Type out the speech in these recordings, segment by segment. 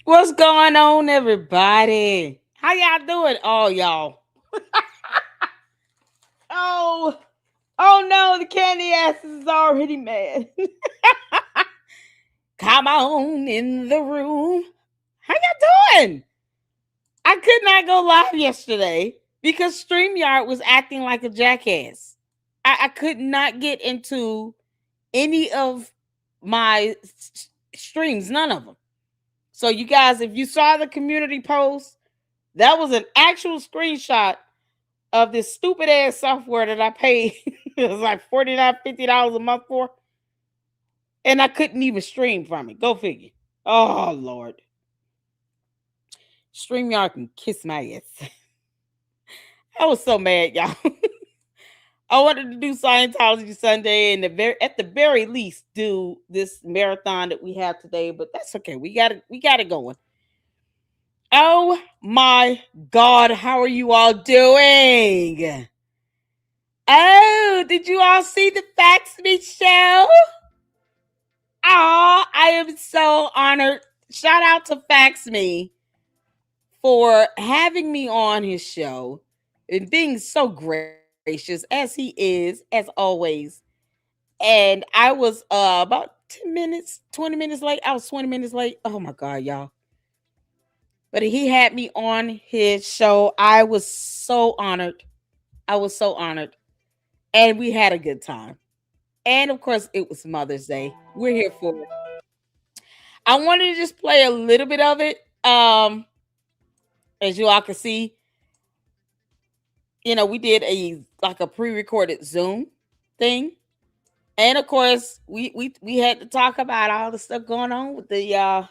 What's going on, everybody? How y'all doing? Oh, y'all. Oh, oh no, the candy ass is already mad. Come on in the room. How y'all doing? I could not go live yesterday because Streamyard was acting like a jackass. I could not get into any of my streams, none of them. So, you guys, if you saw the community post, that was an actual screenshot of this stupid ass software that I paid. It was like $49, $50 a month for. And I couldn't even stream from it. Go figure. Oh, Lord. StreamYard can kiss my ass. I was so mad, y'all. I wanted to do Scientology Sunday and at the very least do this marathon that we have today, but that's okay. We got it going. Oh my God, how are you all doing? Oh, did you all see the Fax Me show? Oh, I am so honored. Shout out to Fax Me for having me on his show and being so gracious as he is, as always. And I was about 10 minutes, 20 minutes late. I was 20 minutes late. Oh my God, y'all. But he had me on his show. I was so honored. And we had a good time. And of course, it was Mother's Day. We're here for it. I wanted to just play a little bit of it. As you all can see, we did a pre-recorded Zoom thing. And of course, we had to talk about all the stuff going on with the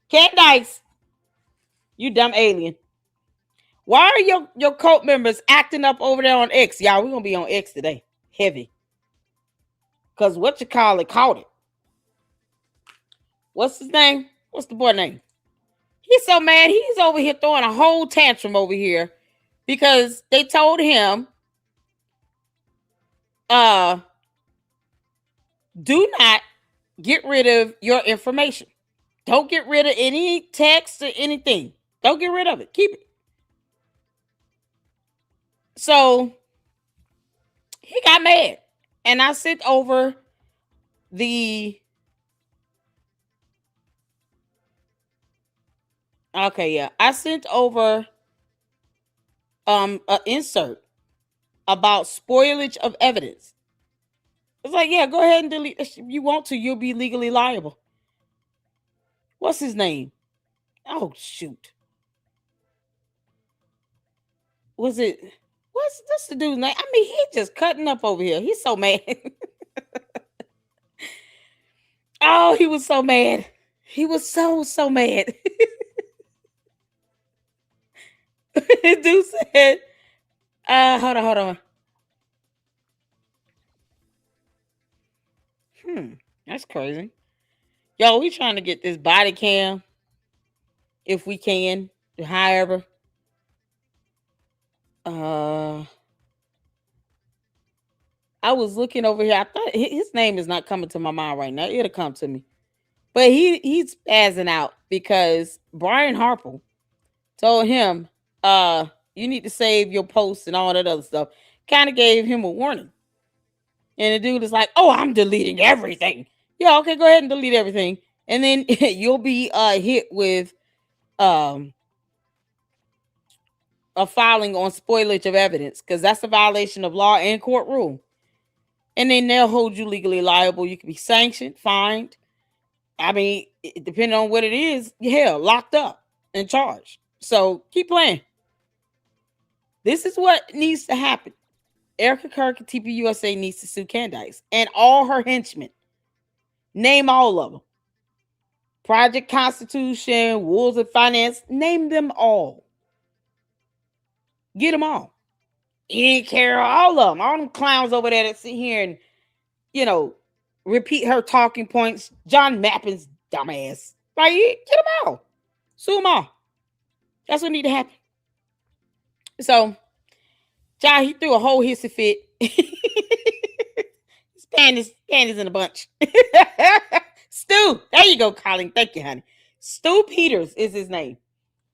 Candace. You dumb alien. Why are your cult members acting up over there on X? Y'all, we're gonna be on X today. Heavy. Cause what you call it caught it. What's his name? What's the boy name? He's so mad. He's over here throwing a whole tantrum over here because they told him, do not get rid of your information. Don't get rid of any text or anything. Don't get rid of it. Keep it. So he got mad. And I sent over the... Okay, yeah. I sent over an insert about spoilage of evidence. It's like, yeah, go ahead and delete. If you want to, you'll be legally liable. What's his name? Oh, shoot. What's the dude's name? I mean, he just cutting up over here. He's so mad. Oh, he was so mad. He was so mad. Dude said, hold on. That's crazy. Yo, we trying to get this body cam if we can. However, I was looking over here. I thought his name is not coming to my mind right now. It'll come to me. But he's spazzing out because Brian Harper told him, you need to save your posts and all that other stuff. Kind of gave him a warning. And the dude is like, oh, I'm deleting everything. Yeah, okay, go ahead and delete everything. And then you'll be hit with a filing on spoilage of evidence because that's a violation of law and court rule. And then they'll hold you legally liable. You can be sanctioned, fined. I mean, depending on what it is, hell, locked up and charged. So keep playing. This is what needs to happen. Erica Kirk and TPUSA needs to sue Candace and all her henchmen. Name all of them. Project Constitution, Wolves of Finance, name them all. Get them all. Ian Carroll, all of them. All them clowns over there that sit here and, repeat her talking points. John Mappin's dumbass. Like, get them all. Sue them all. That's what need to happen. So, John, he threw a whole hissy fit. Candace in a bunch. Stu, there you go, Colin. Thank you, honey. Stu Peters is his name.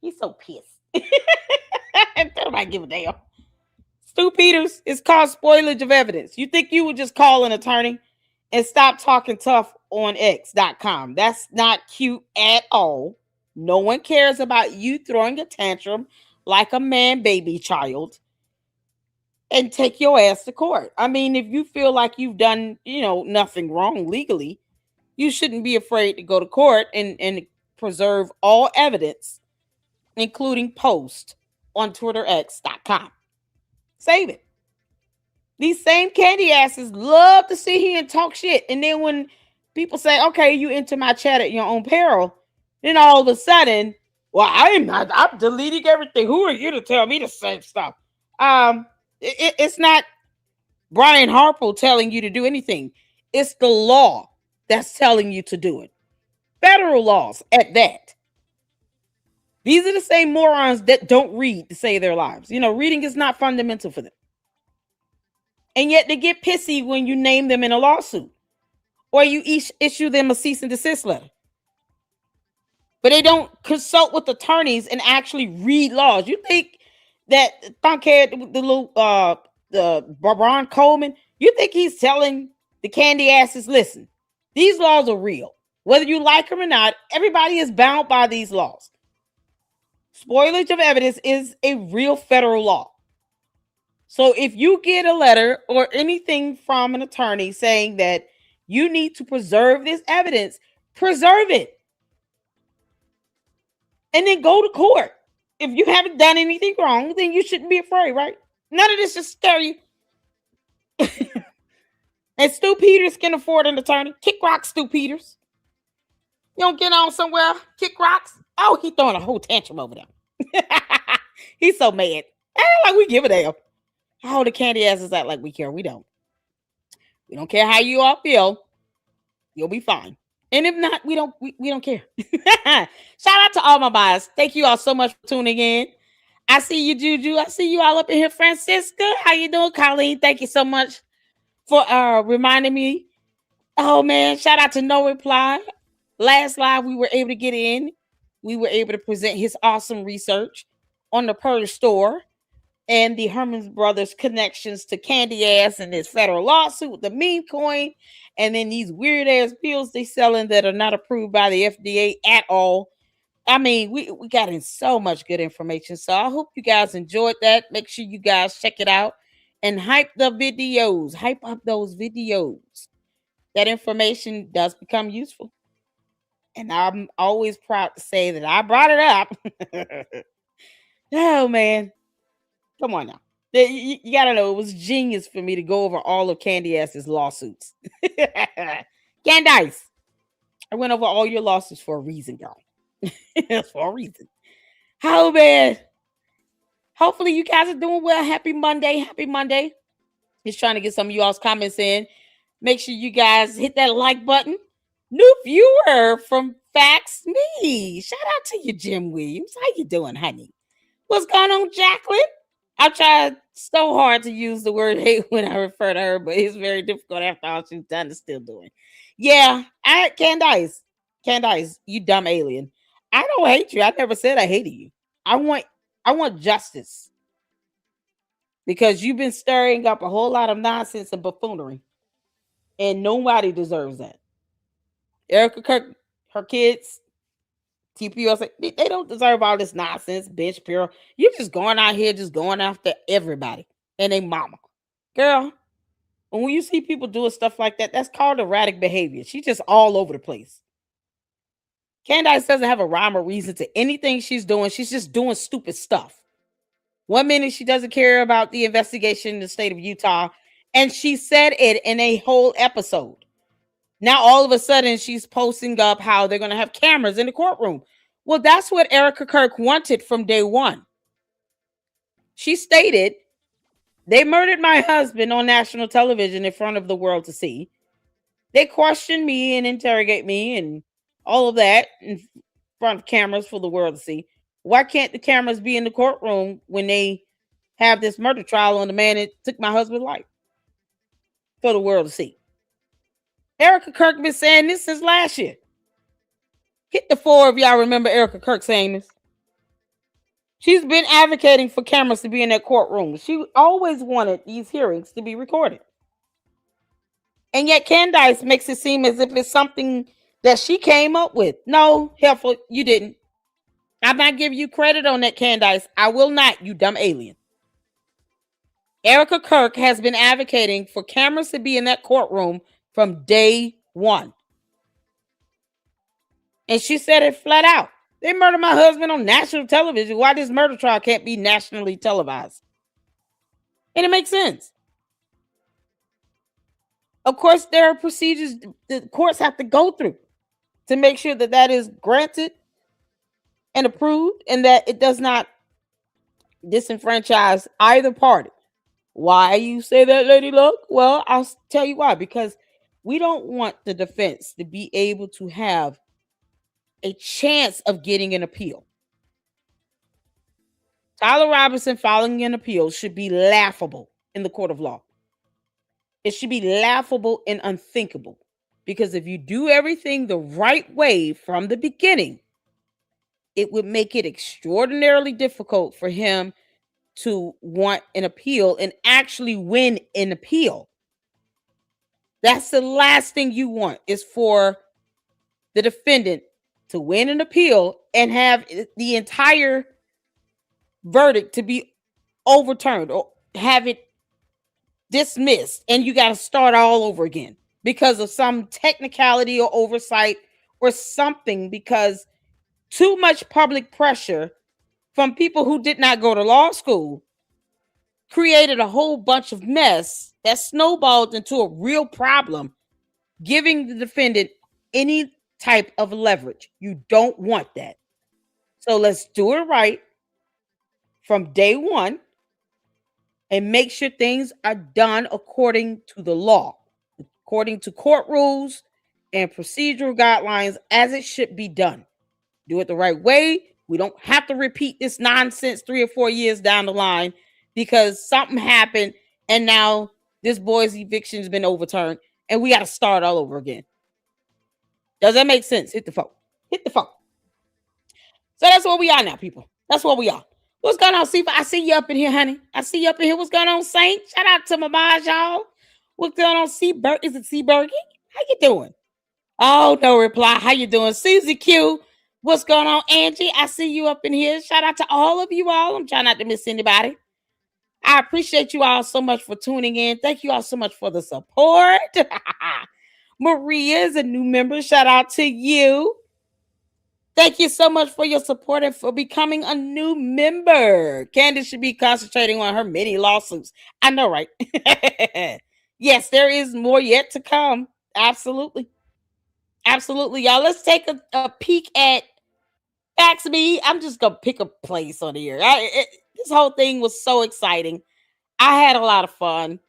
He's so pissed. Nobody give a damn. Stu Peters is called spoilage of evidence. You think you would just call an attorney and stop talking tough on X.com? That's not cute at all. No one cares about you throwing a tantrum like a man baby child and take your ass to court. I mean, if you feel like you've done, nothing wrong legally, you shouldn't be afraid to go to court and preserve all evidence, including post on TwitterX.com. Save it. These same candy asses love to sit here and talk shit. And then when people say, okay, you enter my chat at your own peril, then all of a sudden, well, I'm deleting everything. Who are you to tell me to say stuff? It's not Brian Harper telling you to do anything. It's the law that's telling you to do it. Federal laws at that. These are the same morons that don't read to save their lives. Reading is not fundamental for them. And yet they get pissy when you name them in a lawsuit or you issue them a cease and desist letter. But they don't consult with attorneys and actually read laws. You think that Thunkhead, the Ron Coleman, you think he's telling the candy asses, listen, these laws are real. Whether you like them or not, everybody is bound by these laws. Spoilage of evidence is a real federal law. So if you get a letter or anything from an attorney saying that you need to preserve this evidence, preserve it. And then go to court. If you haven't done anything wrong, then you shouldn't be afraid, right? None of this should scare you. And Stu Peters can afford an attorney. Kick rocks, Stu Peters. You don't get on somewhere, kick rocks. Oh, he's throwing a whole tantrum over there. He's so mad. Like we give a damn. Oh, the candy asses act like we care. We don't. We don't care how you all feel. You'll be fine. And if not, we don't care. Shout out to all my buyers. Thank you all so much for tuning in. I see you, Juju. I see you all up in here, Francisca. How you doing, Colleen? Thank you so much for reminding me. Oh man, shout out to No Reply. Last live we were able to get in. We were able to present his awesome research on the Purge store and the Herman Brothers connections to Candy Ass and his federal lawsuit with the meme coin, and then these weird ass pills they selling that are not approved by the FDA at all. I mean, we got in so much good information. So I hope you guys enjoyed that. Make sure you guys check it out and hype the videos. Hype up those videos. That information does become useful. And I'm always proud to say that I brought it up. Oh, man. Come on now. You got to know, it was genius for me to go over all of Candy Ass's lawsuits. Candace, I went over all your lawsuits for a reason, girl. For a reason. Oh, man. Hopefully you guys are doing well. Happy Monday. Happy Monday. Just trying to get some of you all's comments in. Make sure you guys hit that like button. New viewer from Fax Me. Shout out to you, Jim Williams. How you doing, honey? What's going on, Jacqueline? I tried so hard to use the word hate when I refer to her, but it's very difficult after all she's done and still doing. Yeah, Candace, you dumb alien. I don't hate you. I never said I hated you. I want justice. Because you've been stirring up a whole lot of nonsense and buffoonery. And nobody deserves that. Erica Kirk, her kids, TPO, they don't deserve all this nonsense, bitch, pure. You're just going out here, just going after everybody and their mama. Girl, when you see people doing stuff like that, that's called erratic behavior. She's just all over the place. Candace doesn't have a rhyme or reason to anything she's doing. She's just doing stupid stuff. 1 minute she doesn't care about the investigation in the state of Utah, and she said it in a whole episode. Now, all of a sudden, she's posting up how they're going to have cameras in the courtroom. Well, that's what Erica Kirk wanted from day one. She stated, they murdered my husband on national television in front of the world to see. They question me and interrogate me and all of that in front of cameras for the world to see. Why can't the cameras be in the courtroom when they have this murder trial on the man that took my husband's life for the world to see? Erica Kirk been saying this since last year. Hit the four if y'all remember Erica Kirk saying this. She's been advocating for cameras to be in that courtroom. She always wanted these hearings to be recorded. And yet Candace makes it seem as if it's something that she came up with. No, helpful, you didn't. I'm not giving you credit on that, Candace. I will not, you dumb alien. Erica Kirk has been advocating for cameras to be in that courtroom from day one. And she said it flat out. They murdered my husband on national television. Why this murder trial can't be nationally televised? And it makes sense. Of course, there are procedures the courts have to go through to make sure that that is granted and approved and that it does not disenfranchise either party. Why you say that, Lady Luck? Well, I'll tell you why. Because we don't want the defense to be able to have a chance of getting an appeal. Tyler Robinson filing an appeal should be laughable in the court of law. It should be laughable and unthinkable. Because if you do everything the right way from the beginning, it would make it extraordinarily difficult for him to want an appeal and actually win an appeal. That's the last thing you want, is for the defendant to win an appeal and have the entire verdict to be overturned or have it dismissed, and you got to start all over again because of some technicality or oversight or something, because too much public pressure from people who did not go to law school created a whole bunch of mess that snowballed into a real problem, giving the defendant any type of leverage. You don't want that. So let's do it right from day one and make sure things are done according to the law, according to court rules and procedural guidelines as it should be done. Do it the right way. We don't have to repeat this nonsense 3 or 4 years down the line because something happened and now this boy's eviction has been overturned and we got to start all over again. Does that make sense? Hit the phone. Hit the phone. So that's where we are now, people. That's where we are. What's going on, Sifa? I see you up in here, honey. I see you up in here. What's going on, Saint? Shout out to my boss, y'all. What's going on, Seaberg? Is it Seabergy? How you doing? Oh, no reply. How you doing? Susie Q. What's going on, Angie? I see you up in here. Shout out to all of you all. I'm trying not to miss anybody. I appreciate you all so much for tuning in. Thank you all so much for the support. Maria is a new member. Shout out to you. Thank you so much for your support and for becoming a new member. Candace should be concentrating on her many lawsuits. I know, right? Yes, there is more yet to come. Absolutely. Absolutely, y'all. Let's take a peek at Fax Me. I'm just going to pick a place on here. This whole thing was so exciting. I had a lot of fun.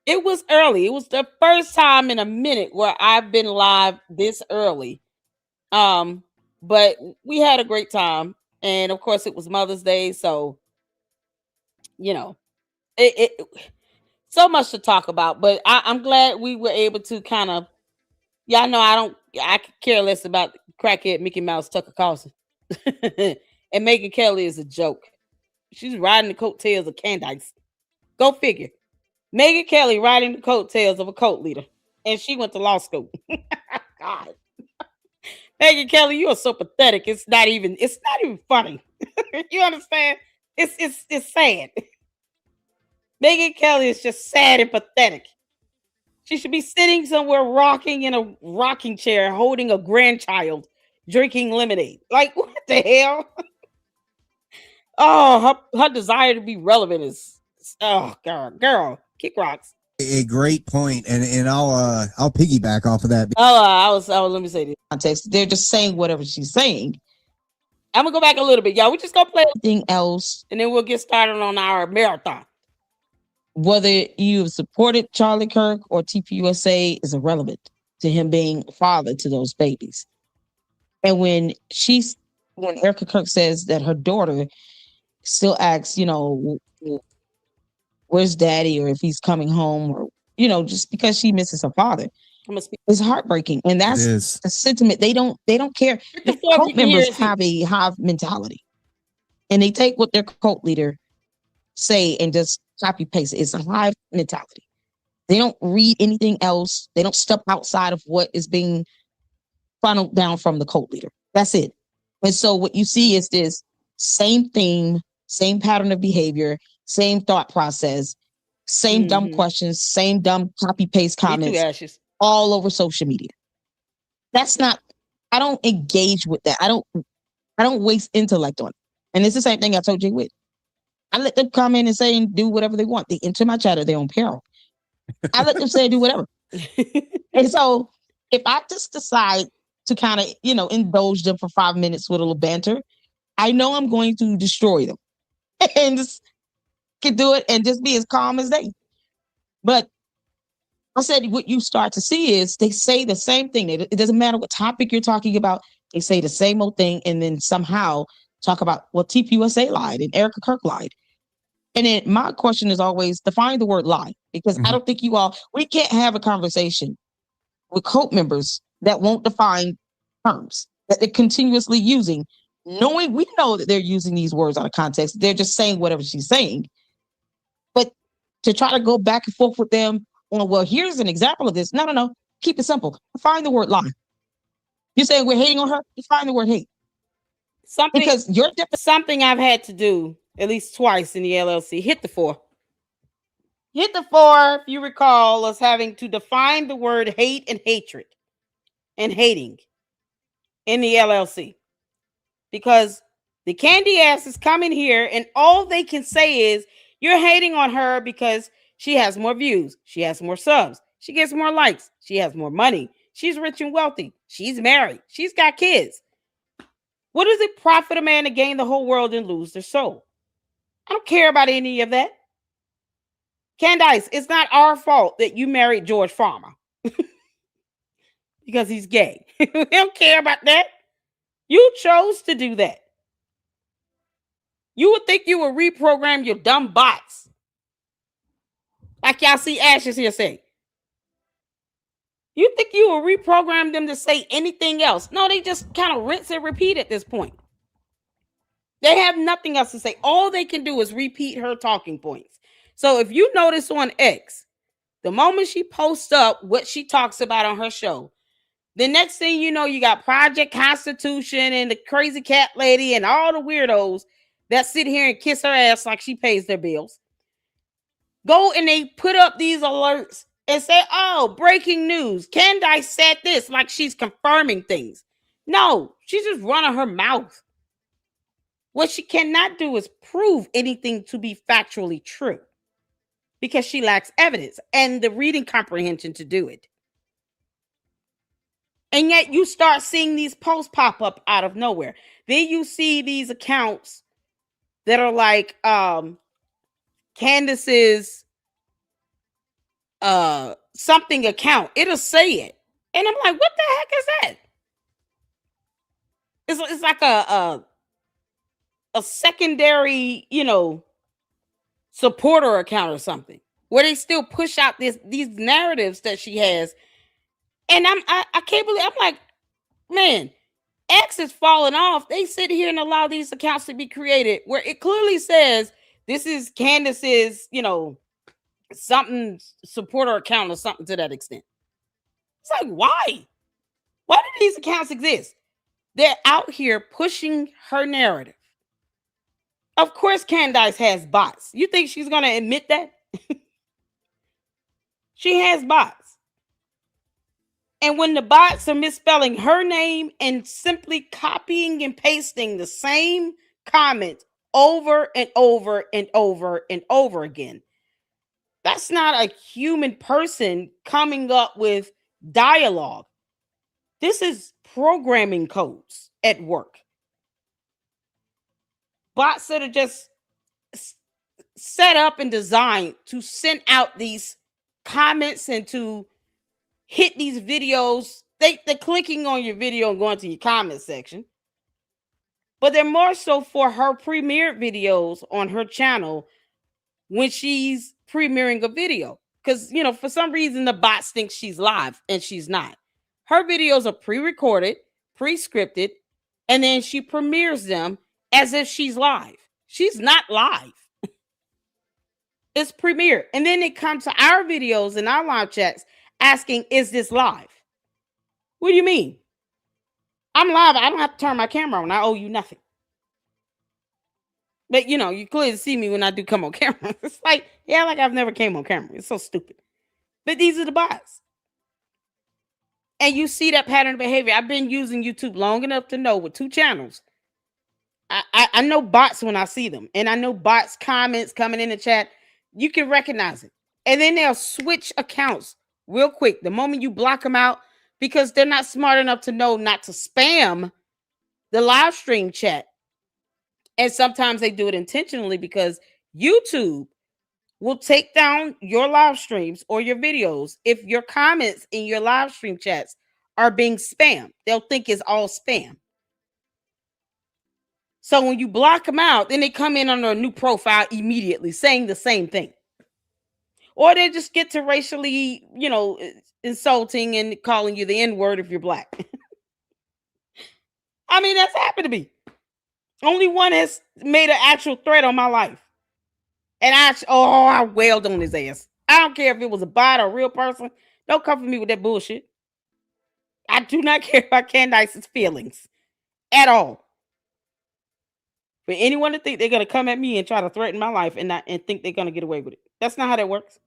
It was early. It was the first time in a minute where I've been live this early. But we had a great time. And of course, it was Mother's Day. So, you know, it so much to talk about. But I'm glad we were able to kind of, y'all know I could care less about crackhead Mickey Mouse Tucker Carlson. And Megyn Kelly is a joke. She's riding the coattails of Candace. Go figure. Megyn Kelly riding the coattails of a cult leader. And she went to law school. God. Megyn Kelly, you are so pathetic. It's not even funny. You understand? It's sad. Megyn Kelly is just sad and pathetic. She should be sitting somewhere rocking in a rocking chair, holding a grandchild, drinking lemonade. Like, what the hell? Oh, her desire to be relevant is, oh, girl, kick rocks. A great point, and I'll piggyback off of that. Let me say this. Context. They're just saying whatever she's saying. I'm gonna go back a little bit, y'all. We just gonna play anything else, and then we'll get started on our marathon. Whether you have supported Charlie Kirk or TPUSA is irrelevant to him being a father to those babies. And when Erica Kirk says that her daughter still asks, where's daddy, or if he's coming home, or, just because she misses her father. It's heartbreaking, and It that's is. a sentiment they don't care. Hit The the floor if you cult can hear members us. have a hive mentality, and they take what their cult leader say and just copy paste it. It's a hive mentality. They don't read anything else. They don't step outside of what is being funneled down from the cult leader. That's it. And so what you see is this same theme, same pattern of behavior, same thought process, same dumb questions, same dumb copy paste Me too, comments Ashes. all over social media. That's not, I don't engage with that. I don't waste intellect on it. And it's the same thing I told you with. I let them come in and say and do whatever they want. They enter my chat at their own peril. I let them say and do whatever. And so if I just decide to kind of, indulge them for 5 minutes with a little banter, I know I'm going to destroy them and just can do it and just be as calm as they. But I said, what you start to see is they say the same thing. It doesn't matter what topic you're talking about. They say the same old thing and then somehow talk about, well, TPUSA lied and Erica Kirk lied. And then my question is always define the word lie, because I don't think we can't have a conversation with cult members that won't define terms that they're continuously using, knowing we know that they're using these words out of context. They're just saying whatever she's saying. But to try to go back and forth with them on, well, here's an example of this. No. Keep it simple. Define the word lie. You're saying we're hating on her? Define the word hate. Because you're something I've had to do at least twice in the LLC. Hit the 4. Hit the 4, if you recall us having to define the word hate and hatred and hating in the LLC. Because the candy asses come in here and all they can say is, you're hating on her because she has more views. She has more subs. She gets more likes. She has more money. She's rich and wealthy. She's married. She's got kids. What does it profit a man to gain the whole world and lose their soul? I don't care about any of that. Candace, it's not our fault that you married George Farmer because he's gay. We don't care about that. You chose to do that. You would think you would reprogram your dumb bots. Like y'all see Ashes here say. You think you will reprogram them to say anything else? No, they just kind of rinse and repeat at this point. They have nothing else to say. All they can do is repeat her talking points. So if you notice on X, the moment she posts up what she talks about on her show, the next thing you know, you got Project Constitution and the crazy cat lady and all the weirdos that sit here and kiss her ass like she pays their bills. Go and they put up these alerts and say, oh, breaking news. Candace said this, like she's confirming things. No, she's just running her mouth. What she cannot do is prove anything to be factually true because she lacks evidence and the reading comprehension to do it. And yet you start seeing these posts pop up out of nowhere. Then you see these accounts that are like Candace's something account. It'll say it. And I'm like, what the heck is that? It's like a secondary, supporter account or something where they still push out these narratives that she has. And I can't believe, I'm like, man, X is falling off. They sit here and allow these accounts to be created where it clearly says this is Candace's, something supporter account or something to that extent. It's like, why? Why do these accounts exist? They're out here pushing her narrative. Of course, Candace has bots. You think she's going to admit that? She has bots. And when the bots are misspelling her name and simply copying and pasting the same comment over and over and over and over again, that's not a human person coming up with dialogue. This is programming codes at work. Bots that are just set up and designed to send out these comments and to hit these videos. They're clicking on your video and going to your comment section. But they're more so for her premiere videos on her channel when she's premiering a video. because, for some reason the bots think she's live and she's not. Her videos are pre-recorded, pre-scripted, and then she premieres them as if she's live. She's not live. It's premiere. And then they come to our videos and our live chats asking, is this live? What do you mean? I'm live. I don't have to turn my camera on. I owe you nothing. But, you clearly see me when I do come on camera. It's like I've never came on camera. It's so stupid. But these are the bots. And you see that pattern of behavior. I've been using YouTube long enough to know with 2 channels. I know bots when I see them. And I know bots comments coming in the chat. You can recognize it. And then they'll switch accounts real quick the moment you block them out, because they're not smart enough to know not to spam the live stream chat. And sometimes they do it intentionally because YouTube will take down your live streams or your videos if your comments in your live stream chats are being spammed. They'll think it's all spam. So when you block them out, then they come in under a new profile immediately saying the same thing. Or they just get to racially, insulting and calling you the N-word if you're black. I mean, that's happened to me. Only one has made an actual threat on my life. And I wailed on his ass. I don't care if it was a bot or a real person. Don't come for me with that bullshit. I do not care about Candace's feelings at all. For anyone to think they're going to come at me and try to threaten my life and think they're going to get away with it. That's not how that works.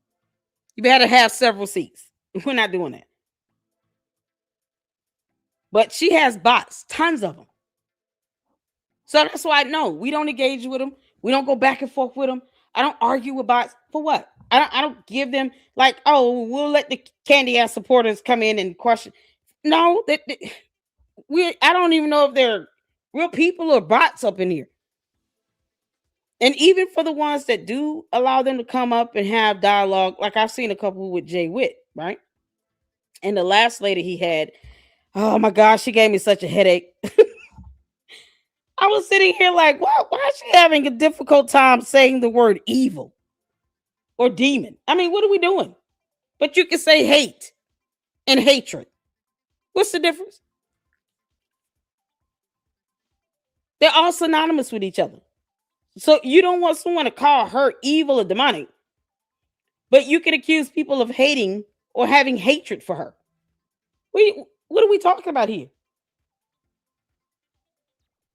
You better have several seats. We're not doing that. But she has bots, tons of them. So that's why, no, we don't engage with them. We don't go back and forth with them. I don't argue with bots. For what? I don't give them like, oh, we'll let the candy ass supporters come in and question. No, I don't even know if they're real people or bots up in here. And even for the ones that do allow them to come up and have dialogue, like I've seen a couple with Jay Witt, right? And the last lady he had, oh my gosh, she gave me such a headache. I was sitting here like, why is she having a difficult time saying the word evil or demon? I mean, what are we doing? But you can say hate and hatred. What's the difference? They're all synonymous with each other. So you don't want someone to call her evil or demonic, but you can accuse people of hating or having hatred for her. What are we talking about here?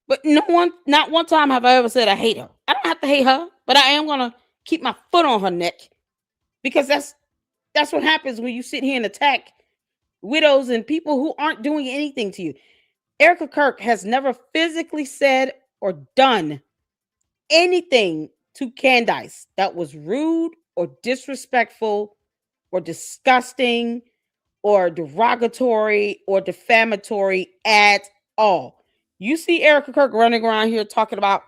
But not one time have I ever said I hate her. I don't have to hate her, but I am going to keep my foot on her neck, because that's what happens when you sit here and attack widows and people who aren't doing anything to you. Erica Kirk has never physically said or done anything to Candace that was rude or disrespectful or disgusting or derogatory or defamatory at all. You see Erica Kirk running around here talking about,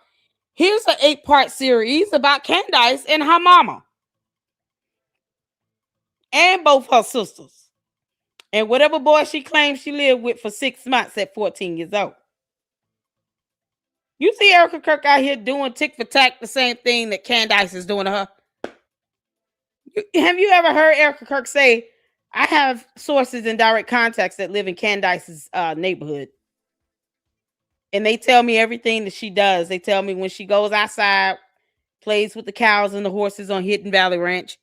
here's an 8-part series about Candace and her mama and both her sisters and whatever boy she claims she lived with for 6 months at 14 years old. You see Erica Kirk out here doing tick for tack, the same thing that Candace is doing to her. Have you ever heard Erica Kirk say, I have sources and direct contacts that live in Candace's neighborhood, and they tell me everything that she does. They tell me when she goes outside, plays with the cows and the horses on Hidden Valley Ranch.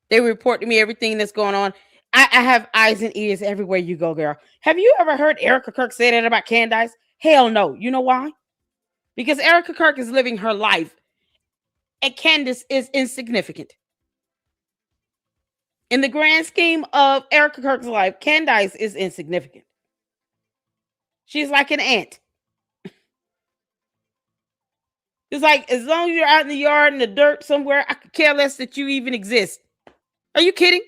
They report to me everything that's going on. I have eyes and ears everywhere you go, girl. Have you ever heard Erica Kirk say that about Candace? Hell no. You know why? Because Erica Kirk is living her life, and Candace is insignificant. In the grand scheme of Erica Kirk's life, Candace is insignificant. She's like an ant. It's like, as long as you're out in the yard in the dirt somewhere, I could care less that you even exist. Are you kidding?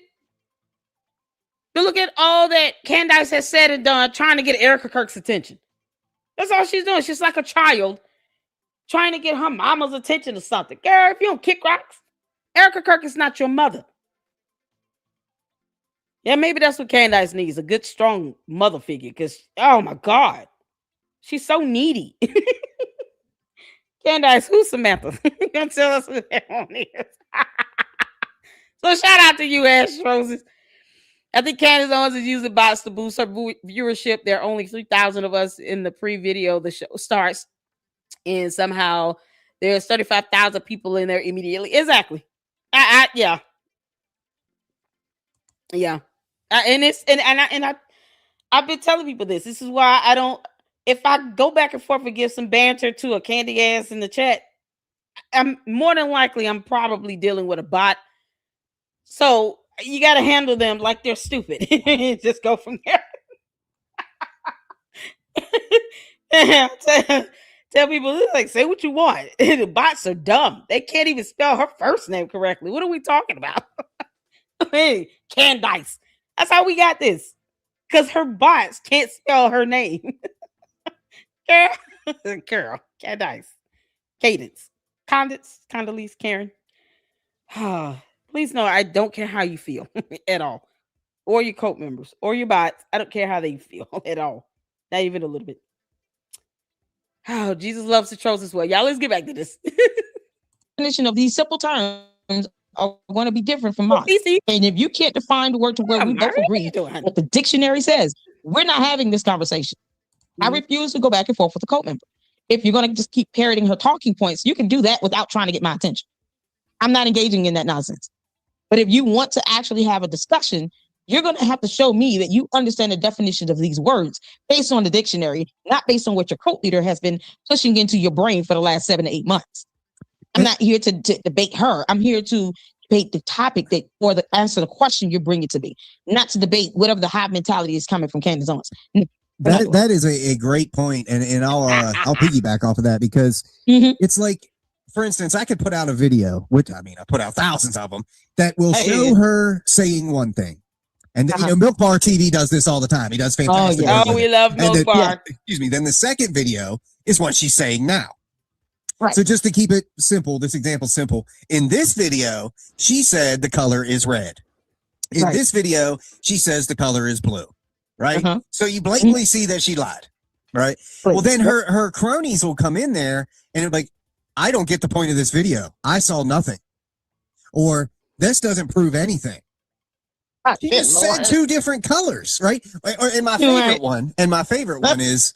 But look at all that Candace has said and done trying to get Erica Kirk's attention. That's all she's doing. She's like a child trying to get her mama's attention or something. Girl, if you don't kick rocks, Erica Kirk is not your mother. Yeah, maybe that's what Candace needs, a good, strong mother figure, because, oh my God, she's so needy. Candace, who's Samantha? You gonna tell us who that one is? So shout out to you, Ash Roses. I think Candace Owens is using bots to boost her viewership. There are only 3,000 of us in the pre-video. The show starts, and somehow there's 35,000 people in there immediately. Exactly. Yeah. I've been telling people this. This is why I don't. If I go back and forth and give some banter to a candy ass in the chat, I'm more than likely I'm probably dealing with a bot. So you got to handle them like they're stupid. Just go from there. Tell people, like, say what you want. The bots are dumb. They can't even spell her first name correctly. What are we talking about? Hey, Candace. That's how we got this. Because her bots can't spell her name. Carol. Candace. Cadence. Condoleezza. Karen. Please know I don't care how you feel at all. Or your cult members. Or your bots. I don't care how they feel at all. Not even a little bit. Oh, Jesus loves the trolls as well. Y'all, let's get back to this. Definition of these simple terms are going to be different from mine. And if you can't define the word to where we both agree what the dictionary says, we're not having this conversation. I refuse to go back and forth with a cult member. If you're going to just keep parroting her talking points, you can do that without trying to get my attention. I'm not engaging in that nonsense. But if you want to actually have a discussion, you're going to have to show me that you understand the definition of these words based on the dictionary, not based on what your cult leader has been pushing into your brain for the last 7 to 8 months. I'm not here to debate her. I'm here to debate the topic that, or the answer the question you're bringing to me, not to debate whatever the hive mentality is coming from Candace Owens. That is a great point, and I'll piggyback off of that because it's like, for instance, I could put out a video, which I put out thousands of them that will show her saying one thing. And Milk Bar TV does this all the time. He does fantastic. Oh, we love Milk Bar. Excuse me. Then the second video is what she's saying now. Right. So just to keep it simple, this example simple. In this video, she said the color is red. In this video, she says the color is blue. Right. So you blatantly see that she lied. Right. Well, then her cronies will come in there and it'll be like, I don't get the point of this video. I saw nothing. Or this doesn't prove anything. She just said 2 different colors, right? And my favorite one is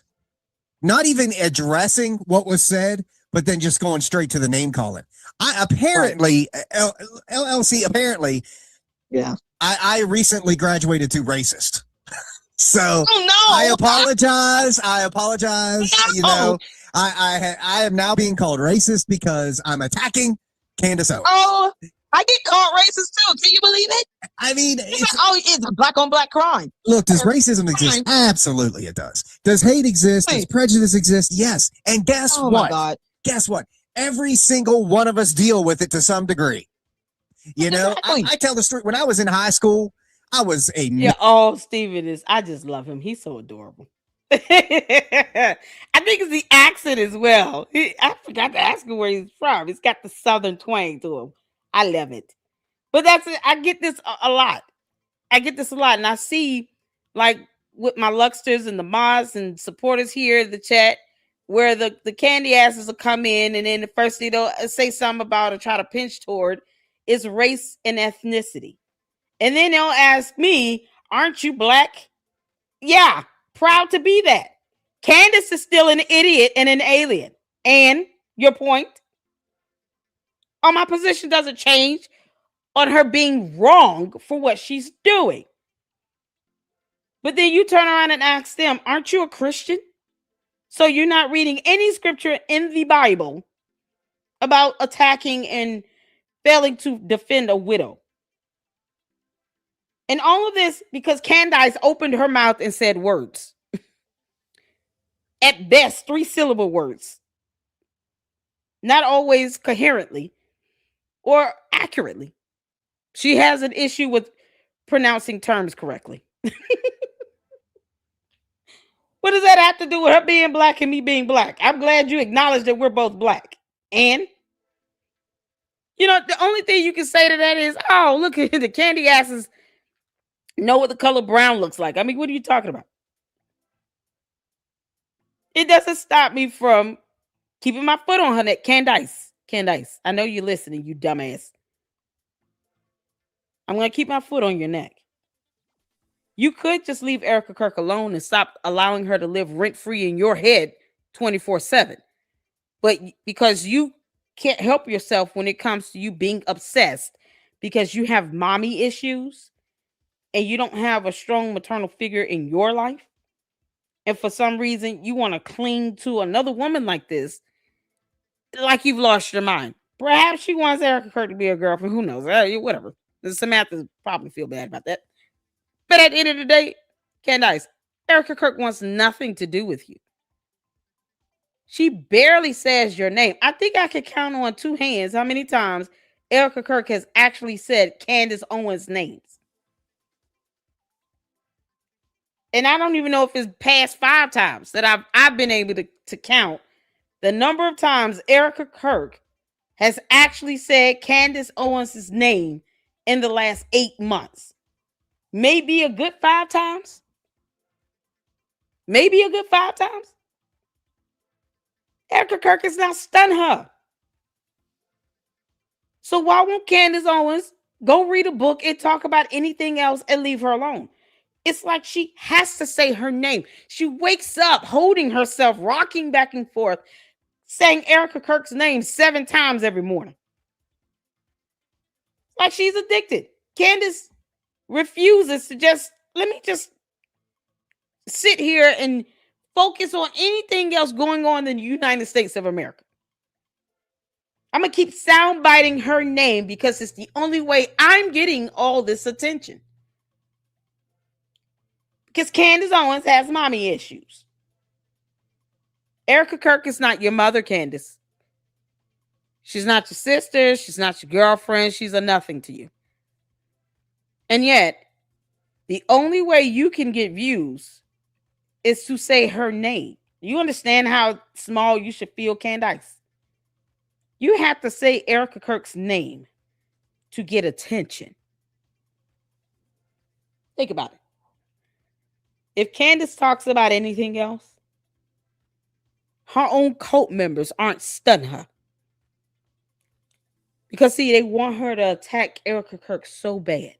not even addressing what was said, but then just going straight to the name calling. LLC apparently, I recently graduated to racist. So I apologize. No. I am now being called racist because I'm attacking Candace Owens. Oh, I get called racist too. Can you believe it? I mean, it's a black on black crime. Look, does racism exist? Absolutely, it does. Does hate exist? Does prejudice exist? Yes. And guess what? My God. Guess what? Every single one of us deal with it to some degrey. You know, I tell the story. When I was in high school, I was a Steven is. I just love him. He's so adorable. I think it's the accent as well. I forgot to ask him where he's from. He's got the southern twang to him. I love it. But that's it. I get this a lot. And I see, like, with my Luxters and the mods and supporters here in the chat, where the candy asses will come in, and then the first thing they'll say something about or try to pinch toward is race and ethnicity. And then they'll ask me, aren't you black? Yeah, proud to be that. Candace is still an idiot and an alien. And your point? On my position doesn't change on her being wrong for what she's doing. But then you turn around and ask them, aren't you a Christian? So you're not reading any scripture in the Bible about attacking and failing to defend a widow. And all of this because Candace opened her mouth and said words. At best, 3-syllable words. Not always coherently or accurately. She has an issue with pronouncing terms correctly. What does that have to do with her being black and me being black? I'm glad you acknowledge that we're both black. And, you know, the only thing you can say to that is, oh, look at the candy asses know what the color brown looks like. I mean, what are you talking about? It doesn't stop me from keeping my foot on her neck. Candace, I know you're listening, you dumbass. I'm going to keep my foot on your neck. You could just leave Erica Kirk alone and stop allowing her to live rent-free in your head 24/7. But because you can't help yourself when it comes to you being obsessed because you have mommy issues and you don't have a strong maternal figure in your life, and for some reason you want to cling to another woman like this, like you've lost your mind. Perhaps she wants Erica Kirk to be a girlfriend. Who knows? Whatever. Samantha probably feel bad about that. But at the end of the day, Candace, Erica Kirk wants nothing to do with you. She barely says your name. I think I could count on 2 hands how many times Erica Kirk has actually said Candace Owens' names. And I don't even know if it's past 5 times that I've been able to count the number of times Erica Kirk has actually said Candace Owens' name in the last 8 months. Maybe a good 5 times. Maybe a good 5 times. Erica Kirk has now stunned her. So why won't Candace Owens go read a book and talk about anything else and leave her alone? It's like she has to say her name. She wakes up holding herself, rocking back and forth, saying Erica Kirk's name 7 times every morning. Like she's addicted. Candace refuses to let me just sit here and focus on anything else going on in the United States of America. I'm going to keep sound biting her name because it's the only way I'm getting all this attention. Because Candace Owens has mommy issues. Erica Kirk is not your mother, Candace. She's not your sister. She's not your girlfriend. She's a nothing to you. And yet, the only way you can get views is to say her name. You understand how small you should feel, Candace? You have to say Erica Kirk's name to get attention. Think about it. If Candace talks about anything else, her own cult members aren't stunned her. Because, see, they want her to attack Erica Kirk so bad.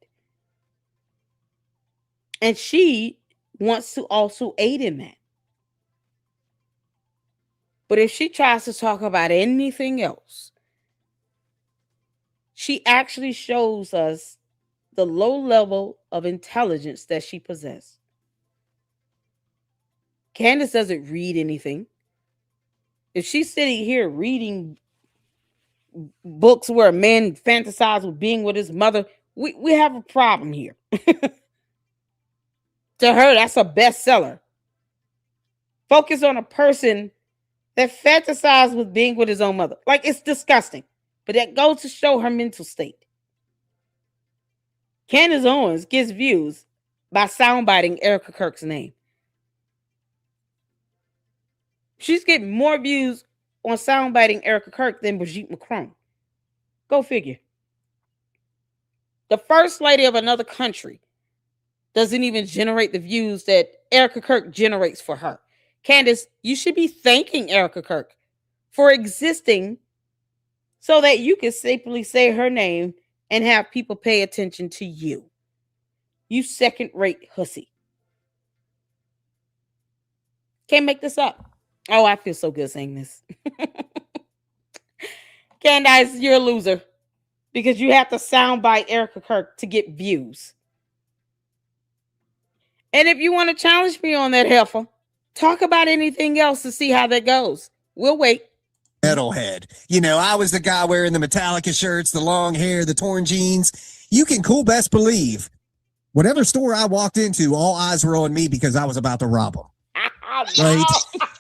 And she wants to also aid in that. But if she tries to talk about anything else, she actually shows us the low level of intelligence that she possesses. Candace doesn't read anything. If she's sitting here reading books where a man fantasizes with being with his mother, we have a problem here. To her, that's a bestseller. Focus on a person that fantasizes with being with his own mother. Like, it's disgusting. But that goes to show her mental state. Candace Owens gets views by soundbiting Erica Kirk's name. She's getting more views on soundbiting Erica Kirk than Brigitte Macron. Go figure. The first lady of another country doesn't even generate the views that Erica Kirk generates for her. Candace, you should be thanking Erica Kirk for existing so that you can safely say her name and have people pay attention to you. You second-rate hussy. Can't make this up. Oh, I feel so good saying this. Candace, you're a loser because you have to soundbite Erica Kirk to get views. And if you want to challenge me on that, heifer, talk about anything else to see how that goes. We'll wait. Metalhead. You know, I was the guy wearing the Metallica shirts, the long hair, the torn jeans. You can cool best believe whatever store I walked into, all eyes were on me because I was about to rob them. Right?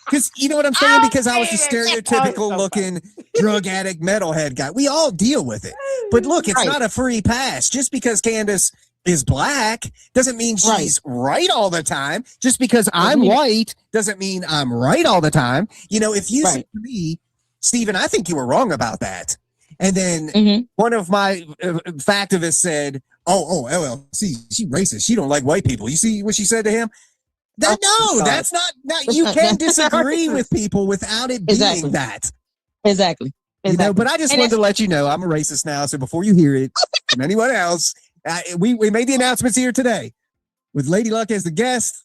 Because you know what I'm saying? Because I was a stereotypical looking drug addict metalhead guy. We all deal with it. But look, it's not a free pass. Just because Candace is black doesn't mean she's right all the time. Just because I'm white doesn't mean I'm right all the time. You know, if you say to me, Stephen, I think you were wrong about that. And then one of my factivists said, oh, LLC, she racist. She don't like white people. You see what she said to him? That's not, you can disagree with people without it being that. Exactly. You know, but I just wanted to let you know I'm a racist now. So before you hear it from anyone else, We made the announcements here today with Lady Luck as the guest.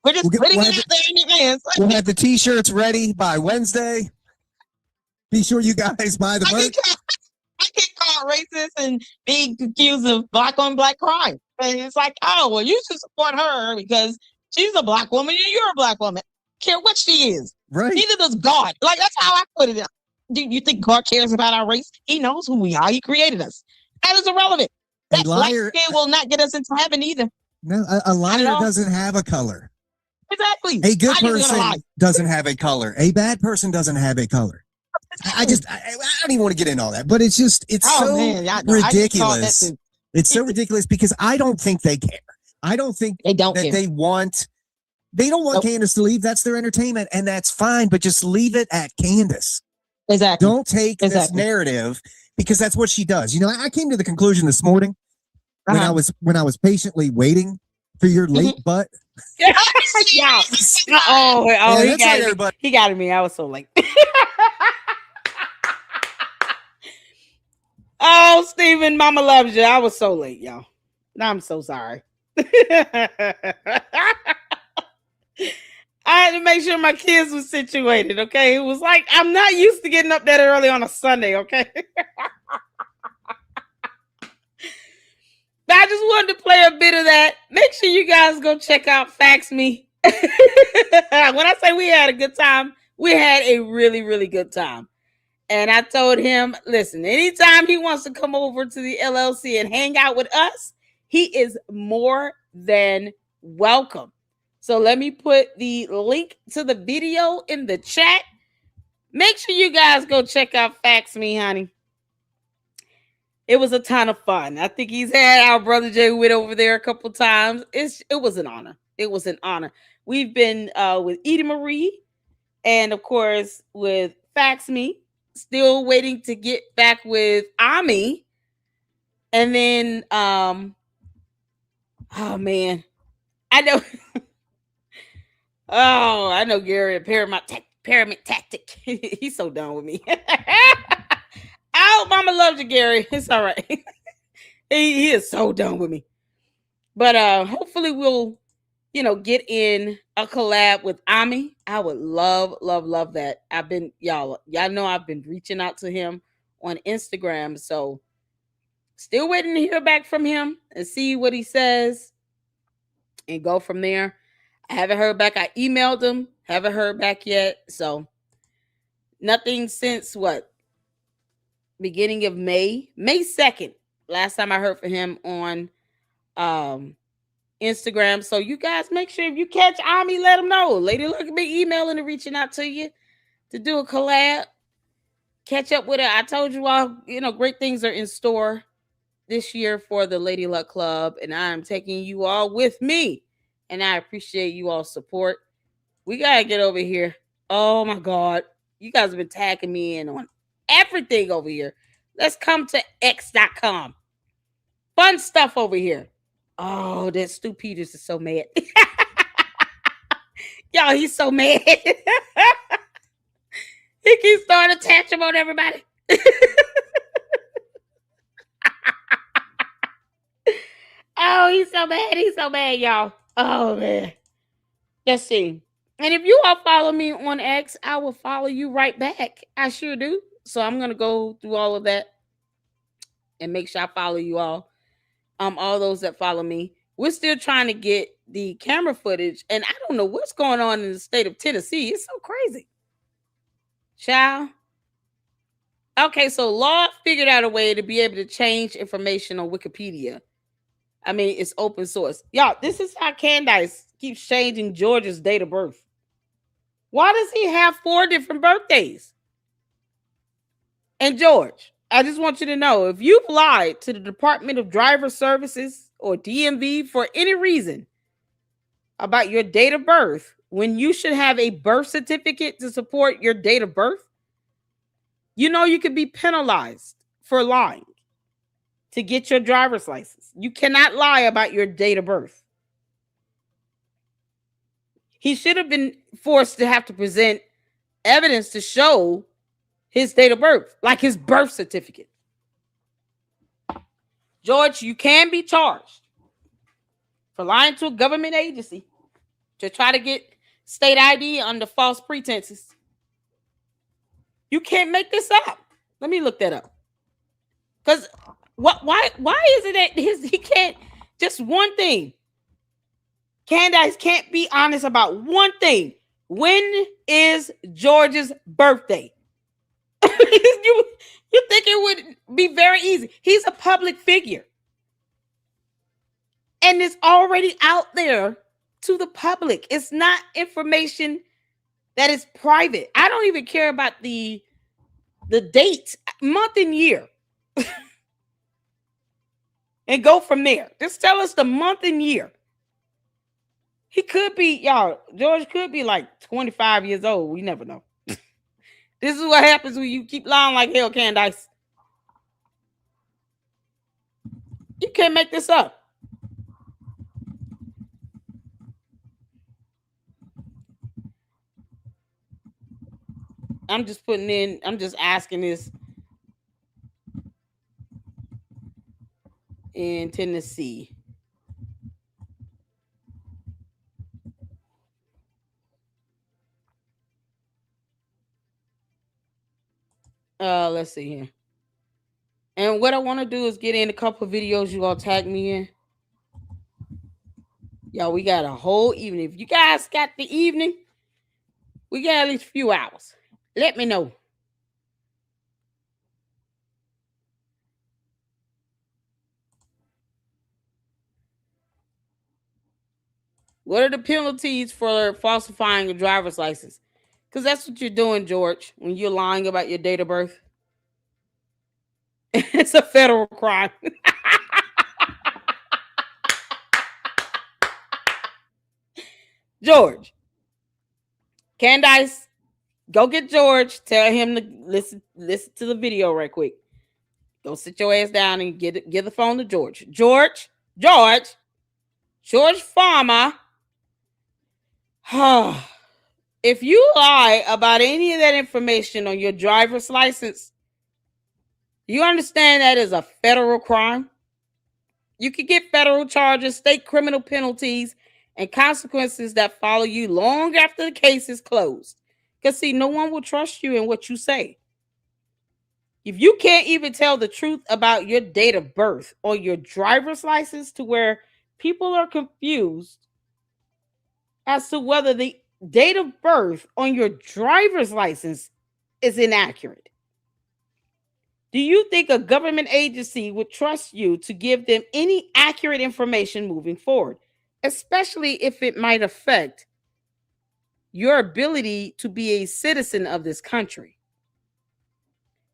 We're just putting it out there in advance. We'll have the t-shirts ready by Wednesday. Be sure you guys buy the merch. I get called racist and being accused of black on black crime. And it's like, oh, well, you should support her because she's a black woman and you're a black woman. Care what she is. Right. Neither does God. Like, that's how I put it. Do you think God cares about our race? He knows who we are. He created us. That is irrelevant. That black skin will not get us into heaven either. No, a liar doesn't have a color. Exactly. A good person doesn't have a color. A bad person doesn't have a color. I don't even want to get into all that, but it's just, it's ridiculous. It's so ridiculous because I don't think they care. I don't think they don't want Candace to leave. That's their entertainment and that's fine, but just leave it at Candace. Exactly. Don't take this narrative because that's what she does. You know, I came to the conclusion this morning when I was patiently waiting for your late butt. He got me. I was so late. Oh, Stephen, Mama loves you. I was so late, y'all. I'm so sorry. I had to make sure my kids were situated, okay? It was like, I'm not used to getting up that early on a Sunday, okay? But I just wanted to play a bit of that. Make sure you guys go check out Fax Me. When I say we had a good time, we had a really, really good time. And I told him, listen, anytime he wants to come over to the LLC and hang out with us, he is more than welcome. So let me put the link to the video in the chat. Make sure you guys go check out Fax Me, honey. It was a ton of fun. I think he's had our brother Jay Witt over there a couple times. It was an honor. It was an honor. We've been with Edie Marie and, of course, with Fax Me. Still waiting to get back with Ami. And then, oh, man. I know. I know Gary, Pyramid Tactic. He's so done with me. Oh, Mama loves you, Gary. It's all right. he is so done with me. But hopefully we'll, get in a collab with Ami. I would love, love, love that. Y'all know I've been reaching out to him on Instagram. So still waiting to hear back from him and see what he says and go from there. I haven't heard back. I emailed him. Haven't heard back yet. So nothing since beginning of May 2nd. Last time I heard from him on Instagram. So you guys make sure if you catch Ami, let him know. Lady Luck be emailing and reaching out to you to do a collab. Catch up with her. I told you all, great things are in store this year for the Lady Luck Club, and I'm taking you all with me. And I appreciate you all support. We gotta get over here. Oh my God. You guys have been tagging me in on everything over here. Let's come to x.com. Fun stuff over here. Oh, that Stu Peters is so mad. Y'all, he's so mad. He keeps throwing a tantrum on everybody. Oh, he's so mad. He's so mad, y'all. Oh, man. Let's see. And if you all follow me on X, I will follow you right back. I sure do. So I'm going to go through all of that and make sure I follow you all. All those that follow me. We're still trying to get the camera footage, and I don't know what's going on in the state of Tennessee. It's so crazy. Child. Okay, so law figured out a way to be able to change information on Wikipedia. I mean, it's open source. Y'all, this is how Candace keeps changing George's date of birth. Why does he have 4 different birthdays? And George, I just want you to know, if you've lied to the Department of Driver Services or DMV for any reason about your date of birth, when you should have a birth certificate to support your date of birth, you could be penalized for lying to get your driver's license. You cannot lie about your date of birth. He should have been forced to have to present evidence to show his date of birth, like his birth certificate. George, you can be charged for lying to a government agency to try to get state ID under false pretenses. You can't make this up. Let me look that up. Because why is it that he can't, just one thing? Candace can't be honest about one thing. When is George's birthday? You think it would be very easy? He's a public figure. And it's already out there to the public. It's not information that is private. I don't even care about the date, month and year. And go from there. Just tell us the month and year. He could be, y'all, George could be like 25 years old. We never know. This is what happens when you keep lying like hell, Candace. You can't make this up. I'm just asking this in Tennessee. Let's see here. And what I want to do is get in a couple of videos you all tag me in. Y'all, we got a whole evening. If you guys got the evening, we got at least a few hours. Let me know. What are the penalties for falsifying a driver's license? Because that's what you're doing, George, when you're lying about your date of birth. It's a federal crime. George. Candace, go get George. Tell him to listen to the video right quick. Go sit your ass down and give the phone to George. George Farmer. If you lie about any of that information on your driver's license, you understand that is a federal crime. You could get federal charges, state criminal penalties, and consequences that follow you long after the case is closed. Because, see, no one will trust you in what you say. If you can't even tell the truth about your date of birth or your driver's license to where people are confused as to whether the date of birth on your driver's license is inaccurate, do you think a government agency would trust you to give them any accurate information moving forward, especially if it might affect your ability to be a citizen of this country?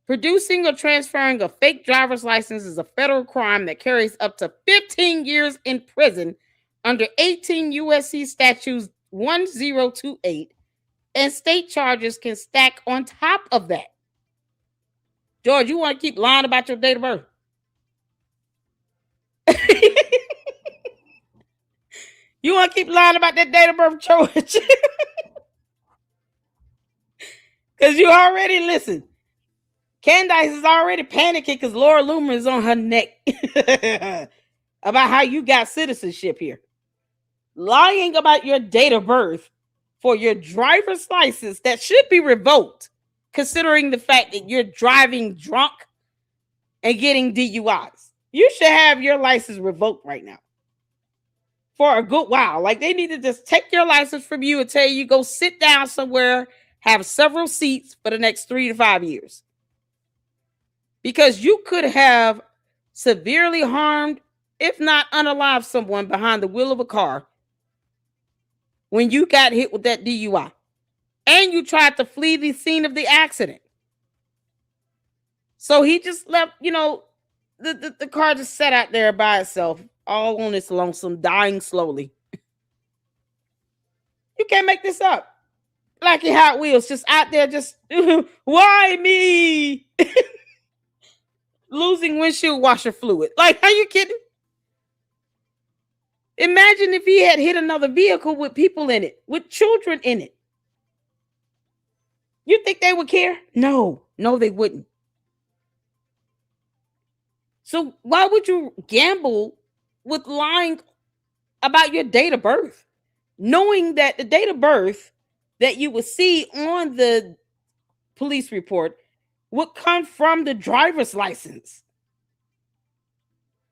Producing or transferring a fake driver's license is a federal crime that carries up to 15 years in prison under 18 USC statutes 1028, and state charges can stack on top of that. George, you want to keep lying about your date of birth? You want to keep lying about that date of birth, George? Because you already, listen, Candace is already panicking because Laura Loomer is on her neck about how you got citizenship here. Lying about your date of birth for your driver's license that should be revoked, considering the fact that you're driving drunk and getting DUIs. You should have your license revoked right now for a good while. Like, they need to just take your license from you and tell you go sit down somewhere, have several seats for the next 3 to 5 years. Because you could have severely harmed, if not unalived, someone behind the wheel of a car when you got hit with that DUI and you tried to flee the scene of the accident. So he just left, the car just sat out there by itself, all on its lonesome, dying slowly. You can't make this up. Blackie Hot Wheels just out there, just, why me? Losing windshield washer fluid. Like, are you kidding? Imagine if he had hit another vehicle with people in it, with children in it. You think they would care? No, they wouldn't. So why would you gamble with lying about your date of birth, knowing that the date of birth that you would see on the police report would come from the driver's license?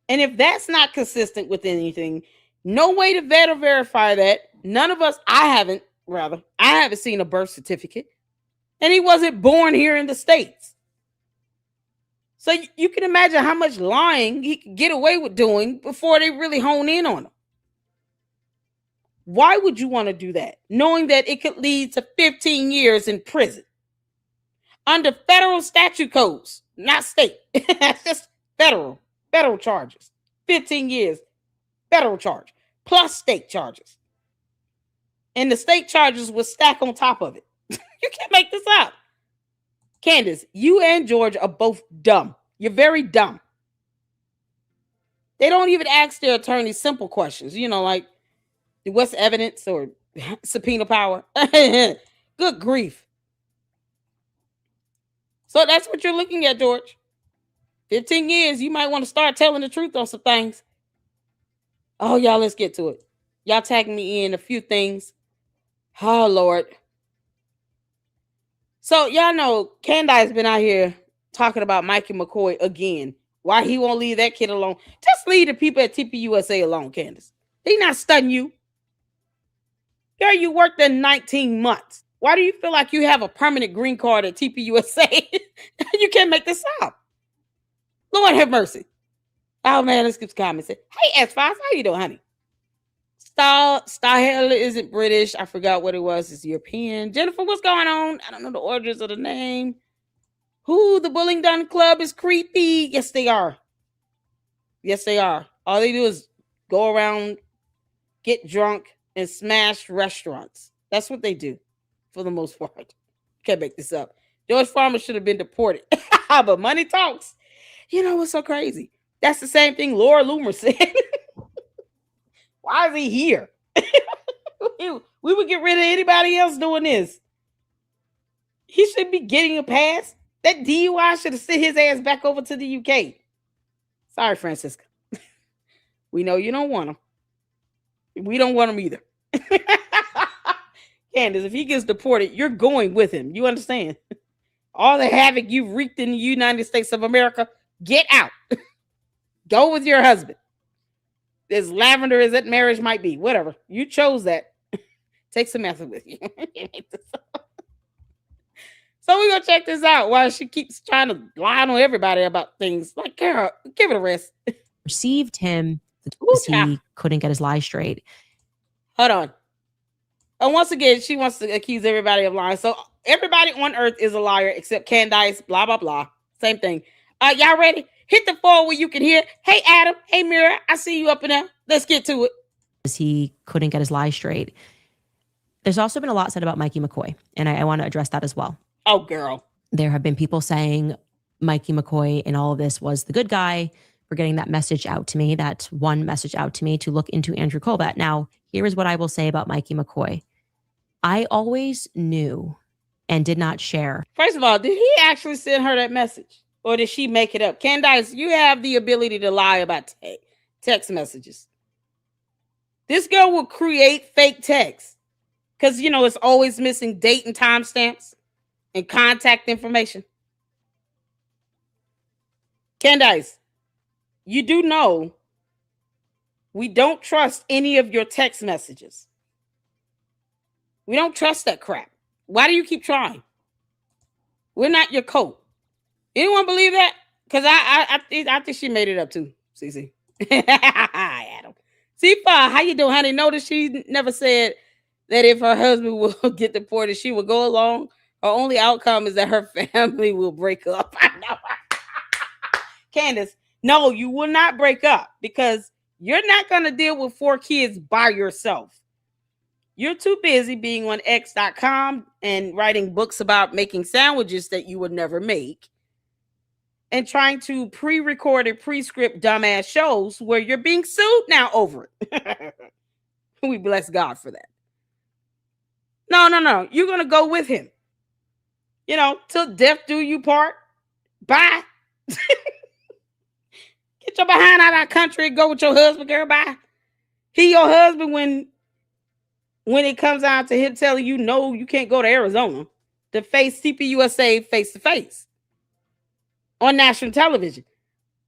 And if that's not consistent with anything, no way to vet or verify that. None of us, I haven't seen a birth certificate. And he wasn't born here in the States. So you can imagine how much lying he could get away with doing before they really hone in on him. Why would you want to do that, knowing that it could lead to 15 years in prison? Under federal statute codes, not state. That's just federal charges. 15 years, federal charge, plus state charges. And the state charges will stack on top of it. You can't make this up. Candace, you and George are both dumb. You're very dumb. They don't even ask their attorneys simple questions, like what's evidence or subpoena power. Good grief. So that's what you're looking at, George. 15 years, you might want to start telling the truth on some things. Oh, y'all, let's get to it. Y'all tagging me in a few things. Oh, Lord. So y'all know Candace has been out here talking about Mikey McCoy again. Why he won't leave that kid alone. Just leave the people at TPUSA alone, Candace. He not stunning you. Girl, you worked there 19 months. Why do you feel like you have a permanent green card at TPUSA? You can't make this up. Lord have mercy. Oh, man, let's get comments. Hey, S5, how you doing, honey? Stahel isn't British. I forgot what it was. It's European. Jennifer, what's going on? I don't know the origins of the name. Who? The Bullying Done Club is creepy. Yes, they are. Yes, they are. All they do is go around, get drunk, and smash restaurants. That's what they do, for the most part. Can't make this up. George Farmer should have been deported. But money talks. You know what's so crazy? That's the same thing Laura Loomer said. Why is he here? We would get rid of anybody else doing this. He should be getting a pass. That DUI should have sent his ass back over to the UK. Sorry, Francisca. We know you don't want him. We don't want him either. Candace, if he gets deported, you're going with him. You understand? All the havoc you've wreaked in the United States of America, get out. Go with your husband. As lavender as that marriage might be, whatever. You chose that. Take some method with you. So we're going to check this out while she keeps trying to lie on everybody about things. Like, Carol, give it a rest. Received him because he couldn't get his lie straight. Hold on. And once again, she wants to accuse everybody of lying. So everybody on earth is a liar except Candace, blah, blah, blah. Same thing. Y'all ready? Hit the 4 where you can hear. Hey, Adam. Hey, Mira. I see you up in there. Let's get to it. Because he couldn't get his lie straight. There's also been a lot said about Mikey McCoy, and I want to address that as well. Oh, girl. There have been people saying Mikey McCoy in all of this was the good guy for getting that message out to me, that one message out to me to look into Andrew Colbat. Now, here is what I will say about Mikey McCoy. I always knew and did not share. First of all, did he actually send her that message? Or did she make it up? Candace, you have the ability to lie about text messages. This girl will create fake text. Because, it's always missing date and timestamps and contact information. Candace, you do know we don't trust any of your text messages. We don't trust that crap. Why do you keep trying? We're not your coat. Anyone believe that? Because I think she made it up too, CC. Hi, Adam. C5, how you doing, honey? Notice she never said that if her husband will get deported, she will go along. Her only outcome is that her family will break up. I know. Candace, no, you will not break up because you're not going to deal with 4 kids by yourself. You're too busy being on X.com and writing books about making sandwiches that you would never make and trying to pre-recorded, pre-script dumbass shows where you're being sued now over it. We bless God for that. No. You're going to go with him. Till death do you part. Bye. flying out of our country and go with your husband, girl. Bye. He your husband when it comes down to him telling you, no, you can't go to Arizona to face CPUSA face to face on national television.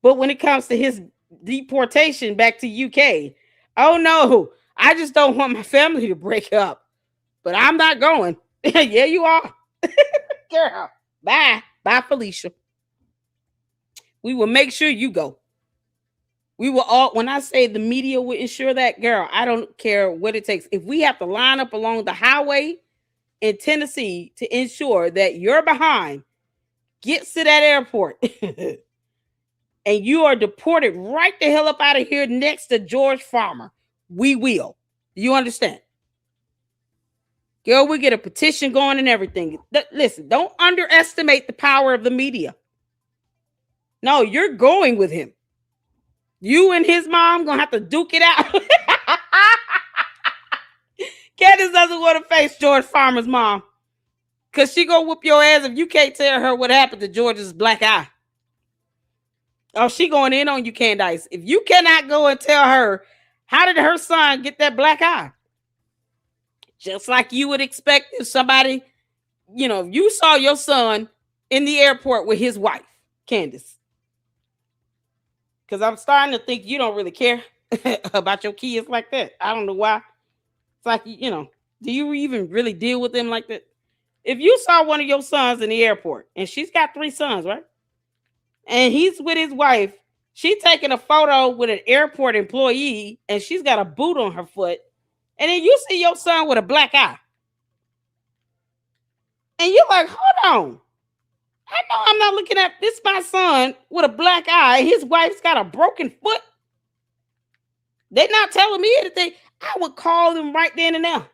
But when it comes to his deportation back to UK, oh no, I just don't want my family to break up. But I'm not going. Yeah, you are. Girl, bye. Bye, Felicia. We will make sure you go. We will all, when I say the media will ensure that, girl, I don't care what it takes. If we have to line up along the highway in Tennessee to ensure that you're behind gets to that airport and you are deported right the hell up out of here next to George Farmer, we will. You understand? Girl, we get a petition going and everything. Listen, don't underestimate the power of the media. No, you're going with him. You and his mom gonna have to duke it out. Candace doesn't want to face George Farmer's mom because she gonna whoop your ass if you can't tell her what happened to George's black eye. Oh, she going in on you, Candace. If you cannot go and tell her, how did her son get that black eye? Just like you would expect if somebody, if you saw your son in the airport with his wife, Candace. Because I'm starting to think you don't really care about your kids like that. I don't know why. It's like, do you even really deal with them like that? If you saw one of your sons in the airport, and she's got 3 sons, right? And he's with his wife, she's taking a photo with an airport employee, and she's got a boot on her foot. And then you see your son with a black eye. And you're like, hold on. I know I'm not looking at this, my son with a black eye. His wife's got a broken foot. They're not telling me anything. I would call them right then and there.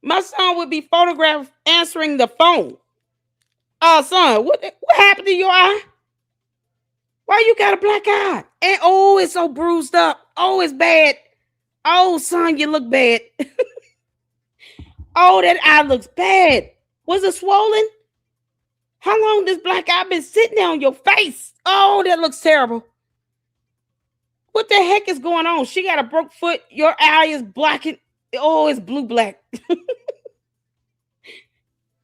My son would be photographed answering the phone. Son, what happened to your eye? Why you got a black eye? And it's so bruised up. Oh, it's bad. Oh, son, you look bad. Oh, that eye looks bad. Was it swollen? How long this black eye been sitting there on your face? Oh, that looks terrible. What the heck is going on? She got a broke foot. Your eye is blackened. Oh, it's blue-black.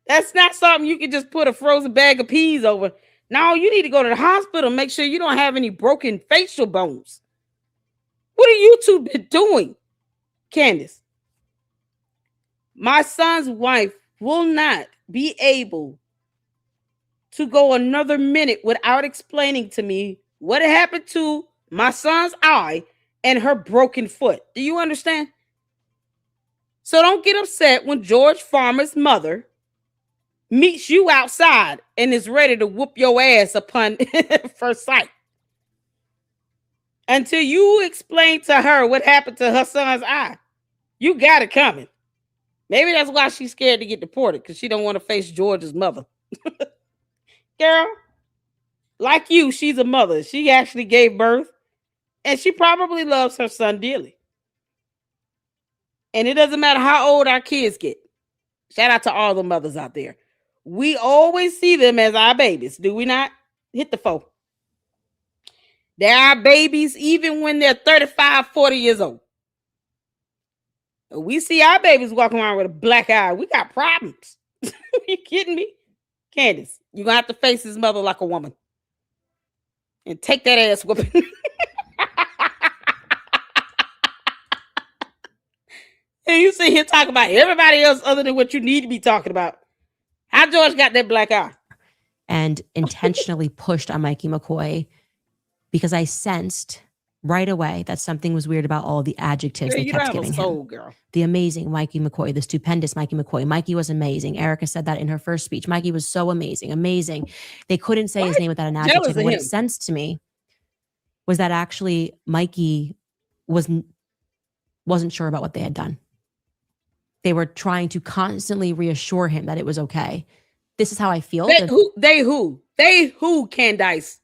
That's not something you can just put a frozen bag of peas over. No, you need to go to the hospital. Make sure you don't have any broken facial bones. What are you two been doing, Candace? My son's wife will not be able to go another minute without explaining to me what happened to my son's eye and her broken foot. Do you understand? So don't get upset when George Farmer's mother meets you outside and is ready to whoop your ass upon first sight. Until you explain to her what happened to her son's eye. You got it coming. Maybe that's why she's scared to get deported, because she don't want to face George's mother. Girl, like you, she's a mother. She actually gave birth, and she probably loves her son dearly. And it doesn't matter how old our kids get. Shout out to all the mothers out there. We always see them as our babies, do we not? Hit the phone. They're our babies even when they're 35, 40 years old. We see our babies walking around with a black eye. We got problems. Are you kidding me? Candace, you're going to have to face his mother like a woman. And take that ass whooping. And you sit here talking about everybody else other than what you need to be talking about. How George got that black eye? And intentionally pushed on Mikey McCoy because I sensed right away that something was weird about all the adjectives they kept giving him. Girl. The amazing Mikey McCoy, the stupendous Mikey McCoy. Mikey was amazing. Erica said that in her first speech. Mikey was so amazing, amazing. They couldn't say his name without an adjective. And what it sensed to me was that actually Mikey wasn't sure about what they had done. They were trying to constantly reassure him that it was okay. This is how I feel. They who, Candace?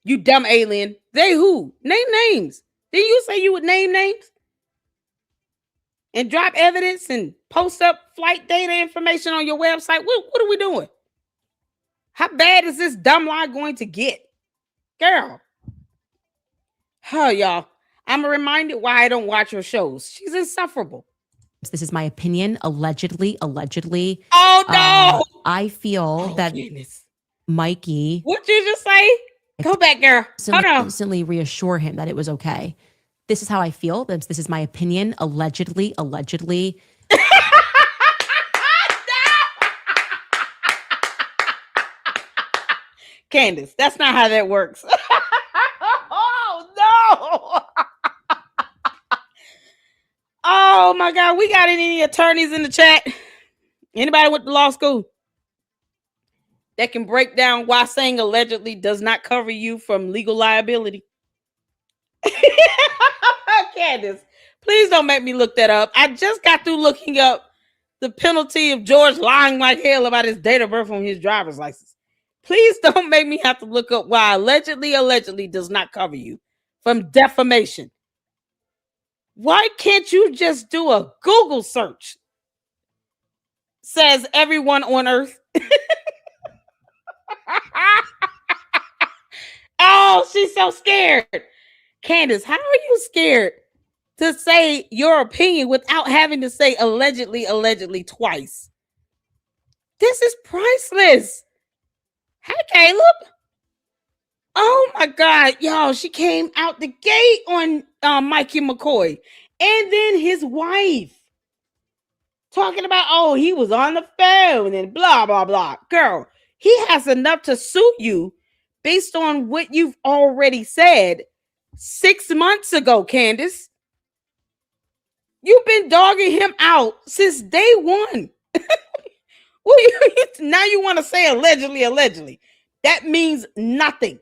You dumb alien. They who? Name names. Didn't you say you would name names? And drop evidence and post up flight data information on your website? What are we doing? How bad is this dumb lie going to get? Girl, Oh, y'all. I'm reminded why I don't watch her shows. She's insufferable. This is my opinion. Allegedly. Oh, no. I feel that Goodness. Mikey. What you just say? Go back, girl. Hold on. Constantly reassure him that it was okay. This is how I feel. This is my opinion. Allegedly. Candace, that's not how that works. Oh, no. Oh, my God. We got any attorneys in the chat? Anybody went to law school that can break down why saying allegedly does not cover you from legal liability? Candace, please don't make me look that up. I just got through looking up the penalty of George lying like hell about his date of birth on his driver's license. Please don't make me have to look up why allegedly does not cover you from defamation. Why can't you just do a Google search? Says everyone on earth. Oh, she's so scared. Candace, how are you scared to say your opinion without having to say allegedly twice? This is priceless. Hey, Caleb. Oh my God, y'all, she came out the gate on Mikey McCoy and then his wife talking about, oh, he was on the phone and blah, blah, blah. Girl, he has enough to sue you based on what you've already said 6 months ago, Candace. You've been dogging him out since day one. Well, now you want to say allegedly. That means nothing.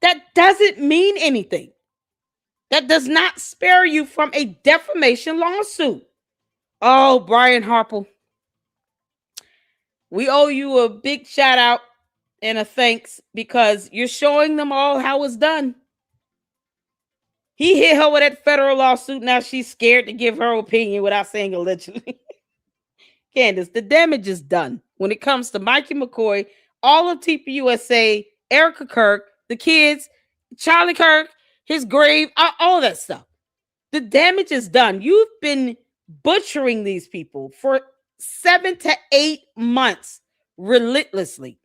That doesn't mean anything. That does not spare you from a defamation lawsuit. Oh, Brian Harple. We owe you a big shout out and a thanks because you're showing them all how it's done. He hit her with that federal lawsuit. Now she's scared to give her opinion without saying allegedly. Candace, the damage is done when it comes to Mikey McCoy, all of TPUSA, Erica Kirk, the kids, Charlie Kirk, his grave, all that stuff. The damage is done. You've been butchering these people for 7 to 8 months relentlessly.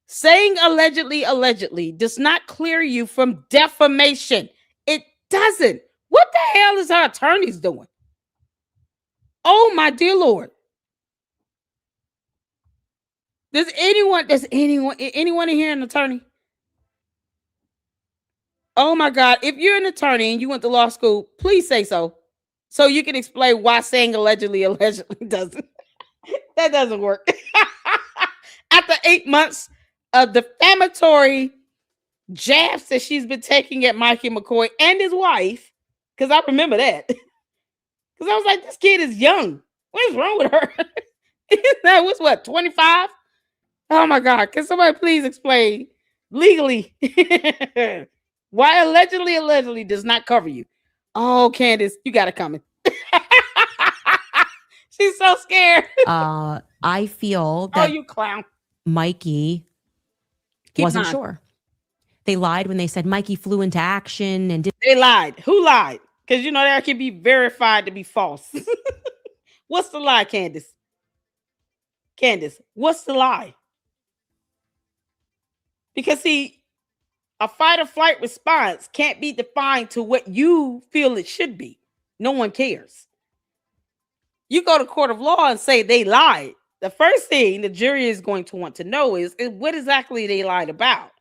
Saying allegedly does not clear you from defamation. It doesn't. What the hell is our attorneys doing? Oh, my dear Lord. Does anyone in here an attorney? Oh my God. If you're an attorney and you went to law school, please say so. So you can explain why saying allegedly doesn't. That doesn't work. After 8 months of defamatory jabs that she's been taking at Mikey McCoy and his wife, because I remember that. Because I was like, this kid is young. What is wrong with her? That was what, 25? Oh my God. Can somebody please explain legally why allegedly does not cover you? Oh, Candace, you got it coming. She's so scared. I feel that you clown. Mikey wasn't sure. They lied when they said Mikey flew into action and did. They lied. Who lied? Because you know that can be verified to be false. What's the lie, Candace? Candace, what's the lie? Because see, a fight or flight response can't be defined to what you feel it should be. No one cares. You go to court of law and say they lied. The first thing the jury is going to want to know is what exactly they lied about.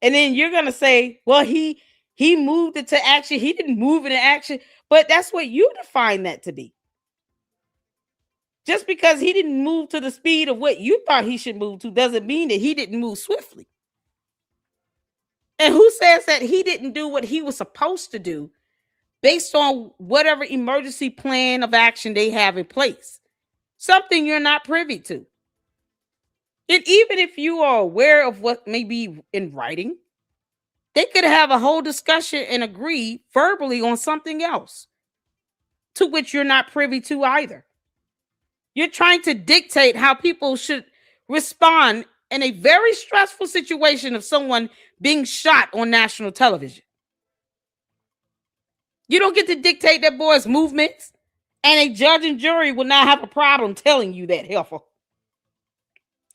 And then you're going to say, well, he moved it to action. He didn't move it to action. But that's what you define that to be. Just because he didn't move to the speed of what you thought he should move to doesn't mean that he didn't move swiftly. And who says that he didn't do what he was supposed to do based on whatever emergency plan of action they have in place? Something you're not privy to. And even if you are aware of what may be in writing, they could have a whole discussion and agree verbally on something else to which you're not privy to either. You're trying to dictate how people should respond in a very stressful situation of someone being shot on national television. You don't get to dictate that boy's movements, and a judge and jury will not have a problem telling you that, Helfer.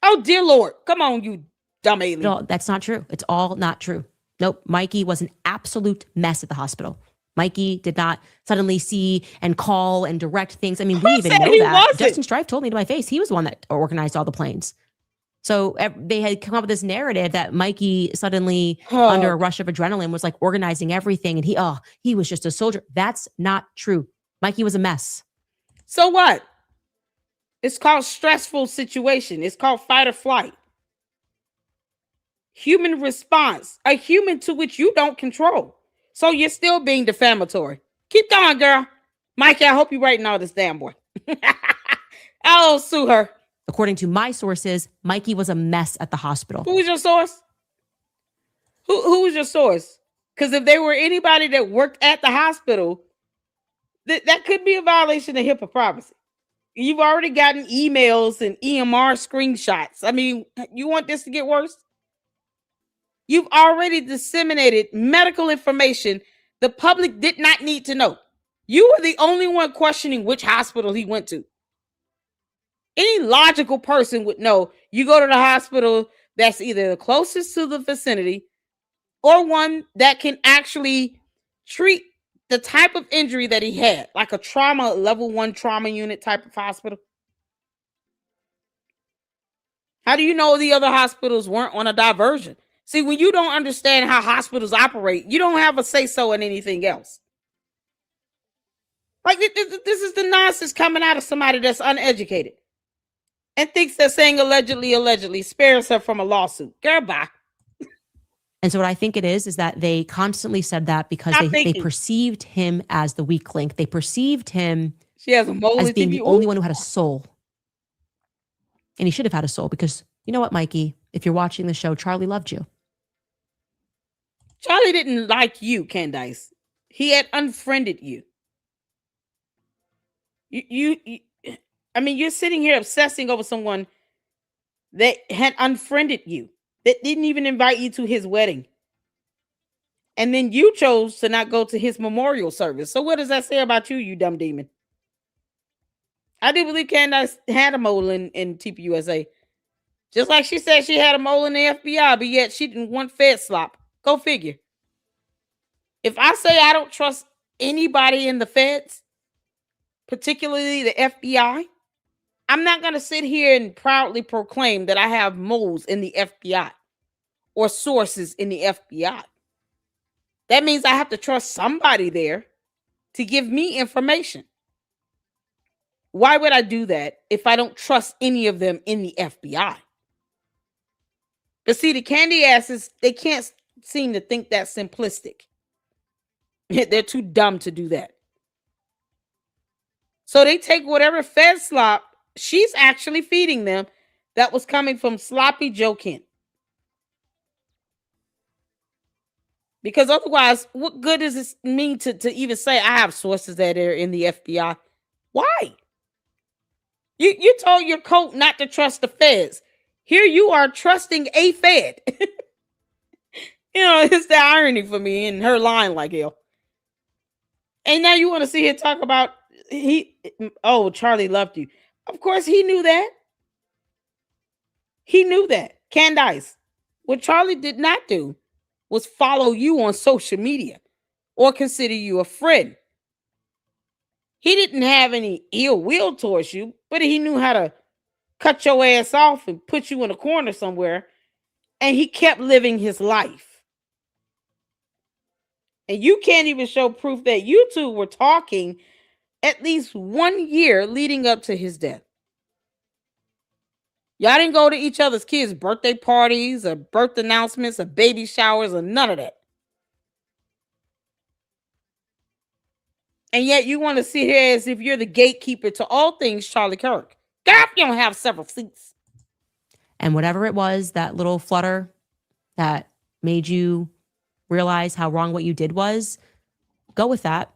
Oh, dear Lord. Come on, you dumb alien. No, that's not true. It's all not true. Nope. Mikey was an absolute mess at the hospital. Mikey did not suddenly see and call and direct things. I mean, we even know that. Wasn't. Justin Strife told me to my face. He was the one that organized all the planes. So they had come up with this narrative that Mikey suddenly, under a rush of adrenaline, was like organizing everything. And he was just a soldier. That's not true. Mikey was a mess. So what? It's called stressful situation. It's called fight or flight. Human response, a human to which you don't control. So you're still being defamatory. Keep going, girl. Mikey, I hope you're writing all this damn boy. I'll sue her. According to my sources, Mikey was a mess at the hospital. Who was your source? Who was your source? Because if they were anybody that worked at the hospital, that could be a violation of HIPAA privacy. You've already gotten emails and EMR screenshots. I mean, you want this to get worse? You've already disseminated medical information the public did not need to know. You were the only one questioning which hospital he went to. Any logical person would know you go to the hospital that's either the closest to the vicinity or one that can actually treat the type of injury that he had, like a trauma, level 1 trauma unit type of hospital. How do you know the other hospitals weren't on a diversion? See, when you don't understand how hospitals operate, you don't have a say-so in anything else. Like, this is the nonsense coming out of somebody that's uneducated and thinks they're saying allegedly spares her from a lawsuit. Girl, bye. And so what I think it is that they constantly said that because they perceived him as the weak link. They perceived him as being the only one who had a soul. And he should have had a soul because, you know what, Mikey? If you're watching the show, Charlie loved you. Charlie didn't like you, Candace. He had unfriended you. I mean, you're sitting here obsessing over someone that had unfriended you, that didn't even invite you to his wedding. And then you chose to not go to his memorial service. So what does that say about you, you dumb demon? I do believe Candace had a mole in TPUSA. Just like she said she had a mole in the FBI, but yet she didn't want Fed slop. Go figure. If I say I don't trust anybody in the feds, particularly the FBI, I'm not going to sit here and proudly proclaim that I have moles in the FBI or sources in the FBI. That means I have to trust somebody there to give me information. Why would I do that if I don't trust any of them in the FBI? But see, the candy asses, they can't seem to think that simplistic. They're too dumb to do that. So they take whatever Fed slop she's actually feeding them that was coming from Sloppy Joe Kent. Because otherwise, what good does it mean to even say I have sources that are in the FBI? Why? You told your coat not to trust the feds. Here you are trusting a Fed. You know, it's the irony for me in her line like hell. And now you want to see her talk about Charlie loved you. Of course he knew that. He knew that. Candace, what Charlie did not do was follow you on social media or consider you a friend. He didn't have any ill will towards you, but he knew how to cut your ass off and put you in a corner somewhere, and he kept living his life. And you can't even show proof that you two were talking at least 1 year leading up to his death. Y'all didn't go to each other's kids' birthday parties or birth announcements or baby showers or none of that. And yet you want to sit here as if you're the gatekeeper to all things Charlie Kirk. God, you don't have several seats. And whatever it was, that little flutter that made you realize how wrong what you did was, go with that.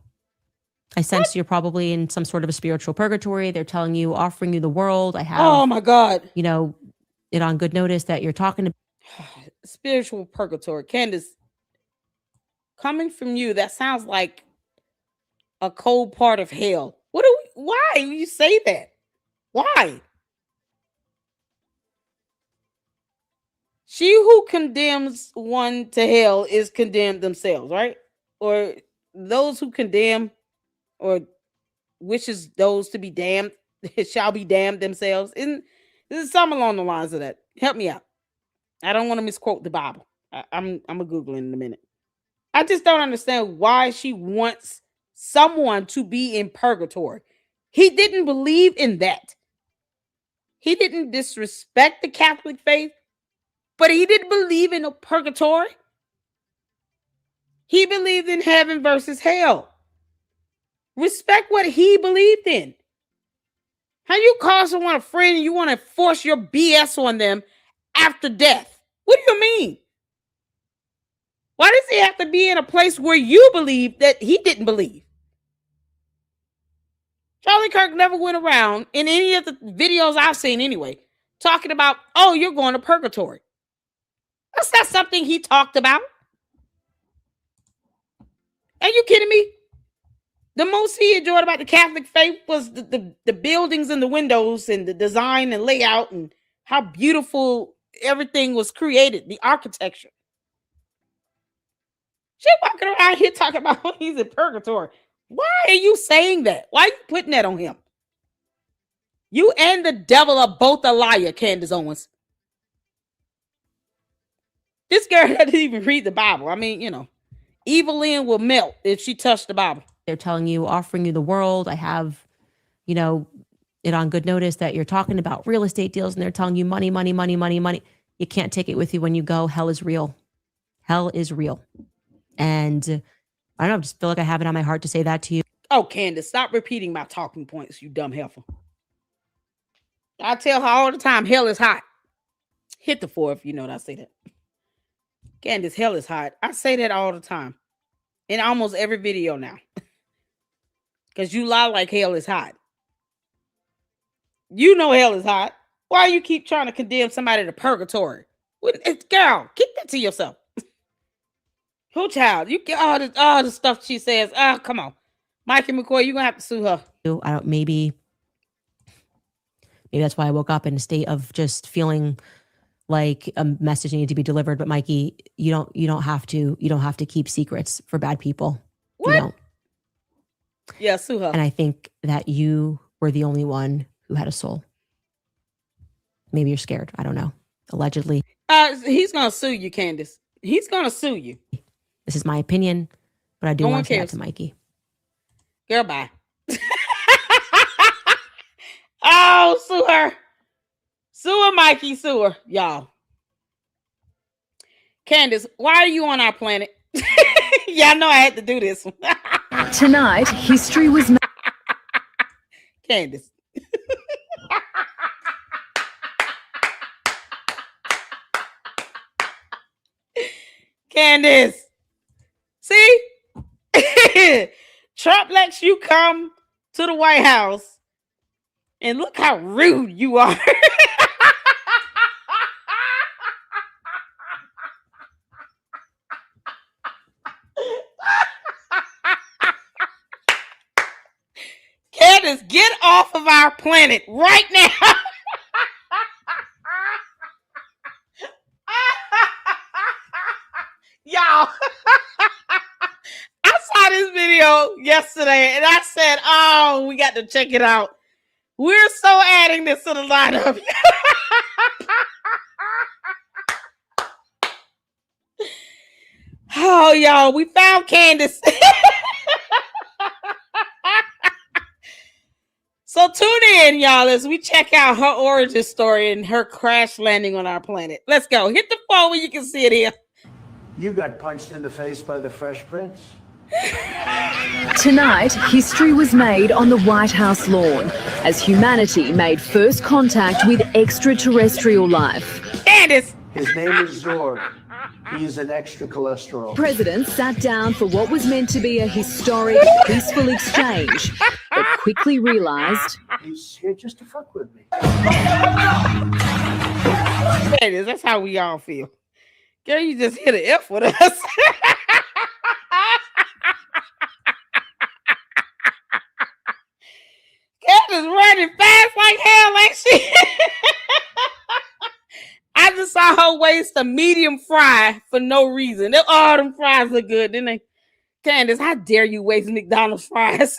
I sense you're probably in some sort of a spiritual purgatory. They're telling you, offering you the world. I have, oh my God, it on good notice that you're talking to spiritual purgatory. Candace, coming from you, that sounds like a cold part of hell. Why do you say that? Why? She who condemns one to hell is condemned themselves, right? Or those who condemn or wishes those to be damned shall be damned themselves. And this is something along the lines of that. Help me out. I don't want to misquote the Bible. I'm a Googling in a minute. I just don't understand why she wants someone to be in purgatory. He didn't believe in that. He didn't disrespect the Catholic faith, but he didn't believe in a purgatory. He believed in heaven versus hell. Respect what he believed in. How you call someone a friend and you want to force your BS on them after death? What do you mean? Why does he have to be in a place where you believe that he didn't believe? Charlie Kirk never went around in any of the videos I've seen anyway, talking about, oh, you're going to purgatory. That's not something he talked about. Are you kidding me? The most he enjoyed about the Catholic faith was the buildings and the windows and the design and layout and how beautiful everything was created, the architecture. She walking around here talking about he's in purgatory. Why are you saying that? Why are you putting that on him? You and the devil are both a liar, Candace Owens. This girl doesn't even read the Bible. I mean, you know, Evelyn will melt if she touched the Bible. They're telling you, offering you the world. I have, you know, it on good notice that you're talking about real estate deals and they're telling you money, money, money, money, money. You can't take it with you when you go. Hell is real. Hell is real. And I don't know, I just feel like I have it on my heart to say that to you. Oh, Candace, stop repeating my talking points, you dumb heifer. I tell her all the time, hell is hot. Hit the 4 if you know what I say that. Candace, hell is hot. I say that all the time. In almost every video now. Because you lie like hell is hot. You know hell is hot. Why you keep trying to condemn somebody to purgatory? Girl, keep that to yourself. Who child? You get all the stuff she says. Oh, come on. Mikey McCoy, you're going to have to sue her. I don't, maybe that's why I woke up in a state of just feeling like a message needed to be delivered. But Mikey, you don't have to keep secrets for bad people. What? You don't. Yeah, sue her. And I think that you were the only one who had a soul. Maybe you're scared. I don't know. Allegedly. He's going to sue you, Candace. He's going to sue you. This is my opinion, but I do want to say that to Mikey. Girl, bye. Oh, sue her. Sue her, Mikey. Sue her, y'all. Candace, why are you on our planet? Y'all know I had to do this one. Tonight, history was made. Candace. Candace. See? Trump lets you come to the White House and look how rude you are. Candace, get off of our planet right now. Y'all, I saw this video yesterday and I said, oh, we got to check it out. We're so adding this to the lineup. Oh, y'all, we found Candace. So tune in, y'all, as we check out her origin story and her crash landing on our planet. Let's go. Hit the phone where you can see it here. You got punched in the face by the Fresh Prince? Tonight, history was made on the White House lawn as humanity made first contact with extraterrestrial life. Candace! His name is Zorg. He is an extra cholesterol. President sat down for what was meant to be a historic, peaceful exchange, but quickly realized He's here just to fuck with me. Candace, that's how we all feel. Girl, you just hit an F with us. Candace running fast like hell, ain't she? I just saw her waste a medium fry for no reason. Oh, them fries look good, didn't they? Candace, how dare you waste McDonald's fries?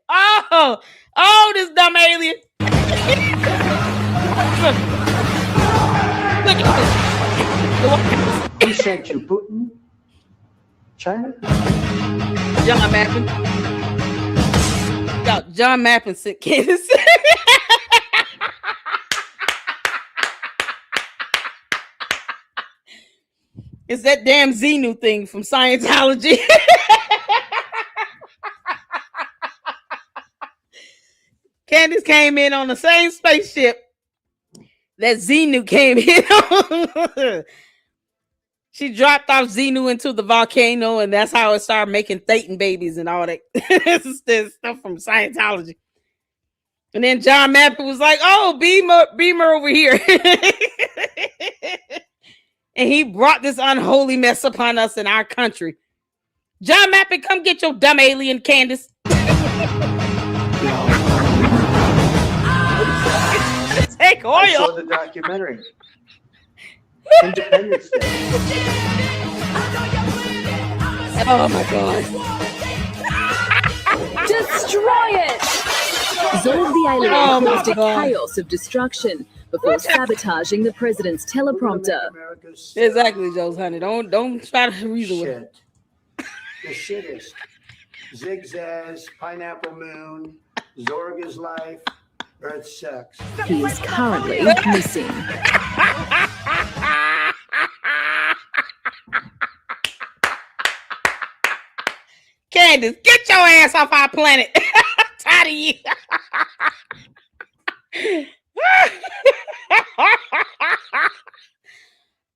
Oh, this dumb alien. Look at Who sent you, Putin? China? John Mappin. Yo, John Mappin sent Candace. It's that damn Xenu thing from Scientology. Candace came in on the same spaceship that Xenu came in on. She dropped off Xenu into the volcano, and that's how it started making Thetan babies and all that. This stuff from Scientology. And then John Mappin was like, "Oh, Beamer over here." And he brought this unholy mess upon us in our country. John Mappin, come get your dumb alien, Candace. Take oil. I saw the documentary. Independence Day. Oh my God. Destroy it! Zorg the alien caused a chaos of destruction before sabotaging the president's teleprompter. Exactly, Joe's honey. Don't try to reason with it. The shittest. Zigzags, Pineapple Moon, Zorg is life, Earth sex. He is currently missing. Candace, get your ass off our planet. I'm tired of you.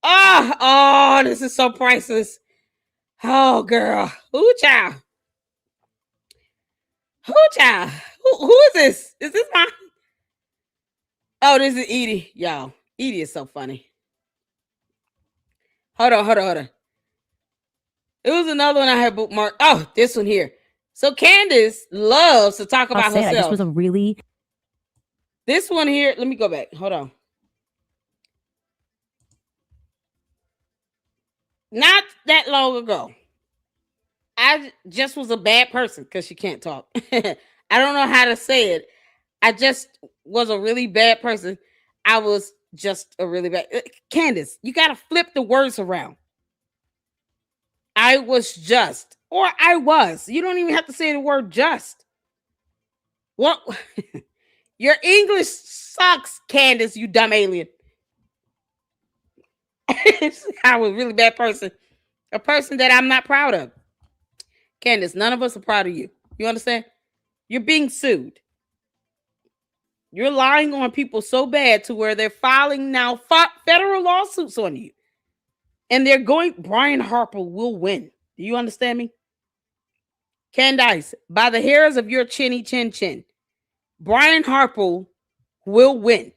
Oh, this is so priceless. Oh, girl. Ooh, child. Who is this? Is this mine? Oh, this is Edie. Y'all, Edie is so funny. Hold on. It was another one I had bookmarked. Oh, this one here. So Candace loves to talk about herself. This was a really... This one here, let me go back. Hold on. Not that long ago, I just was a bad person because she can't talk. I don't know how to say it. I just was a really bad person. I was just a really bad... Candace, you got to flip the words around. I was just, or I was. You don't even have to say the word just. What? Your English sucks, Candace, you dumb alien. I was a really bad person. A person that I'm not proud of. Candace, none of us are proud of you. You understand? You're being sued. You're lying on people so bad to where they're filing now federal lawsuits on you. And they're going, Brian Harper will win. Do you understand me? Candace, by the hairs of your chinny chin chin, Brian Harper will win.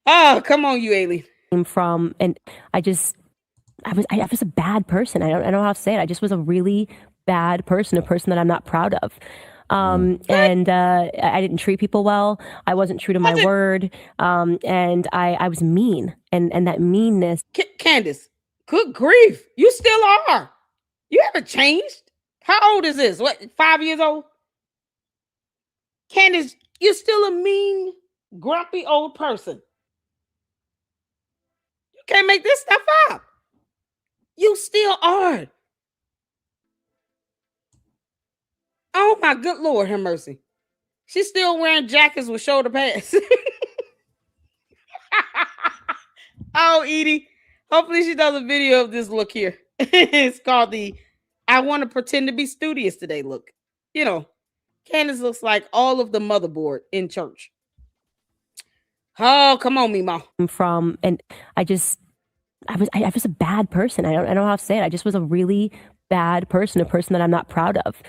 Oh, come on, you alien. From, and I was a bad person. I don't know how to say it. I just was a really bad person, a person that I'm not proud of. And I didn't treat people well. I wasn't true to my word. And I was mean. And that meanness. Candace, good grief. You still are. You haven't changed. How old is this? What, 5 years old? Candace, you're still a mean, grumpy old person. You can't make this stuff up. You still are. Oh my good Lord, have mercy. She's still wearing jackets with shoulder pads. Oh, Edie. Hopefully she does a video of this look here. It's called the I want to pretend to be studious today look. You know, Candace looks like all of the motherboard in church. Oh, come on, Mima. From, and I was a bad person. I don't know how to say it. I just was a really bad person, a person that I'm not proud of.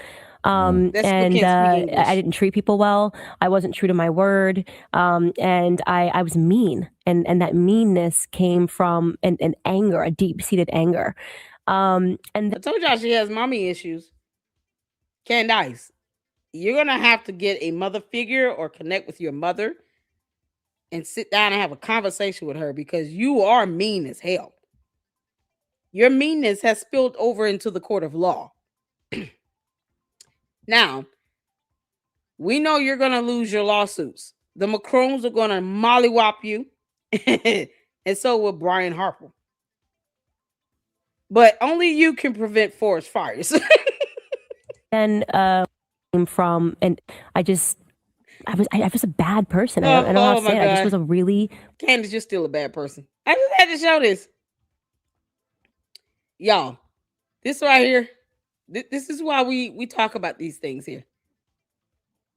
That's and can't speak I didn't treat people well. I wasn't true to my word, and I was mean, and that meanness came from an anger, a deep-seated anger. And I told y'all she has mommy issues. Candace, you're gonna have to get a mother figure or connect with your mother and sit down and have a conversation with her, because you are mean as hell. Your meanness has spilled over into the court of law. Now, we know you're gonna lose your lawsuits. The Macrones are gonna mollywop you, and so will Brian Harper. But only you can prevent forest fires. then from, and I was a bad person. I don't know how to say it. I just was a really Candace, you're still a bad person. I just had to show this. Y'all, this right here, this is why we talk about these things here.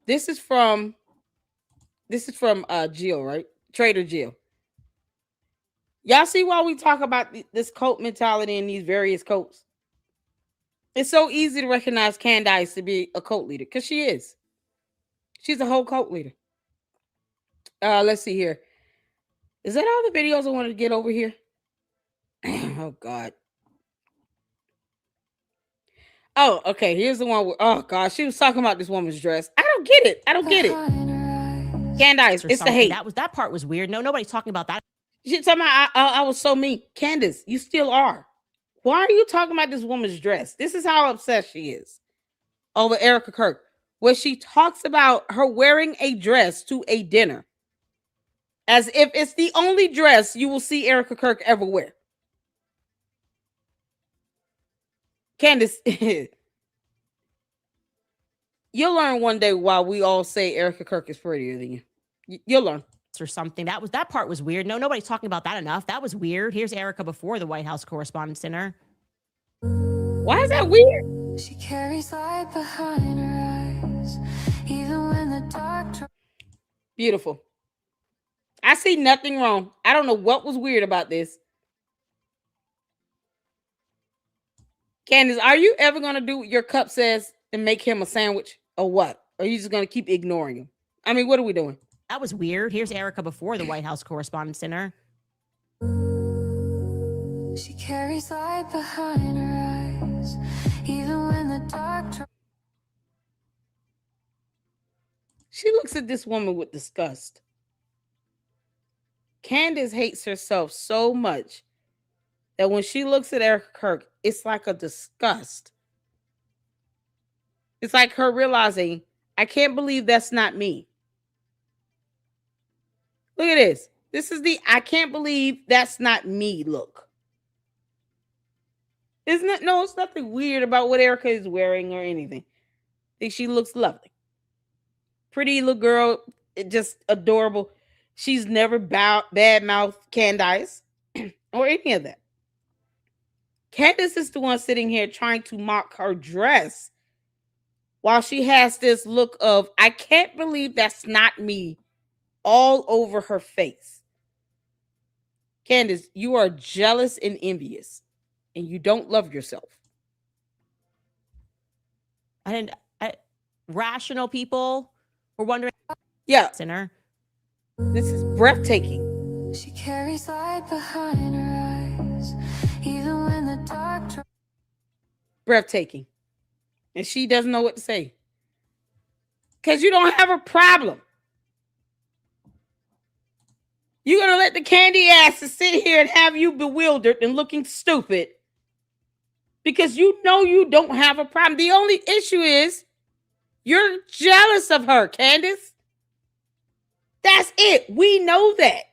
This is from Jill, right? Trader Jill. Y'all see why we talk about this cult mentality in these various cults? It's so easy to recognize Candace to be a cult leader, because she is. She's a whole cult leader. Let's see here. Is that all the videos I wanted to get over here? Oh, God. Oh, okay. Here's the one where, oh, God, she was talking about this woman's dress. I don't get it. Candace, it's the hate. That part was weird. No, nobody's talking about that. She's talking about I was so mean. Candace, you still are. Why are you talking about this woman's dress? This is how upset she is over Erica Kirk, where she talks about her wearing a dress to a dinner, as if it's the only dress you will see Erica Kirk ever wear. Candace, you'll learn one day why we all say Erica Kirk is prettier than you. You'll learn. Or something. That part was weird. No, nobody's talking about that enough. That was weird. Here's Erica before the White House Correspondents' Dinner. Why is that weird? She carries light behind her eyes, even when the doctor. Beautiful. I see nothing wrong. I don't know what was weird about this. Candace, are you ever going to do what your cup says and make him a sandwich, or what? Or are you just going to keep ignoring him? I mean, what are we doing? That was weird. Here's Erica before the White House Correspondents' Dinner. She carries light behind her eyes, even when the doctor. She looks at this woman with disgust. Candace hates herself so much that when she looks at Erica Kirk, it's like a disgust. It's like her realizing, I can't believe that's not me. Look at this. This is the I can't believe that's not me look. Isn't it? No, it's nothing weird about what Erica is wearing or anything. I think she looks lovely. Pretty little girl, just adorable. She's never bad-mouthed Candace or any of that. Candace is the one sitting here trying to mock her dress while she has this look of, I can't believe that's not me, all over her face. Candace, you are jealous and envious, and you don't love yourself. And rational people were wondering. Yeah. Sinner. This is breathtaking. She carries light behind her eyes, even when the doctor. Breathtaking. And she doesn't know what to say. Because you don't have a problem. You're going to let the candy asses sit here and have you bewildered and looking stupid because you know you don't have a problem. The only issue is you're jealous of her, Candace. That's it. We know that.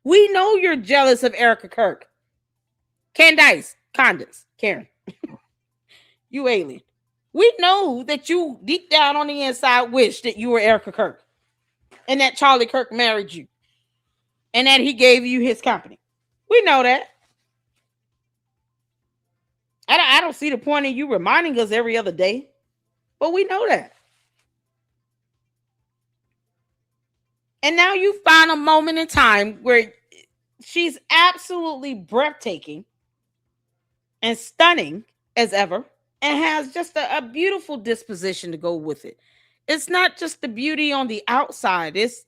We know you're jealous of Erica Kirk. Candace, Karen. You alien. We know that you deep down on the inside wish that you were Erica Kirk and that Charlie Kirk married you. And that he gave you his company. We know that. I don't see the point in you reminding us every other day. But we know that. And now you find a moment in time where she's absolutely breathtaking and stunning as ever. and has just a beautiful disposition to go with it. It's not just the beauty on the outside, it's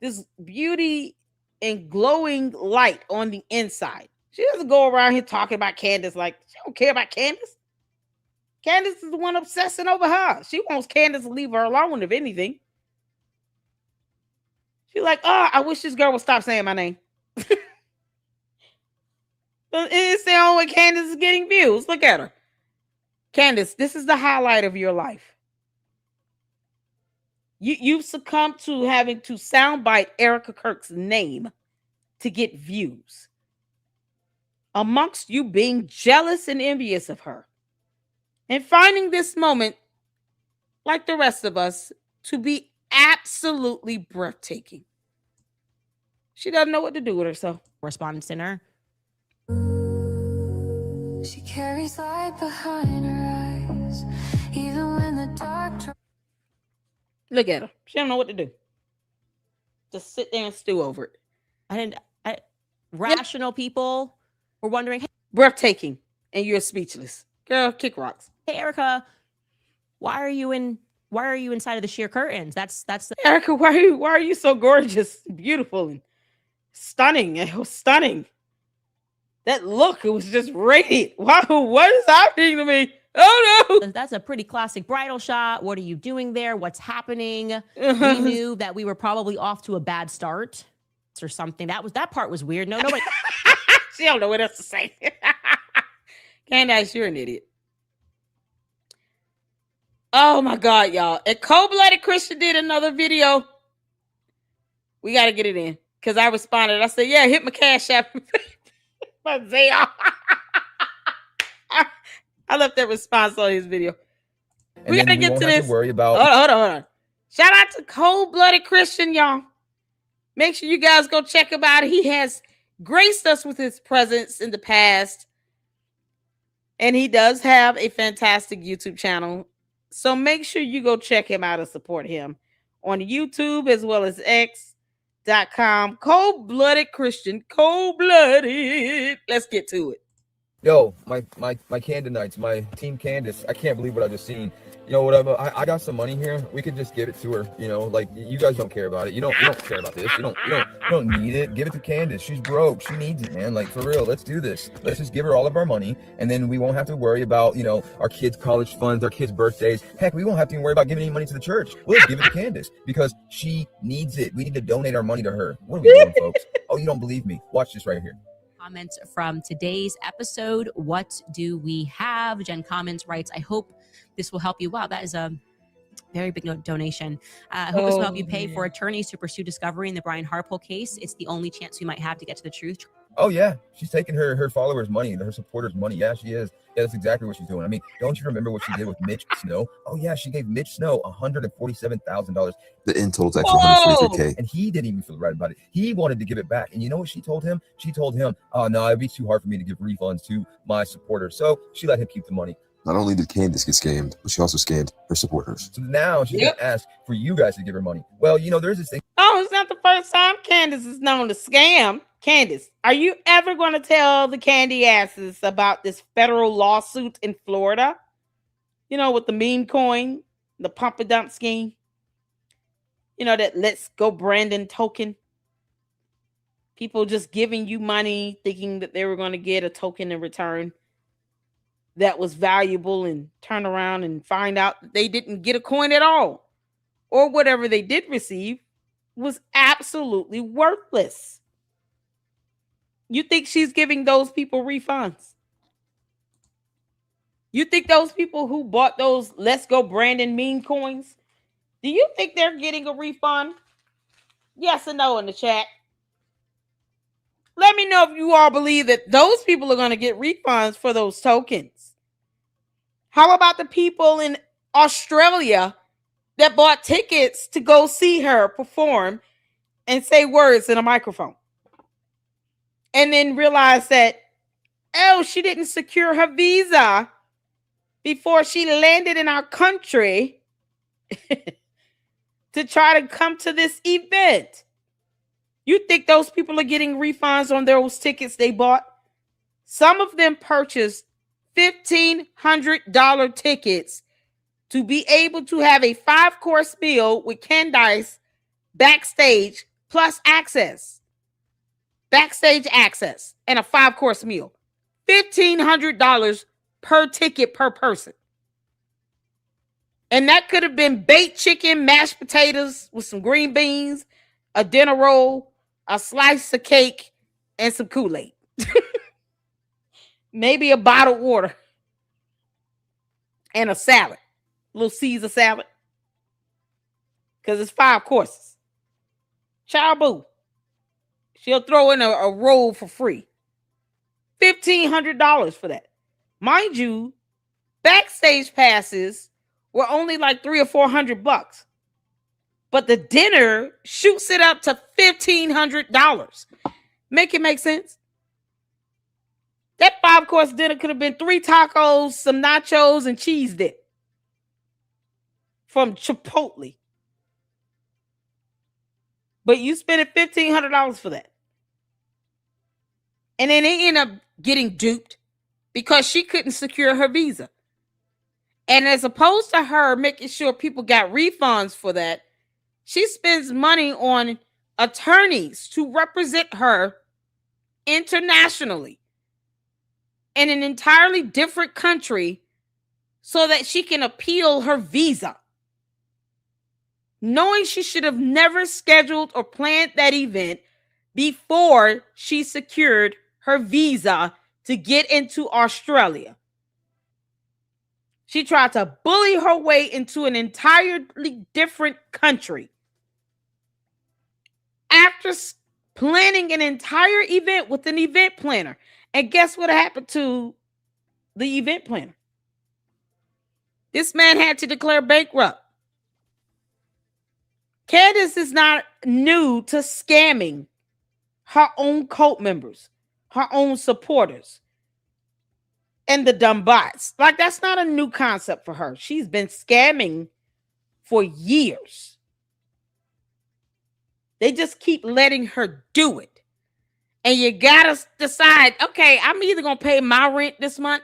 this beauty and glowing light on the inside. She doesn't go around here talking about Candace like she don't care about Candace. Candace is the one obsessing over her. She wants Candace to leave her alone, if anything. She's like, oh, I wish this girl would stop saying my name. It's the only way Candace is getting views. Look at her. Candace, this is the highlight of your life. You've succumbed to having to soundbite Erica Kirk's name to get views. Amongst you being jealous and envious of her. And finding this moment, like the rest of us, to be absolutely breathtaking. She doesn't know what to do with herself. Correspondence dinner. She carries light behind her eyes, even when the dark. Look at her. She don't know what to do. Just sit there and stew over it. Rational people were wondering, hey, breathtaking, and you're speechless. Girl, kick rocks. Hey Erica, why are you inside of the sheer curtains? That's Erica, why are you so gorgeous, beautiful, and stunning? It was stunning. That look, it was just radiant. Wow, what is happening to me? Oh no! That's a pretty classic bridal shot. What are you doing there? What's happening? We knew that we were probably off to a bad start or something. That part was weird. No, nobody. She don't know what else to say. Candace, you're an idiot. Oh my God, y'all. And Cold-Blooded Christian did another video. We got to get it in. Because I responded. I said, yeah, hit my Cash App. My Zayah. I left that response on his video. We got to get to this. Worry about. Hold on. Shout out to Cold-Blooded Christian, y'all. Make sure you guys go check him out. He has graced us with his presence in the past. And he does have a fantastic YouTube channel. So make sure you go check him out and support him on YouTube as well as X.com. Cold-Blooded Christian. Cold-Blooded. Let's get to it. Yo, my Candanites, my team Candace. I can't believe what I just seen. You know, whatever. I got some money here. We could just give it to her. You know, like you guys don't care about it. You don't care about this. You don't need it. Give it to Candace. She's broke. She needs it, man. Like for real. Let's do this. Let's just give her all of our money, and then we won't have to worry about our kids' college funds, our kids' birthdays. Heck, we won't have to even worry about giving any money to the church. We'll just give it to Candace because she needs it. We need to donate our money to her. What are we doing, folks? Oh, you don't believe me? Watch this right here. Comments from today's episode. What do we have? Jen Comments writes, I hope this will help you. Wow, that is a very big donation. I hope this will help you pay for attorneys to pursue discovery in the Brian Harpole case. It's the only chance we might have to get to the truth. Oh yeah, she's taking her followers' money, her supporters' money. Yeah, she is. Yeah, that's exactly what she's doing. I mean, don't you remember what she did with Mitch Snow? Oh yeah, she gave Mitch Snow $147,000. The in total is actually $143K. And he didn't even feel right about it. He wanted to give it back. And you know what she told him? She told him, oh no, it'd be too hard for me to give refunds to my supporters. So she let him keep the money. Not only did Candace get scammed, but she also scammed her supporters. So now she's going to ask for you guys to give her money. Well, there's this thing. Oh, it's not the first time Candace is known to scam. Candace, are you ever going to tell the candy asses about this federal lawsuit in Florida? With the meme coin, the pump and dump scheme. That Let's Go Brandon token. People just giving you money thinking that they were going to get a token in return that was valuable and turn around and find out that they didn't get a coin at all. Or whatever they did receive was absolutely worthless. You think she's giving those people refunds? You think those people who bought those Let's Go Brandon meme coins, do you think they're getting a refund? Yes or no in the chat. Let me know if you all believe that those people are going to get refunds for those tokens. How about the people in Australia that bought tickets to go see her perform and say words in a microphone? And then realize that, she didn't secure her visa before she landed in our country to try to come to this event. You think those people are getting refunds on those tickets they bought? Some of them purchased $1,500 tickets to be able to have a 5-course meal with Candace backstage plus access. Backstage access and a 5-course meal. $1,500 per ticket per person. And that could have been baked chicken, mashed potatoes with some green beans, a dinner roll, a slice of cake, and some Kool-Aid. Maybe a bottled water. And a salad. A little Caesar salad. Because it's 5 courses. Child boo. She'll throw in a roll for free. $1,500 for that. Mind you, backstage passes were only like $300 or $400. But the dinner shoots it up to $1,500. Make it make sense? That 5-course dinner could have been 3 tacos, some nachos, and cheese dip from Chipotle. But you spent $1,500 for that. And then they end up getting duped because she couldn't secure her visa. And as opposed to her making sure people got refunds for that, she spends money on attorneys to represent her internationally in an entirely different country so that she can appeal her visa. Knowing she should have never scheduled or planned that event before she secured her visa to get into Australia. She tried to bully her way into an entirely different country. After planning an entire event with an event planner. And guess what happened to the event planner? This man had to declare bankrupt. Candace is not new to scamming her own cult members, her own supporters, and the dumb bots. Like, that's not a new concept for her. She's been scamming for years. They just keep letting her do it. And you gotta decide, okay, I'm either gonna pay my rent this month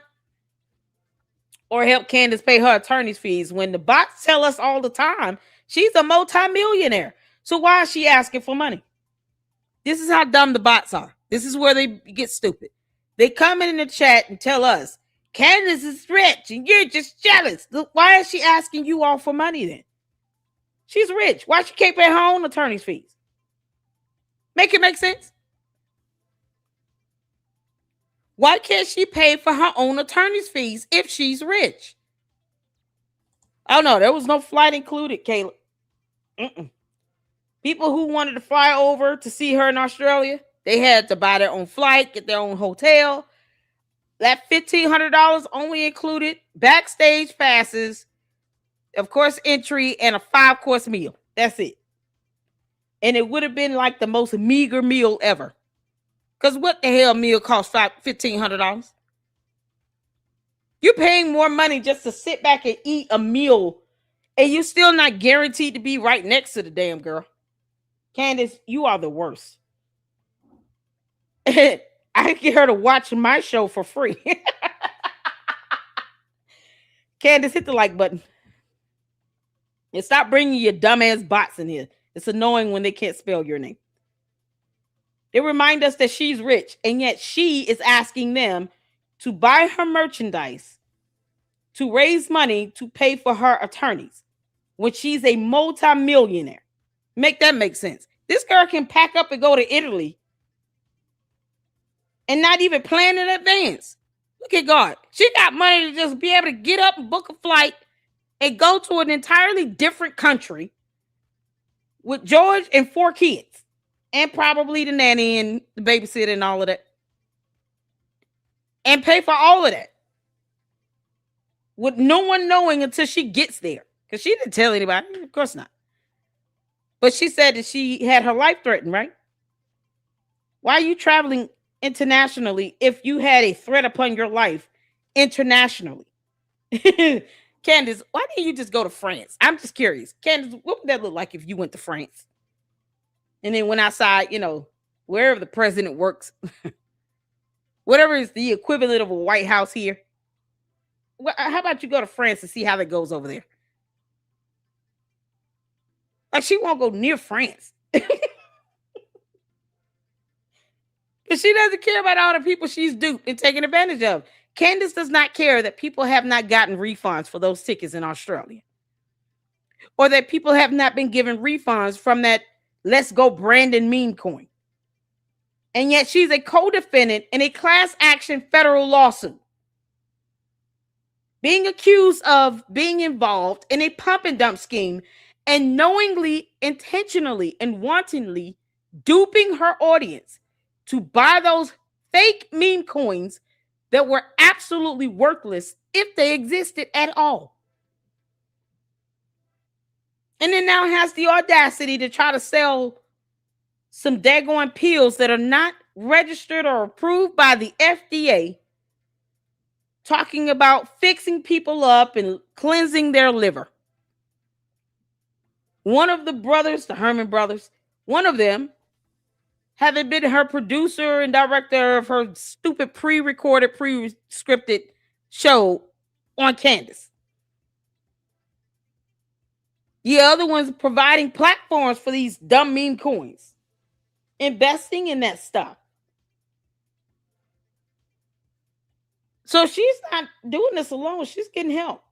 or help Candace pay her attorney's fees. When the bots tell us all the time, she's a multimillionaire. So why is she asking for money? This is how dumb the bots are. This is where they get stupid. They come in the chat and tell us, Candace is rich and you're just jealous. Why is she asking you all for money then? She's rich. Why she can't pay her own attorney's fees? Make it make sense? Why can't she pay for her own attorney's fees if she's rich? Oh no, there was no flight included, Caleb. People who wanted to fly over to see her in Australia, they had to buy their own flight, get their own hotel. That $1,500 only included backstage passes, of course, entry, and a 5-course meal. That's it. And it would have been like the most meager meal ever. Because what the hell meal costs $1,500? You're paying more money just to sit back and eat a meal, and you're still not guaranteed to be right next to the damn girl. Candace, you are the worst. I get her to watch my show for free. Candace, hit the like button. And stop bringing your dumbass bots in here. It's annoying when they can't spell your name. They remind us that she's rich, and yet she is asking them to buy her merchandise to raise money to pay for her attorneys when she's a multi-millionaire. Make that make sense. This girl can pack up and go to Italy and not even plan in advance. Look at God. She got money to just be able to get up and book a flight and go to an entirely different country with George and 4 kids and probably the nanny and the babysitter and all of that. And pay for all of that with no one knowing until she gets there. Because she didn't tell anybody. Of course not. But she said that she had her life threatened, right? Why are you traveling internationally if you had a threat upon your life internationally? Candace, why didn't you just go to France? I'm just curious. Candace, what would that look like if you went to France? And then went outside, wherever the president works. Whatever is the equivalent of a White House here. how about you go to France and see how that goes over there? Like, she won't go near France. Because she doesn't care about all the people she's duped and taken advantage of. Candace does not care that people have not gotten refunds for those tickets in Australia. Or that people have not been given refunds from that Let's Go Brandon meme coin. And yet she's a co-defendant in a class action federal lawsuit, being accused of being involved in a pump and dump scheme and knowingly, intentionally, and wantonly duping her audience to buy those fake meme coins that were absolutely worthless if they existed at all. And then now has the audacity to try to sell some daggone pills that are not registered or approved by the FDA, talking about fixing people up and cleansing their liver. One of the brothers, the Herman brothers, one of them, having been her producer and director of her stupid pre-recorded, pre-scripted show on Candace. The other one's providing platforms for these dumb meme coins, investing in that stuff. So she's not doing this alone. She's getting help.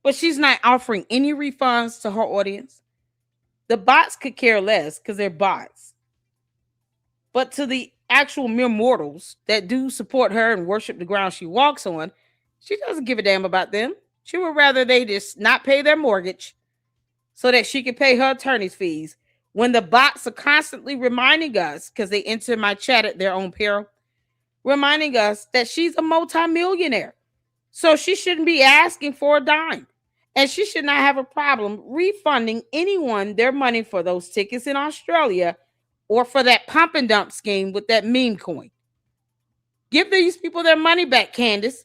But she's not offering any refunds to her audience. The bots could care less because they're bots. But to the actual mere mortals that do support her and worship the ground she walks on, she doesn't give a damn about them. She would rather they just not pay their mortgage so that she can pay her attorney's fees, when the bots are constantly reminding us, because they enter my chat at their own peril, reminding us that she's a multimillionaire. So she shouldn't be asking for a dime. And she should not have a problem refunding anyone their money for those tickets in Australia or for that pump and dump scheme with that meme coin. Give these people their money back, Candace.